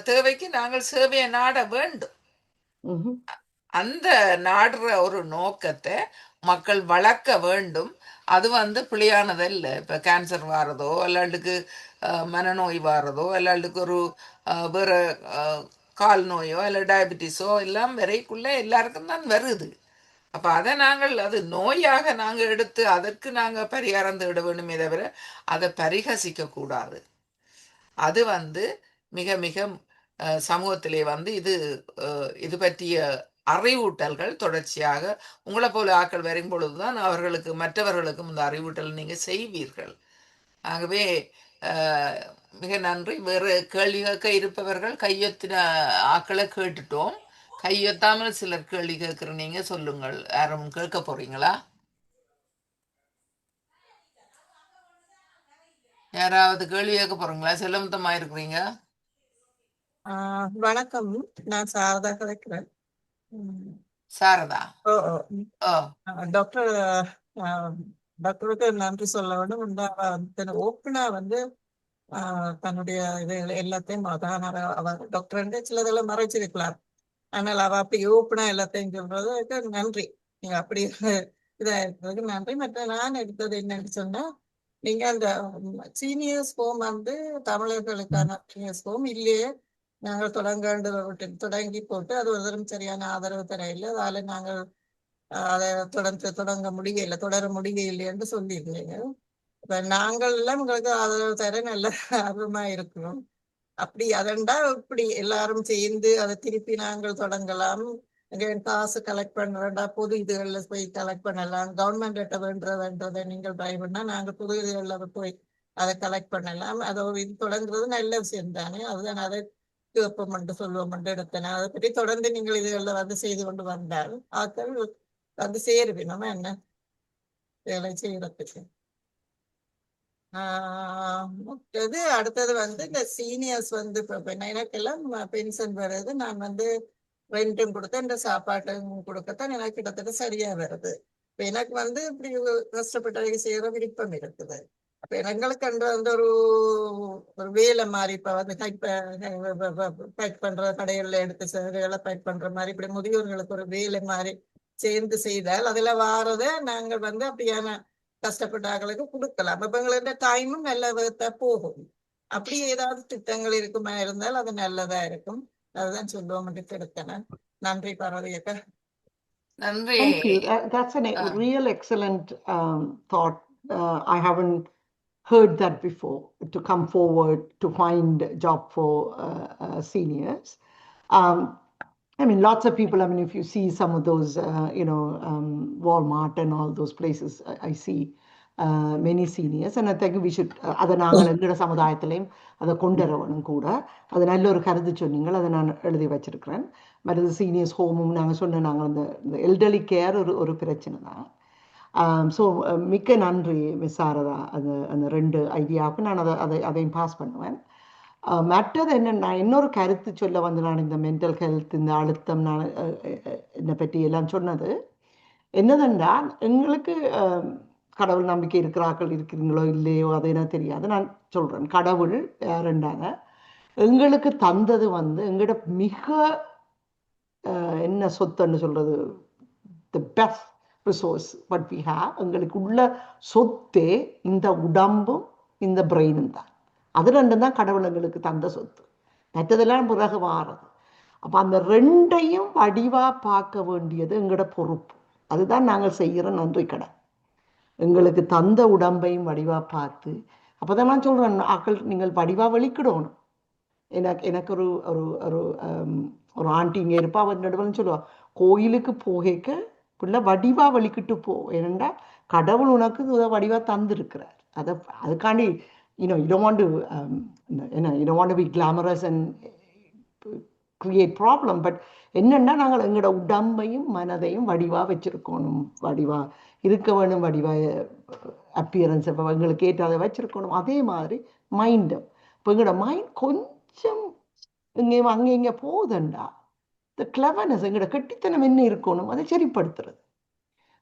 தேவைக்கு நாங்கள் சேவையை நாட வேண்டும். அந்த நாடுற ஒரு நோக்கத்தை மக்கள் வளர்க்க வேண்டும். அது வந்து பிள்ளையானதல்ல. இப்ப கேன்சர் வாரதோ அல்லாண்டுக்கு மனநோய் வாரதோ அல்லாண்டுக்கு ஒரு வேற கால் நோயோ இல்லை டயபிட்டிஸோ எல்லாம் வரைக்குள்ள எல்லாருக்கும் தான் வருது. அப்ப அதை நாங்கள் அது நோயாக நாங்க எடுத்து அதற்கு நாங்க பரிகாரம் தேட வேண்டுமே தவிர அதை பரிகசிக்க கூடாது. அது வந்து மிக மிக சமூகத்திலே வந்து இது பற்றிய அறிவூட்டல்கள் தொடர்ச்சியாக உங்களை போல ஆக்கள் வரும் பொழுதுதான் அவர்களுக்கு மற்றவர்களுக்கும் இந்த அறிவூட்டல் நீங்க செய்வீர்கள். ஆகவே மிக நன்றி. வேறு கேள்வி கேட்க இருப்பவர்கள் கையொத்தின ஆக்களை கேட்டுட்டோம். கையொத்தாமல் சிலர் கேள்வி கேட்கிற நீங்க சொல்லுங்கள். யாரும் கேட்க போறீங்களா? யாராவது கேள்வி கேட்க போறீங்களா? செல்லமுத்தமா இருக்கிறீங்க? வணக்கம், நான் சாரதா கதைக்கிறேன். சாரதா? டாக்டர் டாக்டருக்கு நன்றி சொல்ல வேண்டும். ஓப்பனா வந்து தன்னுடைய இது எல்லாத்தையும் அதான் அவ டாக்டர் சிலதெல்லாம் மறைச்சிருக்கலாம். ஆனால் அவ அப்படி ஓப்பனா எல்லாத்தையும் சொல்றதுக்கு நன்றி. நீங்க அப்படி இதா இருக்கிறதுக்கு நன்றி. மற்ற நான் எடுத்தது என்னன்னு சொன்னா நீங்க அந்த சீனியர்ஸ் ஹோம் வந்து தமிழர்களுக்கான சீனியர்ஸ் ஹோம் இல்லையே நாங்கள் தொடங்கி போட்டு அது ஒரு தரம் சரியான ஆதரவு தர இல்லை, அதால நாங்கள் அதை தொடர முடியல என்று சொல்லியிருந்தீங்க. இப்ப நாங்கள் எல்லாம் உங்களுக்கு ஆதரவு தர நல்ல ஆர்வமா இருக்கிறோம். அப்படி அதண்டா இப்படி எல்லாரும் சேர்ந்து அதை திருப்பி நாங்கள் தொடங்கலாம். காசு கலெக்ட் பண்றா பொது இதுகள்ல போய் கலெக்ட் பண்ணலாம். கவர்மெண்ட் வேண்டதை நீங்கள் ட்ரை பண்ணா நாங்கள் பொது இதுகள்ல போய் அதை கலெக்ட் பண்ணலாம். அதை இது தொடங்குறது நல்ல விஷயம் தானே. அதுதான் அதை கேட்போம் சொல்லுவோம் எடுத்தேன். அதை பற்றி தொடர்ந்து நீங்கள் இதுகளில் வந்து செய்து கொண்டு வந்தால் ஆக்கள் வந்து சேருவினோம் என்ன வேலை செய்யறதுக்கு. அடுத்தது வந்து இந்த சீனியர்ஸ் வந்து எனக்கெல்லாம் பென்ஷன் வருது, நான் வந்து ரெண்டும் கொடுத்து இந்த சாப்பாட்டும் கொடுக்கத்தான் எனக்கு கிட்டத்தட்ட சரியா வருது. இப்ப எனக்கு வந்து இப்படி கஷ்டப்பட்ட செய்யற விருப்பம் இருக்குது. அப்ப எங்களுக்கு அந்த ஒரு வேலை மாதிரி இப்ப வந்து பேக் பண்ற கடைகள்ல எடுத்து வேலை பேக் பண்ற மாதிரி இப்படி முதியோர்களுக்கு ஒரு வேலை மாதிரி சேர்ந்து செய்தால் அதுல வாரத நாங்கள் வந்து அப்படியான கஷ்டப்பட்டார்களுக்கு கொடுக்கலாம். அப்ப எங்களோட டைமும் நல்ல போகும். அப்படி ஏதாவது திட்டங்கள் இருக்குமா இருந்தால் அது நல்லதா இருக்கும். அதுதான் சொல்லுவோம் எடுத்தேன். நன்றி பார்வதியக்கா. நன்றி. Thank you. That's a real excellent thought. I haven't heard that before, to come forward to find a job for seniors. I mean, lots of people, I mean, if you see some of those, Walmart and all those places, I see many seniors. And I think we should, அதை நாங்கள் எங்களோட சமுதாயத்திலையும் அதை கொண்டு வரணும் கூட. அது நல்ல ஒரு கருத்து சொன்னீங்கள், அதை நான் எழுதி வச்சிருக்கிறேன். மற்றது சீனியர்ஸ் ஹோமும் நாங்கள் நாங்கள் அந்த எல்டர்லி கேர் ஒரு பிரச்சனை தான். ஸோ மிக்க நன்றி மிஸ் சாரதா. அந்த 2 ஐடியாவுக்கு நான் அதையும் பாஸ் பண்ணுவேன். மற்றது என்ன, நான் இன்னொரு கருத்து சொல்ல வந்து நான் இந்த மென்டல் ஹெல்த், இந்த அழுத்தம், நான் என்னை பற்றி எல்லாம் சொன்னது என்னதென்றால், எங்களுக்கு கடவுள் நம்பிக்கை இருக்கிறீங்களோ இல்லையோ அது என்ன தெரியாது. நான் சொல்கிறேன், கடவுள் யாருண்டாங்க எங்களுக்கு தந்தது வந்து எங்களோட மிக என்ன சொத்துன்னு சொல்கிறது, the best resource what we have. எங்களுக்கு உள்ள சொத்தே இந்த உடம்பும் இந்த பிரெயினும் தான். அது 2 தான் கடவுள் எங்களுக்கு தந்த சொத்து, மற்றதெல்லாம் பிறகு வாரது. அப்போ அந்த 2ஐயும் வடிவாக பார்க்க வேண்டியது எங்களோட பொறுப்பு. அதுதான் நாங்கள் செய்கிற நன்றி கடன். எங்களுக்கு தந்த உடம்பையும் வடிவாக பார்த்து, அப்போ தான் நான் சொல்கிறேன், ஆக்கள் நீங்கள் வடிவாக வெளிக்கிடணும். எனக்கு ஒரு ஒரு ஒரு ஆண்டி இங்கே இருப்பா, அவர் நடுவல்னு சொல்லுவாள், கோயிலுக்கு போகைக்க பிள்ளை வடிவாக வலிக்கிட்டு போ, ஏனெண்டா கடவுள் உனக்கு வடிவாக தந்திருக்கிறார். அதுக்காண்டி you don't want to you don't want to be glamorous and create problem, but என்னன்னா நாங்கள் எங்களோட உடம்பையும் மனதையும் வடிவாக வச்சிருக்கணும், வடிவாக இருக்க வேணும், வடிவாக அப்பியரன்ஸ் எங்களுக்கு ஏற்றாத வச்சிருக்கணும். அதே மாதிரி மைண்டும், இப்போ எங்களோட மைண்ட் கொஞ்சம் அங்கே இங்கே போகுதுண்டா, இந்த கிளவர்னஸ், எங்களோட கெட்டித்தனம் என்ன இருக்கணும், அதை சரிப்படுத்துறது.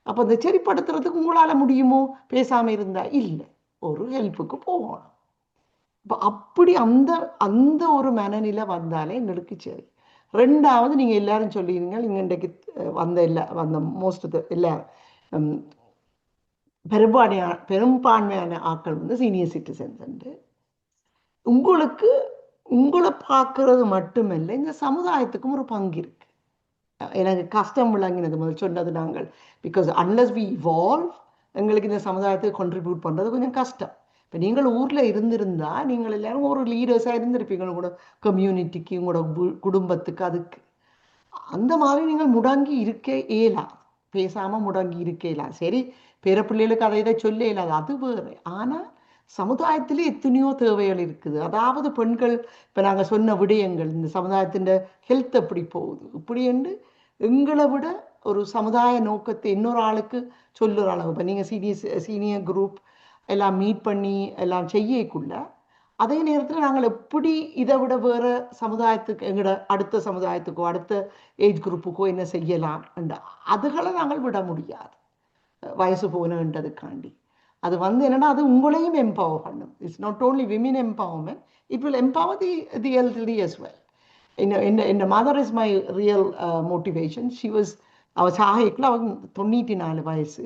அப்போ அந்த சரிப்படுத்துறதுக்கு உங்களால் முடியுமோ? பேசாமல் இருந்தால் இல்லை, ஒரு ஹெல்ப்புக்கு போகணும். இப்போ அப்படி அந்த ஒரு மனநிலை வந்தாலே எங்களுக்கு சரி. 2வது, நீங்கள் எல்லாரும் சொல்லிடுங்க, நீங்கள் இன்றைக்கு வந்த மோஸ்ட் எல்லாரும் பெரும்பான்மையான ஆட்கள் வந்து சீனியர் சிட்டிசன்ஸ். உங்களை பார்க்கறது மட்டுமல்ல, இந்த சமுதாயத்துக்கும் ஒரு பங்கு இருக்கு. எனக்கு கஷ்டம் விளங்கினது முதல் சொன்னது நாங்கள், பிகாஸ் அன்லஸ் வி இவால்வ் எங்களுக்கு இந்த சமுதாயத்துக்கு கான்ட்ரிபியூட் பண்ணுறது கொஞ்சம் கஷ்டம். இப்போ நீங்கள் ஊரில் இருந்திருந்தா நீங்கள் எல்லாரும் ஒரு லீடர்ஸாக இருந்திருப்பீங்க, உங்களோட கம்யூனிட்டிக்கு, உங்களோட குடும்பத்துக்கு. அதுக்கு அந்த மாதிரி நீங்கள் முடங்கி இருக்க இயலாம், பேசாமல் முடங்கி இருக்க இயலாம். சரி, பேர பிள்ளைகளுக்கு அதை இதை சொல்ல இயலாது, அது வேறு. ஆனால் சமுதாயத்திலே எத்தனையோ தேவைகள் இருக்குது. அதாவது பெண்கள், இப்போ நாங்கள் சொன்ன விடயங்கள், இந்த சமுதாயத்தின் ஹெல்த் எப்படி போகுது இப்படி என்று எங்களை விட ஒரு சமுதாய நோக்கத்தை இன்னொரு ஆளுக்கு சொல்லுற அளவு. இப்போ நீங்கள் சீனியர் குரூப் எல்லாம் மீட் பண்ணி எல்லாம் செய்யக்குள்ள, அதே நேரத்தில் நாங்கள் எப்படி இதை விட வேறு சமுதாயத்துக்கு, எங்களோட அடுத்த சமுதாயத்துக்கோ அடுத்த ஏஜ் குரூப்புக்கோ என்ன செய்யலாம், அதுகளை நாங்கள் விட முடியாது வயசு போனதுக்காண்டி. அது வந்து என்னன்னா, அது உங்களையும் எம்பவர் பண்ணும். It's not only women empowerment, it will empower the elderly as well. In mother is my real motivation. அவள் சாகைக்குள்ள அவள் 94 வயசு.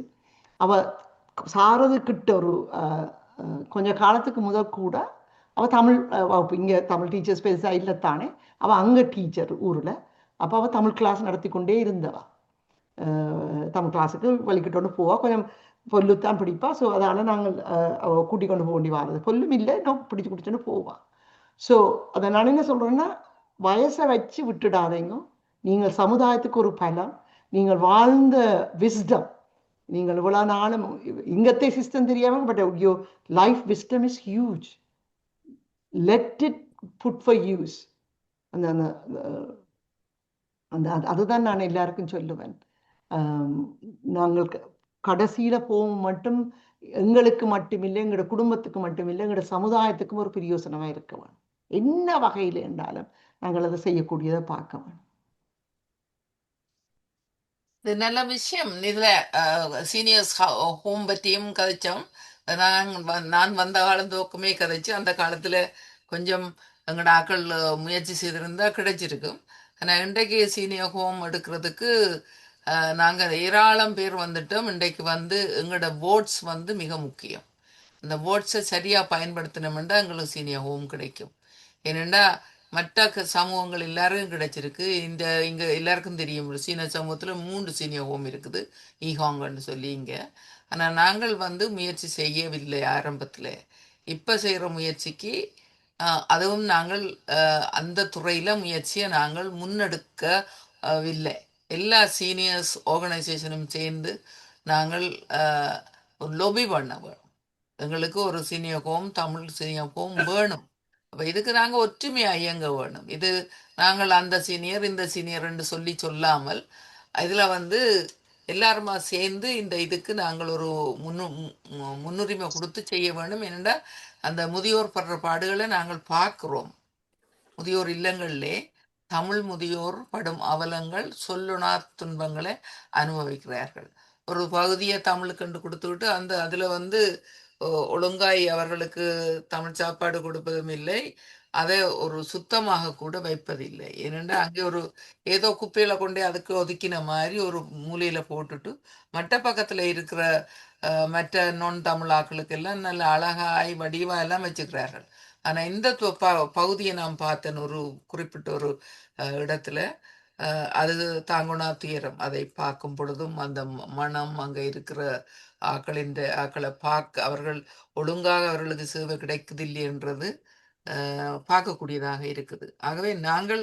அவள் சாரதுக்கிட்ட ஒரு கொஞ்ச காலத்துக்கு முதல் கூட அவள் தமிழ் வகுப்பு இங்கே தமிழ் டீச்சர்ஸ் பெருசாக இல்லைத்தானே, அவள் அங்கே டீச்சர் ஊரில். அப்போ அவள் தமிழ் கிளாஸ் நடத்தி கொண்டே இருந்தவா. தமிழ் கிளாஸுக்கு வலிக்கிட்டோன்னு போவா, கொஞ்சம் பொல்லுத்தான் பிடிப்பா. ஸோ அதனால் நாங்கள் அவள் கூட்டிக் கொண்டு போக வேண்டி வர்றது, பொல்லும் இல்லை நான் பிடிச்சி பிடிச்சுன்னு போவா. ஸோ அதை நான் என்ன சொல்கிறேன்னா, வயசை வச்சு விட்டுடாதீங்க. நீங்கள் சமுதாயத்துக்கு ஒரு பலம், நீங்கள் வாழ்ந்த விஸ்டம், நீங்கள் இவ்வளோ நாளும் இங்கத்தே சிஸ்டம் தெரியாமல், but your life wisdom is huge. Let it put for use. அந்த அந்த அந்த அதுதான் நான் எல்லாருக்கும் சொல்லுவேன். நாங்கள் கடைசியில் போகும் மட்டும் எங்களுக்கு மட்டுமில்லை, எங்களோட குடும்பத்துக்கு மட்டுமில்லை, எங்களோட சமுதாயத்துக்கும் ஒரு பிரயோசனமாக இருக்க வேணும். என்ன வகையில் என்றாலும் நாங்கள் அதை செய்யக்கூடியதை பார்க்க வேணும். இது நல்ல விஷயம். இதுல சீனியர்ஸ் ஹோம் பற்றியும் கதைச்சோம். நான் வந்த காலம் துவக்கமே கதைச்சு, அந்த காலத்துல கொஞ்சம் எங்களோட ஆக்கள் முயற்சி செய்திருந்தா கிடைச்சிருக்கும். ஆனா இன்றைக்கு சீனியர் ஹோம் எடுக்கிறதுக்கு நாங்கள் ஏராளம் பேர் வந்துட்டோம். இன்றைக்கு எங்களோட போர்ட்ஸ் மிக முக்கியம். இந்த போர்ட்ஸை சரியாக பயன்படுத்தினோம்னா எங்களுக்கு சீனியர் ஹோம் கிடைக்கும். ஏனெண்டா மற்ற சமூகங்கள் எல்லாருக்கும் கிடைச்சிருக்கு. இங்கே எல்லாருக்கும் தெரியும், சீனியர் சமூகத்தில் 3 சீனியர் ஹோம் இருக்குது, ஈஹாங்கன்னு சொல்லி இங்கே. ஆனால் நாங்கள் முயற்சி செய்யவில்லை ஆரம்பத்தில். இப்போ செய்கிற முயற்சிக்கு அதுவும் நாங்கள் அந்த துறையில் முயற்சியை நாங்கள் முன்னெடுக்கவில்லை. எல்லா சீனியர்ஸ் ஆர்கனைசேஷனும் சேர்ந்து நாங்கள் லொபி பண்ண வேணும். எங்களுக்கு ஒரு senior home, Tamil senior home வேணும். அப்போ இதுக்கு நாங்கள் ஒற்றுமையாக இயங்க வேணும். இது நாங்கள் அந்த சீனியர் இந்த சீனியர்ன்னு சொல்லாமல் இதில் எல்லாருமா சேர்ந்து இந்த இதுக்கு நாங்கள் ஒரு முன்னுரிமை கொடுத்து செய்ய வேணும். ஏனென்றா அந்த முதியோர் படுற பாடுகளை நாங்கள் பார்க்குறோம். முதியோர் இல்லங்களிலே தமிழ் முதியோர் படும் அவலங்கள் சொல்லுணா துன்பங்களை அனுபவிக்கிறார்கள். ஒரு பகுதியை தமிழுக்கு கொடுத்துவிட்டு அதில் ஒழுங்காய் அவர்களுக்கு தமிழ் சாப்பாடு கொடுப்பதும் இல்லை, அதை ஒரு சுத்தமாக கூட வைப்பதில்லை. ஏனென்றா அங்கே ஏதோ குப்பையில கொண்டே அதுக்கு ஒதுக்கின மாதிரி ஒரு மூலையில போட்டுட்டு மற்ற பக்கத்துல இருக்கிற மற்ற நொன் தமிழாக்களுக்கெல்லாம் நல்ல அழகாய் வடிவா எல்லாம் வச்சுக்கிறார்கள். ஆனா இந்த பகுதியை நாம் பார்த்தேன் ஒரு குறிப்பிட்ட ஒரு இடத்துல. அது தாங்குணா துயரம். அதை பார்க்கும் பொழுதும் அந்த மனம், அங்க இருக்கிற ஆக்களை பார்க்க அவர்கள் ஒழுங்காக அவர்களுக்கு சேவை கிடைக்குதில்லை என்றது பார்க்கக்கூடியதாக இருக்குது. ஆகவே நாங்கள்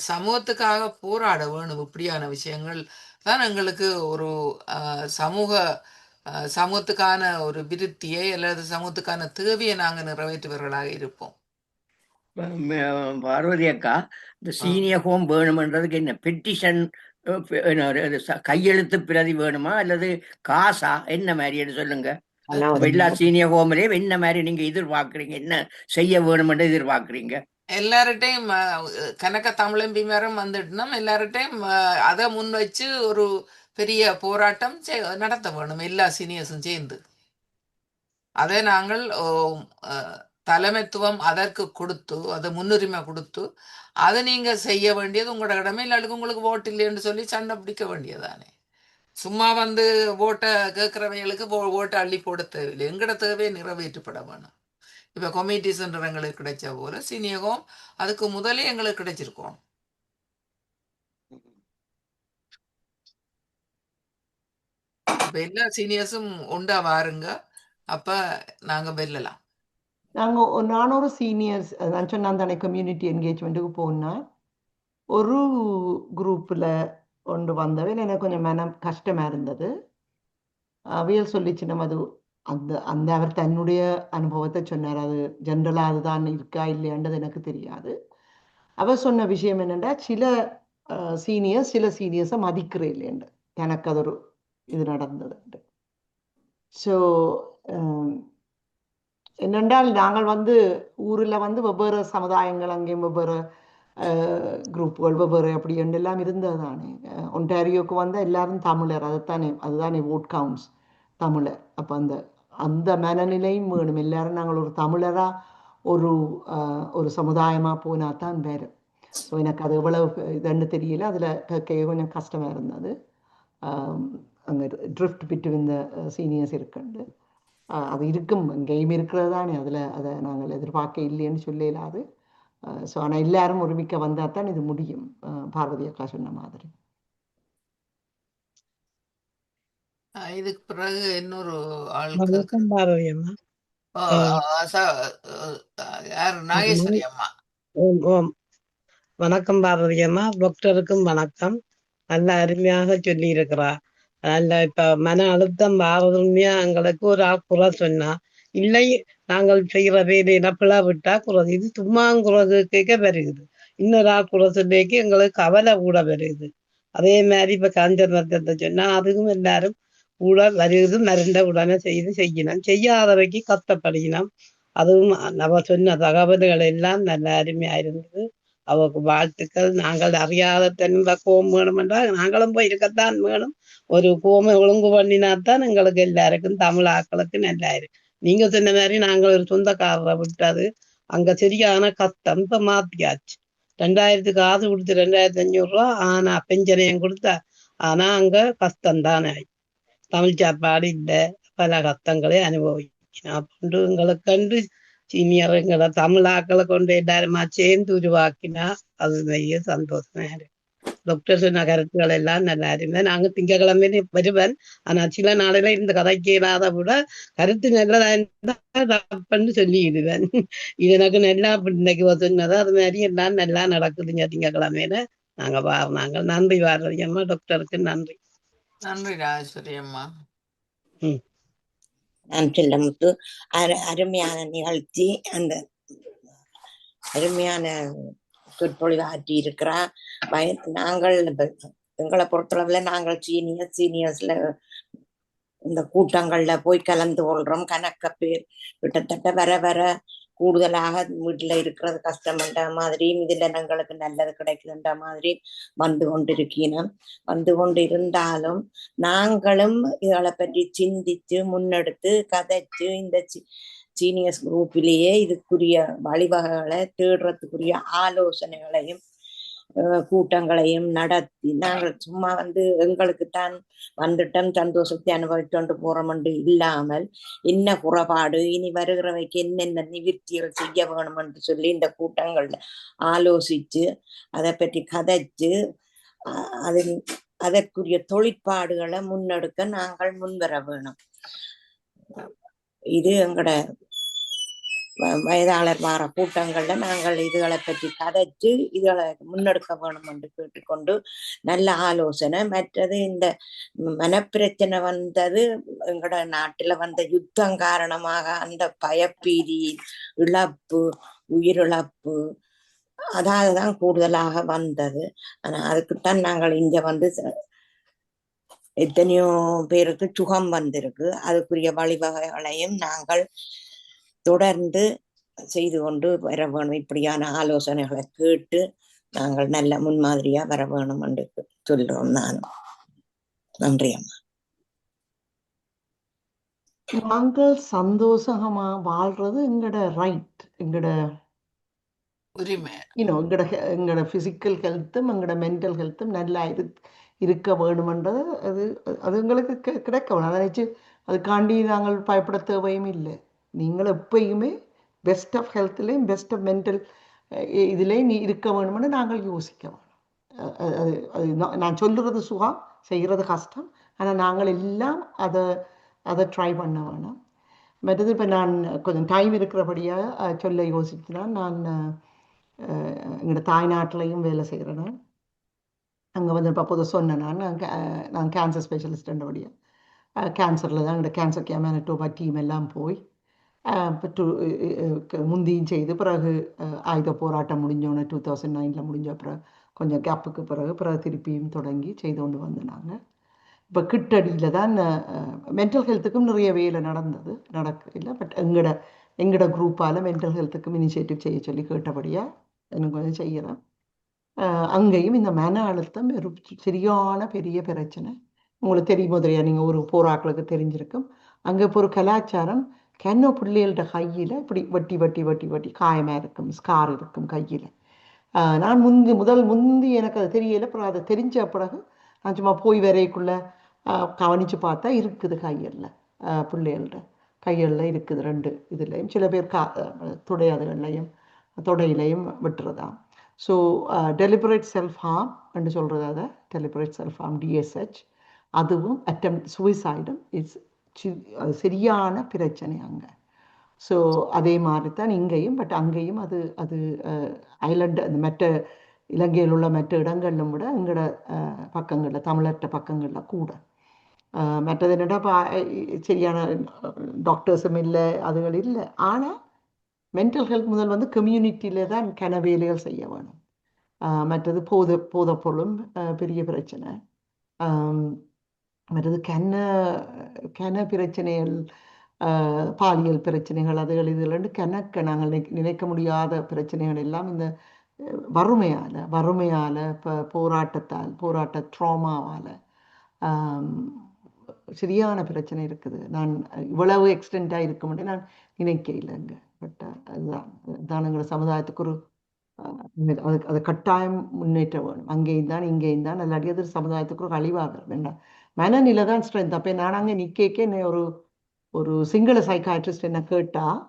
சமூகத்துக்காக போராட வேணும். இப்படியான விஷயங்கள் தான் எங்களுக்கு ஒரு சமூகத்துக்கான ஒரு விருத்தியை அல்லது சமூகத்துக்கான தேவையை நாங்கள் நிறைவேற்றுவர்களாக இருப்போம். பார்வதி அக்கா, இந்த சீனியர் ஹோம் வேணும்ன்றதுக்கு என்ன பெட்டிஷன், கையெழுத்து பிரதி வேணுமா அல்லது காசா, என்ன மாதிரி சொல்லுங்க? எல்லா சீனியர் ஹோம்லயும் என்ன மாதிரி நீங்க எதிர்பார்க்கறீங்க, என்ன செய்ய வேணும்னு எதிர்பார்க்கறீங்க? எல்லார்ட்டையும் கணக்க தமிழம்பி மேரம் வந்துட்டுனா எல்லார்ட்டையும் அதை முன் வச்சு ஒரு பெரிய போராட்டம் நடத்த வேணும். எல்லா சீனியர்ஸும் சேர்ந்து அதை நாங்கள் தலைமைத்துவம் அதற்கு கொடுத்து, அதை முன்னுரிமை கொடுத்து, அதை நீங்க செய்ய வேண்டியது உங்களோட கடமை. இல்லாட்டுக்கு உங்களுக்கு ஓட்டு இல்லைன்னு சொல்லி சண்டை பிடிக்க வேண்டியதானே. சும்மா ஓட்டை கேட்கிறவங்களுக்கு ஓட்டை அள்ளி போட தேவையில்லை. எங்கட தேவையை நிறைவேற்றப்பட வேணும். இப்ப கம்யூனிட்டி சென்டர் எங்களுக்கு கிடைச்ச போல சீனியகம் அதுக்கு முதலே எங்களுக்கு கிடைச்சிருக்கோம். இப்ப எல்லா சீனியர்ஸும் உண்டா வாருங்க, அப்ப நாங்க வெல்லலாம். நான் ஒரு சீனியர்ஸ் நான் சொன்ன தானே கம்யூனிட்டி என்கேஜ்மெண்ட்டுக்கு போனால் ஒரு குரூப்பில் கொண்டு வந்தவன் எனக்கு கொஞ்சம் மனம் கஷ்டமாக இருந்தது. அவையல் சொல்லிச்சு நம்ம அது அந்த அவர் தன்னுடைய அனுபவத்தை சொன்னார். அது ஜென்ரலாக அதுதான் இருக்கா இல்லையான்றது எனக்கு தெரியாது. அவர் சொன்ன விஷயம் என்னென்னா, சில சீனியர்ஸை மதிக்கிற இல்லைன்னு எனக்கு அது ஒரு இது நடந்தது. ஸோ என்னென்றால் நாங்கள் ஊரில் வெவ்வேறு சமுதாயங்கள், அங்கேயும் வெவ்வேறு குரூப்புகள் வெவ்வேறு அப்படி எல்லாம் இருந்தது தானே. ஒன்டாரியோவுக்கு எல்லாரும் தமிழர், அதுதானே ஓட் கவுண்ட்ஸ் தமிழர். அப்போ அந்த மனநிலையும் வேணும். எல்லாரும் நாங்கள் ஒரு தமிழராக ஒரு சமுதாயமாக போனால் தான் வேறு. ஸோ எனக்கு அது எவ்வளவு இதுன்னு தெரியல. அதில் கொஞ்சம் கஷ்டமாக இருந்தது. அங்கே ட்ரிஃப்ட் பிட்வீன் த சீனியர்ஸ் இருக்குண்டு. அது இருக்கும், இங்கேயும் இருக்கிறது தானே. அதை நாங்கள் எதிர்பார்க்க இல்லைன்னு சொல்லலாது. ஸோ ஆனால் எல்லாரும் ஒருமிக்க வந்தால் தான் இது முடியும். பார்வதி அக்கா சொன்ன மாதிரி. இதுக்கு பிறகு இன்னொரு ஆள் வணக்கம் பாரதி அம்மா. யார்? நாகேஸ்வரி அம்மா. ஓம் ஓம். வணக்கம் பாரதி அம்மா. டாக்டருக்கும் வணக்கம். நல்ல அருமையாக சொல்லி இருக்கிறா. நல்ல இப்ப மன அழுத்தம் பாரதுமையா எங்களுக்கு ஒரு ஆள் குறை சொன்னா இல்லை, நாங்கள் செய்யற வேலையில பிழை விட்டா குறை, இது சும்மாங்குறது கேட்க வருகுது. இன்னொரு ஆள் குறை சொல்லிக்கு எங்களுக்கு கவலை கூட வருகுது. அதே மாதிரி இப்ப காஞ்சர் மருத்துவத்தை சொன்னா அதுவும் எல்லாரும் கூட வருகுது. மருந்த உடனே செய்யணும், செய்யாதவைக்கு கஷ்டப்படிக்கணும். அதுவும் நம்ம சொன்ன தகவல்கள் எல்லாம் நல்ல அருமையா இருந்தது. அவருக்கு வாழ்த்துக்கள். நாங்கள் அறியாத தென்ப கோம் வேணும் என்றால் நாங்களும் போய் இருக்கத்தான் வேணும். ஒரு கோமை ஒழுங்கு பண்ணினாத்தான் எங்களுக்கு எல்லாருக்கும் தமிழ் ஆக்களுக்கு நல்லா இருக்கு. நீங்க சொன்ன மாதிரி நாங்கள் ஒரு சொந்தக்காரரை விட்டது அங்க சரியான கஷ்டம். இப்ப மாத்தியாச்சு. 2000 காசு கொடுத்து 2500 ரூபா ஆனா பெஞ்சனையும் கொடுத்தா. ஆனா அங்க கஷ்டம்தானே. தமிழ் சாப்பாடு இல்லை, பல கஷ்டங்களை அனுபவிக்கணும். அப்படின்ட்டு எங்களுக்கு சீனியருங்களை தமிழாக்களை கொண்டு எல்லாருமா சேர்ந்து உருவாக்கினா அது நிறைய சந்தோஷமா இருக்கு. டாக்டர் சொன்ன கருத்துக்கள் எல்லாம் நல்லா இருந்தேன். நாங்க திங்கக்கிழமை வருவேன். ஆனா சில நாளில இந்த கதைக்கு இல்லாத விட கருத்து நல்லதா இருந்தான்னு சொல்லிடுவேன். இது எனக்கு நல்லா இன்னைக்கு சொன்னது அது மாதிரி எல்லாம் நல்லா நடக்குதுங்க திங்கக்கிழமையில. நாங்க நன்றி பாரதி அம்மா. டாக்டருக்கு நன்றி. நன்றி ராஜேஸ்வரி அம்மா. நான் செல்லமுத்து. அருமையான நிகழ்ச்சி. அந்த அருமையான சொற்பொழிவு ஆற்றி இருக்கிறா. நாங்கள் எங்களை பொறுத்தளவுல நாங்கள் சீனியர்ஸ்ல இந்த கூட்டங்கள்ல போய் கலந்து கொள்றோம். கணக்க பேர் கிட்டத்தட்ட வர வர கூடுதலாக வீட்டுல இருக்கிறது கஷ்டம்ன்ற மாதிரியும் இதுல எங்களுக்கு நல்லது கிடைக்குதுன்ற மாதிரி வந்து கொண்டு இருந்தாலும் நாங்களும் இதை பற்றி சிந்திச்சு முன்னெடுத்து கதைச்சு இந்த சீனியர்ஸ் குரூப்பிலேயே இதுக்குரிய வழிவகைகளை தேடுறதுக்குரிய ஆலோசனைகளையும் கூட்டங்களையும் நடத்தி நாங்கள் சும்மா எங்களுக்குத்தான் வந்துட்டோம் சந்தோஷத்தை அனுபவித்து கொண்டு போறோம் என்று இல்லாமல் என்ன குறைபாடு இனி வருகிறவைக்கு என்னென்ன நிவர்த்திகள் செய்ய வேணும் என்று சொல்லி இந்த கூட்டங்கள்ல ஆலோசிச்சு அதை பற்றி கதைச்சு அதற்குரிய தொழிற்பாடுகளை முன்னெடுக்க நாங்கள் முன்வர வேணும். இது எங்களோட வயதாளர் வார கூட்டங்கள்ல நாங்கள் இதுகளை பற்றி கதைச்சு இதுகளை முன்னெடுக்க வேணும் என்று கேட்டுக்கொண்டு நல்ல ஆலோசனை. மற்றது இந்த மனப்பிரச்சனை வந்தது எங்களோட நாட்டுல வந்த யுத்தம் காரணமாக அந்த பயப்பீதி இழப்பு உயிரிழப்பு அதாவதுதான் கூடுதலாக வந்தது. ஆனா அதுக்குத்தான் நாங்கள் இங்க எத்தனையோ பேருக்கு சுகம் வந்திருக்கு. அதுக்குரிய வழிவகைகளையும் நாங்கள் தொடர்ந்து செய்து கொண்டு வர வேணும். இப்படியான ஆலோசனைகளை கேட்டு நாங்கள் நல்ல முன்மாதிரியா வர வேணும் என்று சொல்றோம். நானும் நன்றி அம்மா. நாங்கள் சந்தோஷமா வாழ்றது எங்கட ரைட், எங்கட உரிமை. எங்கட பிசிக்கல் ஹெல்த்தும் எங்கட மென்டல் ஹெல்த்தும் நல்லா இருக்க வேணுமென்றது அது எங்களுக்கு கிடைக்க வேணும். அதை நினைச்சு அதுக்காண்டி நாங்கள் பயப்பட தேவையும் இல்லை. நீங்கள் எப்பயுமே பெஸ்ட் ஆஃப் ஹெல்த்லேயும் பெஸ்ட் ஆஃப் மென்டல் இதுலேயும் இருக்க வேணும்னு நாங்கள் யோசிக்க வேணும். அது நான் சொல்லுறது சுகம், செய்கிறது கஷ்டம். ஆனால் நாங்கள் எல்லாம் அதை ட்ரை பண்ண வேணும். மற்றது இப்போ நான் கொஞ்சம் டைம் இருக்கிறபடியாக சொல்ல யோசிச்சுதான் நான் எங்களோட தாய்நாட்டிலையும் வேலை செய்கிறேன். அங்கே இப்போ பொது சொன்னேன் நான் கேன்சர் ஸ்பெஷலிஸ்ட்ன்றபடியாக கேன்சரில் தான் எங்களோட கேன்சர் கேர் மேனிடோபா டீம் எல்லாம் போய் முந்தியும் செய்து பிறகு ஆயுத போராட்டம் முடிஞ்சோன்னே 2009 முடிஞ்ச பிறகு கொஞ்சம் கேப்புக்கு பிறகு திருப்பியும் தொடங்கி செய்து கொண்டு வந்தாங்க. இப்போ கிட்டடியில் தான் மென்டல் ஹெல்த்துக்கும் நிறைய வேலை நடக்கல. பட் எங்களோட குரூப்பால் மென்டல் ஹெல்த்துக்கும் இனிஷியேட்டிவ் செய்ய சொல்லி கேட்டபடியாக எனக்கு கொஞ்சம் செய்கிறேன். அங்கேயும் இந்த மன அழுத்தம் ஒரு சரியான பெரிய பிரச்சனை. உங்களுக்கு தெரியுமோ தெரியா, நீங்கள் ஒரு போராக்களுக்கு தெரிஞ்சிருக்கும். அங்கே இப்போ ஒரு கலாச்சாரம் பிள்ளைகள்கிட்ட கையில் இப்படி வட்டி காயமாக இருக்கும், ஸ்கார் இருக்கும் கையில். நான் முந்தி எனக்கு அது தெரியலை. அப்புறம் அதை தெரிஞ்ச பிறகு நான் சும்மா போய் வரைக்குள்ளே கவனித்து பார்த்தா இருக்குது கையில் பிள்ளைகள்கிட்ட கைகளில் இருக்குது 2 இதுலேயும். சில பேர் துடையாதுகள்லையும் தொடையிலையும் விட்டுறதாம். ஸோ டெலிபரேட் செல்ஃப் ஹார்ம் என்று சொல்கிறது, அதை டெலிபரேட் செல்ஃப் ஹார்ம் DSH, அதுவும் சூசைடும் அது சரியான பிரச்சனை அங்கே. ஸோ அதே மாதிரி தான் இங்கேயும். பட் அங்கேயும் அது அது ஐலண்டு அந்த மற்ற இலங்கையில் உள்ள மற்ற இடங்களிலும் விட எங்களோட பக்கங்களில் தமிழர்கிட்ட பக்கங்களில் கூட. மற்றது என்னடா சரியான டாக்டர்ஸும் இல்லை, அதுகள் இல்லை. ஆனால் மென்டல் ஹெல்த் முதல் வந்து கம்யூனிட்டியில் தான் வேலைகள் செய்ய வேணும். மற்றது போதைப்பொருளும் பெரிய பிரச்சனை. மற்றது கன பிரச்சனைகள், பாலியல் பிரச்சனைகள், அதுகள் இதுலன்னு கணக்க நாங்கள் நினைக்க முடியாத பிரச்சனைகள் எல்லாம் இந்த வறுமையால் இப்போ போராட்ட ட்ராமாவால் சரியான பிரச்சனை இருக்குது. நான் இவ்வளவு எக்ஸ்டெண்டாக இருக்க முடியும் நான் நினைக்கலைங்க. பட் அதுதான் எங்களோட சமுதாயத்துக்கு ஒரு அது கட்டாயம் முன்னேற்ற வேணும். அங்கேயும் தான் இங்கேயும் தான், இல்லாட்டி அது சமுதாயத்துக்கு ஒரு அழிவாக வேண்டாம். மனநிலை தான் ஸ்ட்ரென்த். அப்போ நான் அங்கே நிற்க என்ன ஒரு சிங்கள சைக்காட்ரிஸ்ட் என்ன கேட்டால்,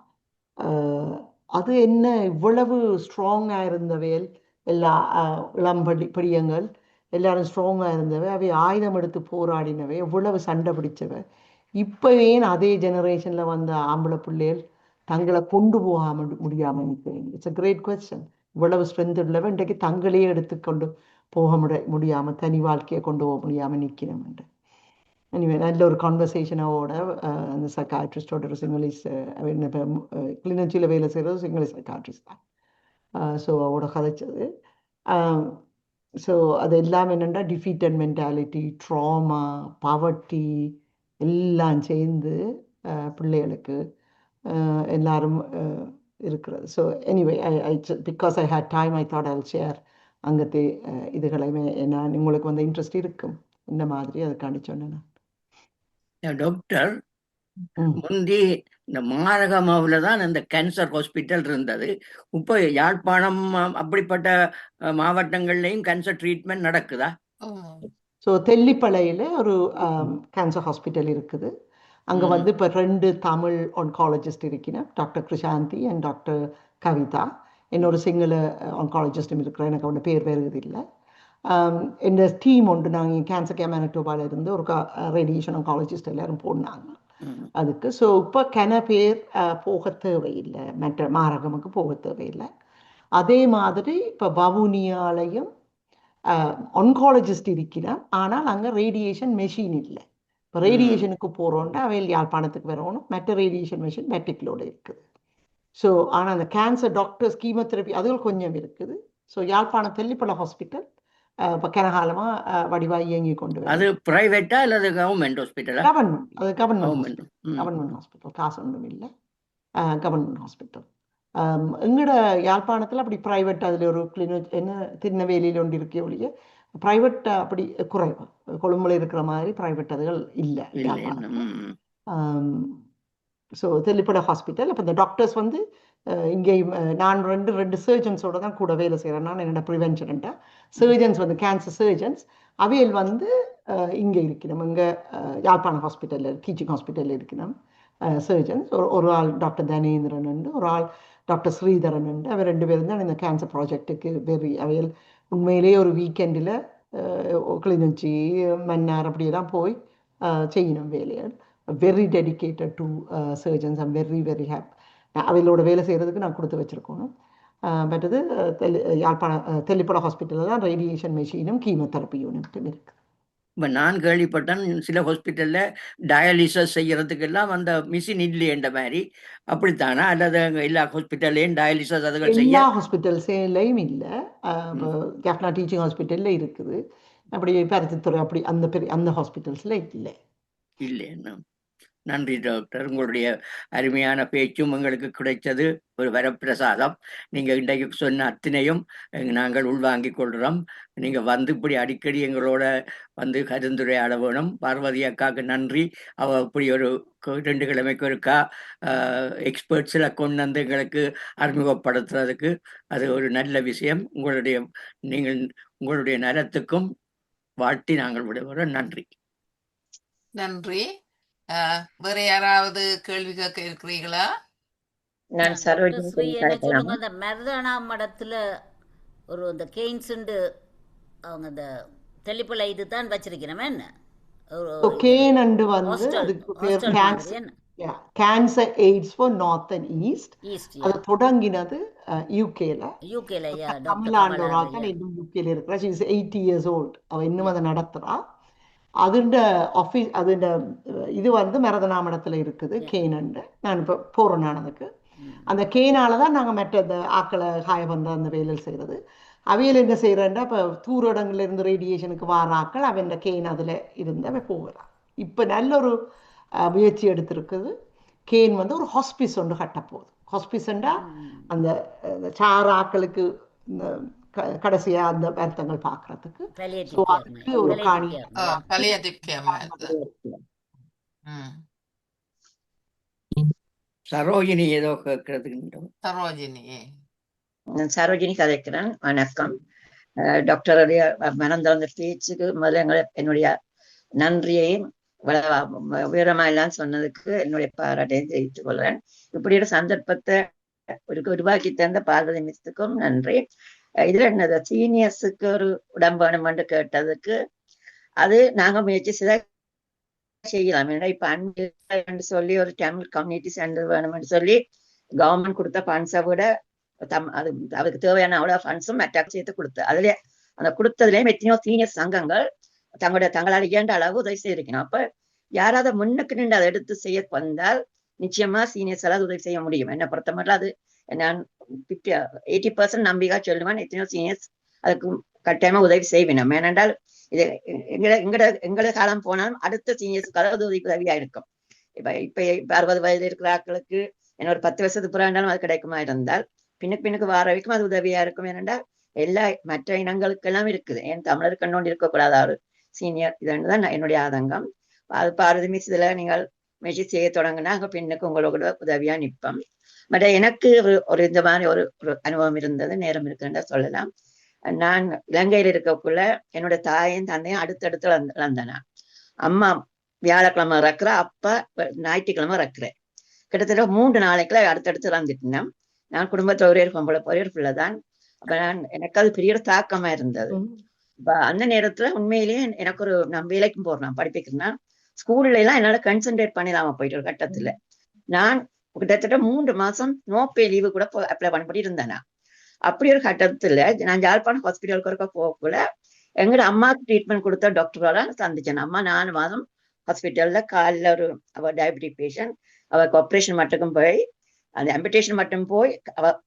அது என்ன இவ்வளவு ஸ்ட்ராங்காக இருந்தவையல் எல்லா படியங்கள் எல்லாரும் ஸ்ட்ராங்காக இருந்தவை, அவை ஆயுதம் எடுத்து போராடினவை, எவ்வளவு சண்டை பிடிச்சவை. இப்போ ஏன் அதே ஜெனரேஷனில் வந்த ஆம்பளை பிள்ளைகள் தங்களை கொண்டு முடியாமல் நிற்கிறீங்க? It's a great question. இவ்வளவு ஸ்ட்ரென்த் உள்ளவன் இன்றைக்கு தங்களையே எடுத்துக்கொண்டு போக முடியாமல், தனி வாழ்க்கையை கொண்டு போக முடியாமல் நிற்கிறோம்ன்ற. எனிவே நல்ல ஒரு கான்வர்சேஷனோட அந்த சைக்காட்ரிஸ்டோட ஒரு சிங்களீஸ் கிளிநொச்சியில் வேலை செய்கிறது சிங்களீஸ் சைக்காட்ரிஸ்ட் தான். ஸோ அவரோட கதைச்சது. ஸோ அது எல்லாம் என்னென்னா டிஃபீட்டட் மென்டாலிட்டி, ட்ராமா, பாவர்ட்டி எல்லாம் சேர்ந்து பிள்ளைகளுக்கு எல்லாரும் இருக்கிறது. So anyway because I had time I thought I'll share அங்கத்தே இதுகளையுமே நான் உங்களுக்கு வந்து இன்ட்ரெஸ்ட் இருக்கும் இந்த மாதிரி அதுக்காண்டி சொன்னேன். டாக்டர், முந்தி இந்த மாரகமாவில் தான் இந்த கேன்சர் ஹாஸ்பிட்டல் இருந்தது. இப்போ யாழ்ப்பாணம் அப்படிப்பட்ட மாவட்டங்கள்லையும் கேன்சர் ட்ரீட்மெண்ட் நடக்குதா? ஸோ தெல்லிப்பளையில் ஒரு கேன்சர் ஹாஸ்பிட்டல் இருக்குது. அங்கே வந்து இப்போ 2 தமிழ் ஆன்காலஜிஸ்ட் இருக்கிறேன், doctor Krishanthi and doctor Kavitha. இன்னொரு சிங்கள ஆன்காலஜிஸ்டும் இருக்கிறேன், எனக்கு அவனோட பேர் வருது இல்லை. இந்த டீம் ஒன்று நாங்கள் கேன்சர் கேர் மேனிடோபாவில் இருந்து ஒரு ரேடியேஷன் ஆன்காலஜிஸ்ட் எல்லாரும் போனாங்க அதுக்கு. ஸோ இப்போ பேர் போக தேவையில்லை, மற்ற மாரகமுக்கு போக தேவையில்லை. அதே மாதிரி இப்போ வவுனியாலையும் ஆன்காலஜிஸ்ட் இருக்கிறேன், ஆனால் அங்கே ரேடியேஷன் மெஷின் இல்லை. இப்போ ரேடியேஷனுக்கு போகிறோன்ட்டு அவையில் யாழ்ப்பாணத்துக்கு வரணும், மற்ற ரேடியேஷன் மெஷின் மெட்ரிக்லோடு இருக்குது. ஸோ ஆனால் அந்த கேன்சர் டாக்டர்ஸ் கீமோதெரப்பி அதுகள் கொஞ்சம் இருக்குது. ஸோ யாழ்ப்பாணம் தெல்லிப்பளை ஹாஸ்பிட்டல் இப்போ கனகாலமாக வடிவாக இயங்கி கொண்டு அது பிரைவேட்டா அல்லது கவர்மெண்ட் ஹாஸ்பிட்டலா? கவர்மெண்ட். அது கவர்மெண்ட் ஹாஸ்பிட்டல், காசு ஒன்றும் இல்லை, கவர்மெண்ட் ஹாஸ்பிட்டல். எங்களோட யாழ்ப்பாணத்தில் அப்படி ப்ரைவேட் அதில் ஒரு கிளினிக் என்ன திருநெல்வேலியில் ஒன்று இருக்கே ஒழிய ப்ரைவேட் அப்படி குறைவு. கொழும்புல இருக்கிற மாதிரி ப்ரைவேட் அதுகள் இல்லை யாழ்ப்பாணத்தில். So Tellippalai hospital. அப்போ இந்த டாக்டர்ஸ் வந்து இங்கேயும் நான் ரெண்டு சர்ஜன்ஸோட தான் கூட வேலை செய்கிறேன். நான் என்னோட ப்ரிவென்ஷன்ட்டா சர்ஜன்ஸ் வந்து கேன்சர் சர்ஜன்ஸ் அவையில் வந்து இங்கே இருக்கணும், இங்கே யாழ்ப்பாணம் ஹாஸ்பிட்டலில் டீச்சிங் ஹாஸ்பிட்டலில் இருக்கணும் சர்ஜன்ஸ். ஒரு ஆள் டாக்டர் தனேந்திரன் உண்டு, ஒரு ஆள் டாக்டர் ஸ்ரீதரன் உண்டு. அவர் 2 பேரும் தான் இந்த கேன்சர் ப்ராஜெக்டுக்கு அவையில் உண்மையிலேயே ஒரு வீக்கெண்டில் கிளிநொச்சி மன்னார் அப்படியெல்லாம் போய் செய்யணும் வேலைகள். Very dedicated to surgeons. I'm very happy. அவைகளோட வேலை செய்கிறதுக்கு நான் கொடுத்து வச்சுருக்கணும். மற்றது தெல்லிப்பளை ஹாஸ்பிட்டலில் தான் ரேடியேஷன் மெஷினும் கீமோதெரப்பி யூனிட்டும் இருக்குது. இப்போ நான் கேள்விப்பட்டேன் சில ஹாஸ்பிட்டலில் டயாலிசிஸ் செய்யறதுக்கெல்லாம் அந்த மிஷின் இல்லைன்ற மாதிரி, அப்படித்தானா? அல்லது எல்லா ஹாஸ்பிட்டல்லையும் டயாலிசிஸ் அதுகள் செய்ய? எல்லா ஹாஸ்பிட்டல்ஸ்லையும் இல்லை. ஜாஃப்னா டீச்சிங் ஹாஸ்பிட்டலில் இருக்குது, அப்படி பருத்தித்துறை அப்படி அந்த ஹாஸ்பிட்டல்ஸில் இல்லை. இல்லைன்னா நன்றி டாக்டர். உங்களுடைய அருமையான பேச்சும் எங்களுக்கு கிடைச்சது ஒரு வரப்பிரசாதம். நீங்கள் இன்றைக்கு சொன்ன அத்தனையும் நாங்கள் உள்வாங்கிக் கொள்கிறோம். நீங்கள் வந்து இப்படி அடிக்கடி எங்களோட வந்து கருந்துரையாட வேணும். பார்வதி அக்காவுக்கு நன்றி. அவள் இப்படி ஒரு 2 கிழமைக்கு ஒருக்கா எக்ஸ்பர்ட்ஸில் கொண்டு வந்து எங்களுக்கு அறிமுகப்படுத்துறதுக்கு அது ஒரு நல்ல விஷயம். உங்களுடைய நலத்துக்கும் வாழ்த்தி நாங்கள் விடுவோம். நன்றி. நன்றி. வேற யாராவது கேள்வி கேட்க இருக்கிறீங்களா? நான் டாக்டர் சரோஜினி ஸ்ரீ என்ன கதைக்கலாமா? சொல்லுங்க, அந்த மருதானா மடத்துல ஒரு இந்த கெய்ன்ஸுண்டு அவங்க இந்த தெளிப்பில் இது தான் வச்சிருக்கிறோமே என்ன ஒரு ஸோ இது கேன் அண்டு வந்து ஹாஸ்டல் அதுக்கு பேர் ஹாஸ்டல் மாதிரி கேன்சர் என்ன cancer AIDS for north and east. East அது தொடங்கினது யூகேல. யூகேல டாக்டர் தமிழ்நாடு ஒரு கமலா ஆள் தான் இன்னும் யூகேல இருக்கிறா. She is 80 years old. அவ இன்னும் அதை நடத்துறா. அதுண்ட ஆஃபீஸ் அதுண்ட இது வந்து மரதநாமடத்தில் இருக்குது கேனண்டு. நான் இப்போ போகிறேன் நான் அதுக்கு. அந்த கேனால தான் நாங்கள் மற்ற இந்த ஆக்களை காய வந்து அந்த வேலையில் செய்கிறது. அவையில் என்ன செய்கிறேன்டா இப்போ தூர இடங்கள்ல இருந்து ரேடியேஷனுக்கு வார ஆக்கள் அவன் கேன் அதில் இருந்து அவன் போகிறான். இப்போ நல்ல ஒரு முயற்சி எடுத்திருக்குது. கேன் வந்து ஒரு ஹாஸ்பிஸ் ஒன்று கட்டப்போகுது. ஹாஸ்பிஸ்ண்டா அந்த சார ஆக்களுக்கு இந்த கடைசியா அந்த வருத்தங்கள் பார்க்கறதுக்கு. ஸோ அதுக்கு ஒரு காணி palliative care மாதிரி. சரோஜினி ஏதோ கேட்கறதுக்கு. சரோஜினி சரோஜினி கதைக்கிறேன். வணக்கம். டாக்டருடைய மனம் திறந்த பேச்சுக்கு முதல்ல என்னுடைய நன்றியையும் வீரமாயெல்லாம் சொன்னதுக்கு என்னுடைய பாராட்டையும் தெரிவித்துக் கொள்கிறேன். இப்படி ஒரு சந்தர்ப்பத்தை உருவாக்கி தந்த பார்வதி மிஸ்ஸுக்கும் நன்றி. இதுல என்னது சீனியர்ஸுக்கு ஒரு உடம்பு வேணுமென்று கேட்டதுக்கு அது நாங்க முயற்சி செய்யலாம். ஏன்னா இப்ப அன்பு சொல்லி ஒரு தமிழ் கம்யூனிட்டி சென்டர் வேணும்னு சொல்லி கவர்மெண்ட் கொடுத்த ஃபண்ட்ஸை விட அது அதுக்கு தேவையான அவ்வளவு ஃபண்ட்ஸும் அட்டாக் செய்து கொடுத்து அதுல அந்த கொடுத்ததுலயும் எத்தனையோ சீனியர் சங்கங்கள் தங்களால் இயன்ற அளவு உதவி செய்திருக்கணும். அப்ப யாராவது முன்னுக்கு நின்று அதை எடுத்து செய்ய வந்தால் நிச்சயமா சீனியர்ஸ் எல்லாம் உதவி செய்ய முடியும். என்னை பொறுத்த மட்டும் அது நான் 80% நம்பிக்கை சொல்லுவேன். எத்தனையோ சீனியர்ஸ் அதுக்கு கட்டாயமா உதவி செய்வேன். ஏனென்றால் இது எங்களோட காலம் போனாலும் அடுத்த சீனியர்ஸுக்கு அதாவது உதவியா இருக்கும். இப்ப 60 வயது இருக்கிற ஆட்களுக்கு என்ன ஒரு 10 வருஷத்துக்கு புறம் இருந்தாலும் அது கிடைக்குமா இருந்தால் பின்னுக்கு வார வரைக்கும் அது உதவியா இருக்கும். ஏனென்றால் எல்லா மற்ற இனங்களுக்கு எல்லாம் இருக்குது. ஏன் தமிழருக்கு கண்ணோண்டு இருக்கக்கூடாத ஒரு சீனியர் இதுதான் என்னுடைய ஆதங்கம். அது பாரதி மிஸ் இதுல நீங்கள் முயற்சி செய்ய தொடங்கினா அங்க பின்னுக்கு உங்களோட உதவியா நிற்போம். பட் எனக்கு ஒரு இந்த மாதிரி ஒரு அனுபவம் இருந்தது, நேரம் இருக்குன்னு சொல்லலாம். நான் இலங்கையில் இருக்கக்குள்ள என்னோட தாயும் தந்தையும் அடுத்தடுத்து இழந்தனா. அம்மா வியாழக்கிழமை இறக்குற, அப்பா ஞாயிற்றுக்கிழமை இறக்குறேன். கிட்டத்தட்ட 3 நாளைக்குள்ள அடுத்தடுத்து இறந்துட்டேன். நான் குடும்பத்துல ஒரே ஒரு பிள்ளை தான். அப்ப எனக்கு அது பெரிய ஒரு தாக்கமா இருந்தது. இப்ப அந்த நேரத்துல உண்மையிலேயே எனக்கு நான் வேலைக்கும் போறேன், படிப்பிக்கிறேன்னா ஸ்கூல்ல எல்லாம் என்னால கான்சென்ட்ரேட் பண்ணிடாம போயிட்டு ஒரு கட்டத்துல நான் கிட்டத்தட்ட 3 மாசம் நோ பே லீவு கூட அப்ளை பண்ணி இருந்தேனா. அப்படி ஒரு கட்டத்துல நான் யாழ்ப்பாணம் ஹாஸ்பிட்டலுக்கு இருக்க போகக்குள்ள எங்கட அம்மாவுக்கு ட்ரீட்மெண்ட் கொடுத்த டாக்டரோட சந்திச்சேன். அம்மா 4 மாதம் ஹாஸ்பிட்டல்ல காலில் அவ டயபெட்டிக் பேஷண்ட், அவருக்கு ஆப்ரேஷன் மட்டுக்கும் போய் அந்த ஆம்புடேஷன் மட்டும் போய்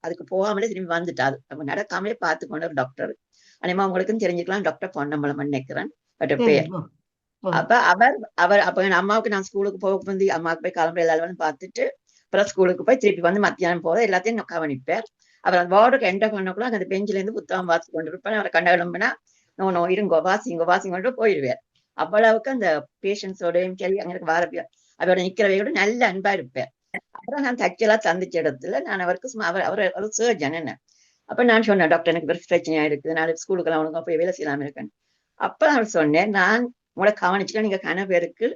அதுக்கு போகாமலே திரும்பி வந்துட்டா. அவங்க நடக்காமலே பார்த்து கொண்ட ஒரு டாக்டர். அனிமா உங்களுக்கும் தெரிஞ்சுக்கலாம், டாக்டர் பொன்னம்பலம் நினைக்கிறேன் பேர். அப்ப என் அம்மாவுக்கு நான் ஸ்கூலுக்கு போக வந்து அம்மாவுக்கு போய் கிளம்புற எல்லாரும் பார்த்துட்டு அப்புறம் ஸ்கூலுக்கு போய் திருப்பி வந்து மத்தியானம் போத எல்லாத்தையும் நான் கவனிப்பேன். அவர் அந்த வார்டுக்கு என்டர் பண்ணக்குள்ள அந்த பெஞ்சில இருந்து புத்தகம் வாசி கொண்டு இருப்பேன். அவரை கண்ட எழும்புனா நோ இருங்கோ வாசிங்கொண்டு போயிடுவேன். அவ்வளவுக்கு அந்த பேஷண்ட்ஸோடையும் சரி அங்க வர அவரோட நிக்கிறவையோட நல்ல அன்பா இருப்பேன். அப்புறம் நான் தச்சலா சந்திச்ச இடத்துல நான் அவருக்கு அவர் சர்ஜன் என்ன. அப்ப நான் சொன்னேன், டாக்டர் எனக்கு பிரச்சனையா இருக்குது, நாளைக்கு ஸ்கூலுக்கு எல்லாம் அவனுக்கு போய் வேலை செய்யலாம இருக்கேன். அப்ப நான் சொன்னேன், நான் உங்களை கவனிச்சுக்க, நீங்க கன பேருக்கு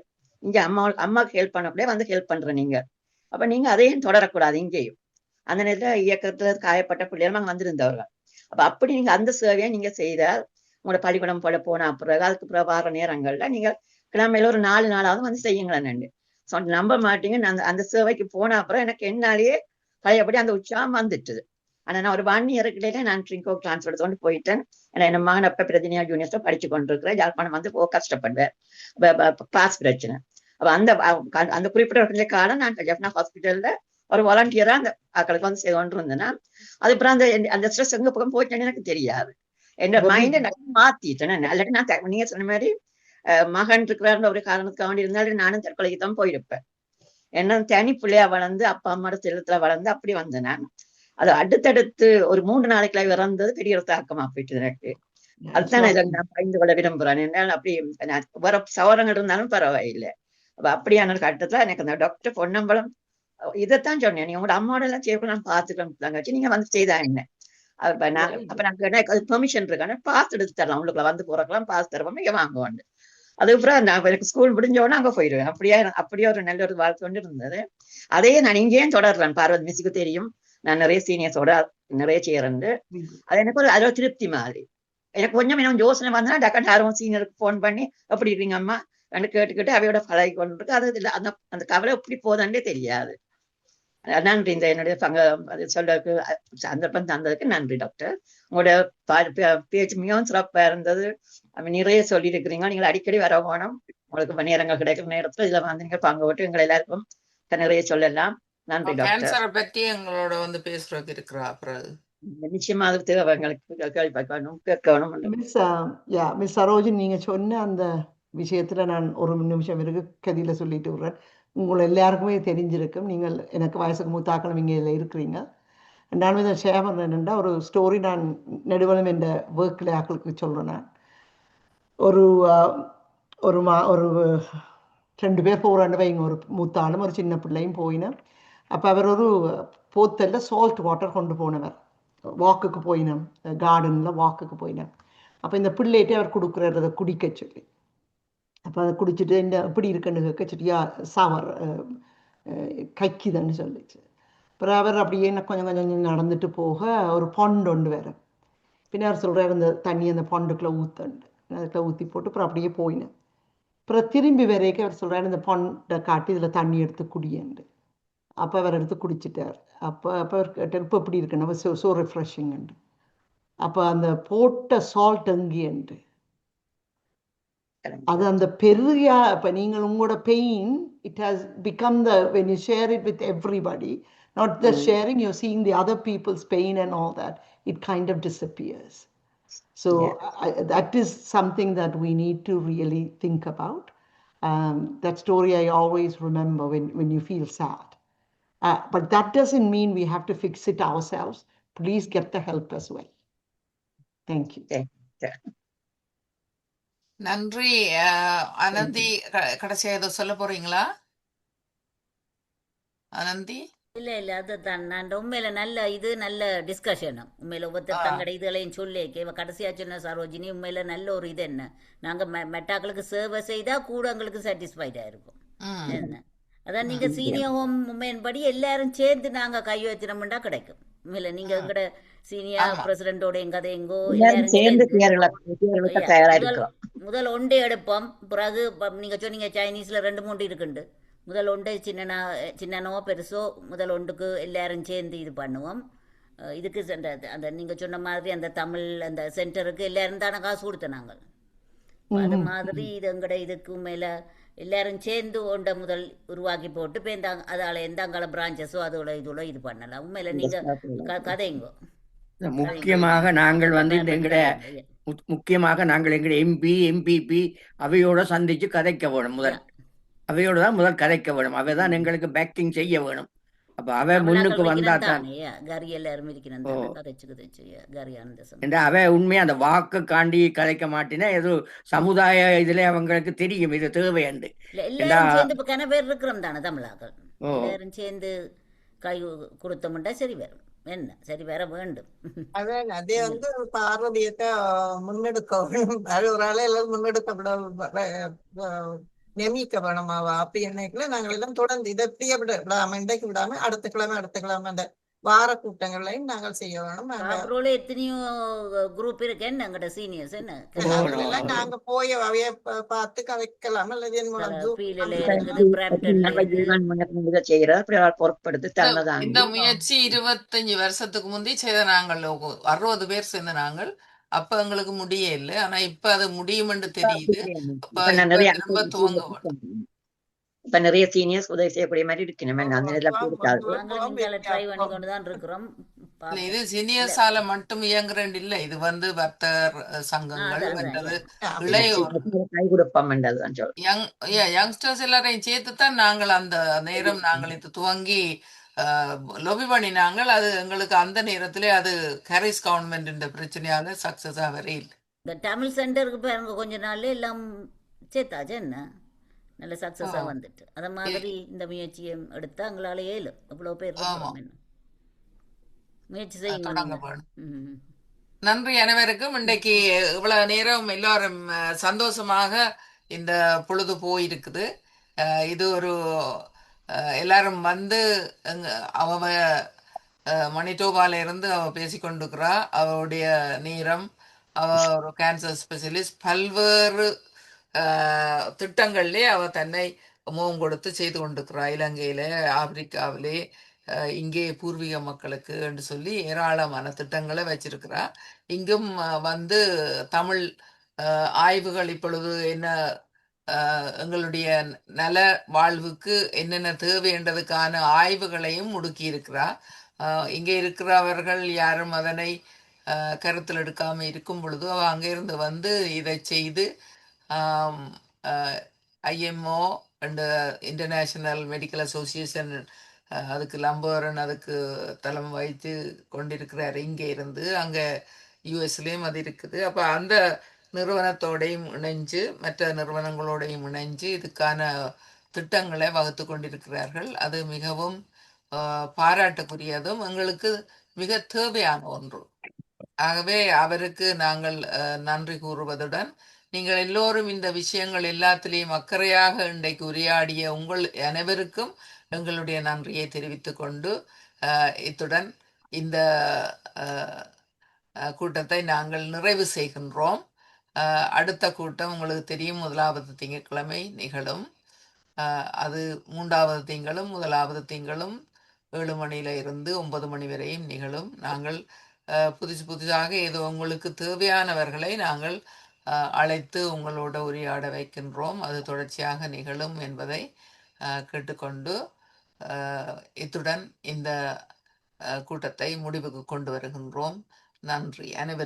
இங்க அம்மாவுக்கு ஹெல்ப் பண்ணக்கூட வந்து ஹெல்ப் பண்றேன் நீங்க. அப்ப நீங்க அதையும் தொடரக்கூடாது இங்கேயும். அந்த நேரத்துல இயக்கத்துல காயப்பட்ட பிள்ளைகள் அங்க வந்திருந்தவர்கள். அப்ப அப்படி நீங்க அந்த சேவையை நீங்க செய்தால் உங்களோட பள்ளிக்கூடம் போன பிறகு அதுக்கு பிறகு வார நேரங்கள்ல நீங்க கிழமையில ஒரு 4 நாளாவது வந்து செய்யுங்களேன். நம்ப மாட்டீங்க, அந்த சேவைக்கு போன அப்புறம் எனக்கு என்னாலேயே பழையபடி அந்த உற்சாகம் வந்துட்டுது. ஆனா நான் ஒரு 1 இயருக்கு நான் ட்ரிங்கோ டிரான்ஸ்பர் எடுத்து கொண்டு போயிட்டேன். ஏன்னா என் மகன் அப்ப பிரதினியா ஜூனியர்ஸ்ல படிச்சு கொண்டு இருக்கிறேன். யாழ்ப்பாணம் வந்து கஷ்டப்படுவேன், பாஸ் பிரச்சனை. அப்ப அந்த குறிப்பிட்ட காலம் நான் ஜெஃப்னா ஹாஸ்பிட்டல்ல ஒரு வாலண்டியரா அந்த ஆக்களுக்கு வந்து செய்து கொண்டு இருந்தேன்னா அதுக்கப்புறம் அந்த ஸ்ட்ரெஸ் எங்க பக்கம் போயிட்டேன்னு எனக்கு தெரியாது. என்னோட மைண்டை நான் மாத்திட்டேன். இல்லாட்டி நான் நீங்க சொன்ன மாதிரி மகன் இருக்கிறாருன்ற ஒரு காரணத்துக்காக வேண்டி இருந்தாலும் நானும் தற்கொலைக்கு தான் போயிருப்பேன். என்ன தனி பிள்ளையா வளர்ந்து அப்பா அம்மாவோட செல்லத்துல வளர்ந்து அப்படி வந்தேன் நான். அது அடுத்தடுத்து ஒரு 3 நாளைக்குள்ள இறந்தது பெரிய ஒரு தாக்கமா போயிட்டு எனக்கு. அதுதான் நான் பகிர்ந்து கொள்ள விரும்புறேன். என்னால் அப்படி வர சவரங்கள் இருந்தாலும் பரவாயில்லை. அப்ப அப்படியான கட்டத்துல எனக்கு அந்த டாக்டர் பொன்னம்பலம் இதைத்தான் சொன்னேன், நீ உங்களோட அம்மாவோட எல்லாம் செய்யக்கூட நான் பார்த்துக்கலாச்சு, நீங்க வந்து செய்தா என்ன. அப்ப நான் பெர்மிஷன் இருக்கானே பாஸ் எடுத்து தரலாம், உங்களுக்கு வந்து போறக்கலாம் பாஸ் தருவோம், நீங்க வாங்குவாண்டு. அதுக்கப்புறம் நான் எனக்கு ஸ்கூல் முடிஞ்சோடனே அங்கே போயிடுவேன். அப்படியே ஒரு நல்ல ஒரு வாழ்க்கை கொண்டு இருந்தது. அதையே நான் இங்கேயும் தொடர்றேன். பார்வதி மிஸ்ஸுக்கு தெரியும் நான் நிறைய சீனியர்ஸோட நிறைய செய்யறேன். அது எனக்கு ஒரு திருப்தி மாதிரி. எனக்கு கொஞ்சம் இன்னும் யோசனை வந்தா டக்குனு யாரும் சீனியருக்கு ஃபோன் பண்ணி எப்படி இருக்கீங்க அம்மா கேட்டுக்கிட்டு அவையோட பழகி கொண்டு இருக்கு. அது இல்லை அந்த கவலை எப்படி போதாண்டே தெரியாது. நன்றி இந்த என்னுடைய சொல்றதுக்கு சந்தர்ப்பம் தந்ததுக்கு நன்றி டாக்டர். உங்களோட பேச்சு மிகவும் சிறப்பா இருந்தது. நிறைய சொல்லி இருக்கிறீங்க. நீங்கள் அடிக்கடி வர வேணும். உங்களுக்கு நேரங்கள் கிடைக்கிற நேரத்துல இதுல வந்து நீங்க பங்கு போட்டு எங்களை எல்லாருக்கும் நிறைய சொல்லலாம். நன்றி டாக்டர். கேன்சரை பற்றி எங்களோட வந்து பேசுறதுக்கு இருக்கிறா அப்புறம் நிச்சயமா அது தேவை எங்களுக்கு கேட்கணும். மிஸ் சரோஜினி நீங்க சொன்ன அந்த விஷயத்துல நான் ஒரு நிமிஷம் இருக்கு கதியில சொல்லிட்டு விடுறேன். உங்களை எல்லாருக்குமே தெரிஞ்சிருக்கும். நீங்கள் எனக்கு வயசுக்கு மூத்தாக்களும் இங்கே இருக்கிறீங்க. நான் இதை ஷேர் பண்ணுறேன்டா ஒரு ஸ்டோரி நான் நெடுவலும் என்ற ஒர்க்கில் ஆக்களுக்கு சொல்கிறேன். நான் ஒரு ஒரு 2 பேர் போகிறாண்டு வைங்க. ஒரு மூத்தாலும் ஒரு சின்ன பிள்ளையும் போயினேன். அப்போ அவர் ஒரு போத்தலில் சால்ட் வாட்டர் கொண்டு போனவர். வாக்குக்கு போயினோம், கார்டனில் வாக்குக்கு போயினேன். அப்போ இந்த பிள்ளைகிட்டே அவர் கொடுக்குறத குடிக்க சொல்லி, அப்போ அதை குடிச்சிட்டு இந்த எப்படி இருக்குன்னு கேட்க சொல்லியா சாவர் கைக்குதுன்னு சொல்லிச்சு. அப்புறம் அவர் அப்படியே கொஞ்சம் கொஞ்சம் நடந்துட்டு போக ஒரு பாண்ட் ஒன்று வேறு. பின்ன அவர் சொல்கிறார் இந்த தண்ணி அந்த பாண்டுக்குள்ளே ஊற்றுண்டு அதுக்குள்ளே ஊற்றி போட்டு அப்புறம் அப்படியே போயினேன். அப்புறம் திரும்பி வரைக்கும் அவர் சொல்கிறார் இந்த பாண்டை காட்டி இதில் தண்ணி எடுத்து குடியண்டு. அப்போ அவர் எடுத்து குடிச்சிட்டார். அப்போ அவர் கேட்டார் இப்போ எப்படி இருக்குன்னு. ஸோ ரிஃப்ரெஷிங்ண்டு. அப்போ அந்த போட்ட சால்ட் எங்கேண்டு அது அந்த பெரிய இப்போ நீங்கள் உங்களோட pain it has become when you share it with everybody, not just sharing, you're seeing the other people's pain and all that, it kind of disappears. So that is something that we need to really think about. That story I always remember when you feel sad. But that doesn't mean we have to fix it ourselves. Please get the help as well. Thank you. நன்றி. அனந்தி கடைசியா ஏதோ சொல்ல போறீங்களா அனந்தி? இல்ல அதுதான் நான் உண்மையில நல்ல டிஸ்கஷன். உண்மையில ஒவ்வொருத்தர் தங்கட இதுகளையும் சொல்லி கடைசியா சொன்ன சரோஜினி உண்மையில நல்ல ஒரு இது. என்ன நாங்க மெட்டாக்களுக்கு சேவை செய்தா கூட எங்களுக்கு சாட்டிஸ்ஃபைடா இருக்கும். என்ன அதான் நீங்க சீனியர் ஹோம் உண்மையின்படி எல்லாரும் சேர்ந்து நாங்க கை வச்சினோம்னா கிடைக்கும். உண்மையில நீங்க எங்கட சீனியர் பிரசிடண்டோட எங்கோ முதல் ஒன்றே எடுப்போம். பிறகு நீங்க சொன்னீங்க சைனீஸ்ல 2-3 இருக்குண்டு. முதல் ஒன்று சின்னனோ பெருசோ முதல் ஒன்றுக்கு எல்லாரும் சேர்ந்து இது பண்ணுவோம். இதுக்கு அந்த நீங்க சொன்ன மாதிரி அந்த தமிழ் அந்த சென்டருக்கு எல்லாரும் தானே காசு கொடுத்த நாங்கள். அது மாதிரி இது எங்கட இதுக்கு மேல எல்லாரும் சேர்ந்து ஒன்றை முதல் உருவாக்கி போட்டு இப்போ அதால எந்தாங்கால பிரான்ச்சஸோ அதோட இதோட இது பண்ணலாம். உண்மையில நீங்க கதைங்கோ. முக்கியமாக நாங்கள் வந்து எங்கட எம்பி எம்பிபி அவையோட சந்திச்சு கதைக்க வேணும். அவையோட தான் முதல் கதைக்க வேணும். அவைதான் எங்களுக்கு பேக்கிங் செய்ய வேணும். அப்ப அவ முன்னுக்கு வந்தாத்தான் அவ உண்மையா அந்த வாக்கு காண்டி கதைக்க மாட்டேன்னா ஏதோ சமுதாய இதுல அவங்களுக்கு தெரியும் இது தேவையண்டு. பேர் இருக்கிறோம் தானே தமிழாக்கள் எல்லாரும் சேர்ந்து கை கொடுத்தோம்டா சரி வரும். என்ன சரி வேற வேண்டும். அதான் அதே வந்து பார்வதியத்தை முன்னெடுக்க வேணும். அது ஒரு ஆளை எல்லாரும் முன்னெடுக்க நியமிக்க வேணும். அப்படி என்னைக்குல நாங்கள் எல்லாம் தொடர்ந்து இதை இப்படியே விடாம இன்றைக்கு விடாம அடுத்த கிழமை அந்த வார கூட்டங்களையும் நாங்கள் செய்ய வேணும். எத்தனையோ குரூப் இருக்கு எங்கட சீனியர்ஸ் என்ன நாங்க போய் அவைய பார்த்து கதைக்கலாம். இந்த முயற்சி 25 வருஷத்துக்கு முந்தி செய்த நாங்கள் 60 பேர் சேர்ந்த நாங்கள். அப்ப எங்களுக்கு முடியல. ஆனா இப்ப அது முடியும்னு தெரியுது. இப்ப நிறைய சீனியர்ஸ் உதவி செய்யக்கூடிய மாதிரி இருக்கணும். இது சீனியர்ஸால மட்டும் இயங்குறேன் இல்ல. இது வந்து வர்த்தகர் சங்கங்கள் யங்ஸ்டர்ஸ் எல்லாரையும் சேர்த்துத்தான் நாங்கள் அந்த நேரம் நாங்கள் இது துவங்கி லொபி பண்ணினாங்கள். அது எங்களுக்கு அந்த நேரத்திலே அது ஹாரிஸ் கவர்மெண்ட் பிரச்சனையால சக்சஸா வரையில். இந்த தமிழ் சென்டருக்கு பாருங்க கொஞ்ச நாள்ல எல்லாம் சேர்த்தாச்சு என்ன நல்ல சக்சஸா வந்துட்டு. அத மாதிரி இந்த முயற்சியை எடுத்தா எங்களால ஏலும் எவ்வளவு பேர் முயற்சி செய்யுங்க. நன்றி அனைவருக்கும். இன்றைக்கு இவ்வளவு நேரம் எல்லாரும் சந்தோஷமாக இந்த பொழுது போயிருக்குது. இது ஒரு எல்லாரும் வந்து அவ மணிட்டோபால இருந்து அவ பேசிக்கொண்டிருக்கிறா. அவளுடைய நேரம், அவ ஒரு கேன்சர் ஸ்பெஷலிஸ்ட். பல்வேறு திட்டங்கள்லே அவ தன்னை முகம் கொடுத்து செய்து கொண்டிருக்கிறா. இலங்கையில, ஆப்பிரிக்காவிலே, இங்கே பூர்வீக மக்களுக்கு என்று சொல்லி ஏராளமான திட்டங்களை வச்சிருக்கிறா. இங்கும் வந்து தமிழ் ஆய்வுகள் இப்பொழுது என்ன எங்களுடைய நல வாழ்வுக்கு என்னென்ன தேவை என்றதுக்கான ஆய்வுகளையும் முடுக்கி இருக்கிறா. இங்கே இருக்கிறவர்கள் யாரும் அதனை கருத்தில் எடுக்காம இருக்கும் பொழுது அவ அங்கிருந்து வந்து இதை செய்து IMO and international medical association அதுக்கு லம்போரன் அதுக்கு தலைமை வைத்து கொண்டிருக்கிறார். இங்கே இருந்து அங்கே யூஎஸ்லேயும் அது இருக்குது. அப்போ அந்த நிறுவனத்தோடையும் இணைஞ்சு மற்ற நிறுவனங்களோடையும் இணைஞ்சு இதுக்கான திட்டங்களை வகுத்து கொண்டிருக்கிறார்கள். அது மிகவும் பாராட்டுக்குரியதும் எங்களுக்கு மிக தேவையான ஒன்று. ஆகவே அவருக்கு நாங்கள் நன்றி கூறுவதுடன், நீங்கள் எல்லோரும் இந்த விஷயங்கள் எல்லாத்திலேயும் அக்கறையாக இன்றைக்கு உரையாடிய உங்கள் அனைவருக்கும் எங்களுடைய நன்றியை தெரிவித்துக் கொண்டு இத்துடன் இந்த கூட்டத்தை நாங்கள் நிறைவு செய்கின்றோம். அடுத்த கூட்டம் உங்களுக்கு தெரியும், 1வது திங்கட்கிழமை நிகழும். அது 3வது திங்களும் 1வது திங்களும் 7 மணியில இருந்து 9 மணி வரையும் நிகழும். நாங்கள் புதுசாக ஏதோ உங்களுக்கு தேவையானவர்களை நாங்கள் அழைத்து உங்களோட உரையாட வைக்கின்றோம். அது தொடர்ச்சியாக நிகழும் என்பதை கேட்டுக்கொண்டு இத்துடன் இந்த கூட்டத்தை முடிவுக்கு கொண்டு வருகின்றோம். நன்றி. அனைவரும்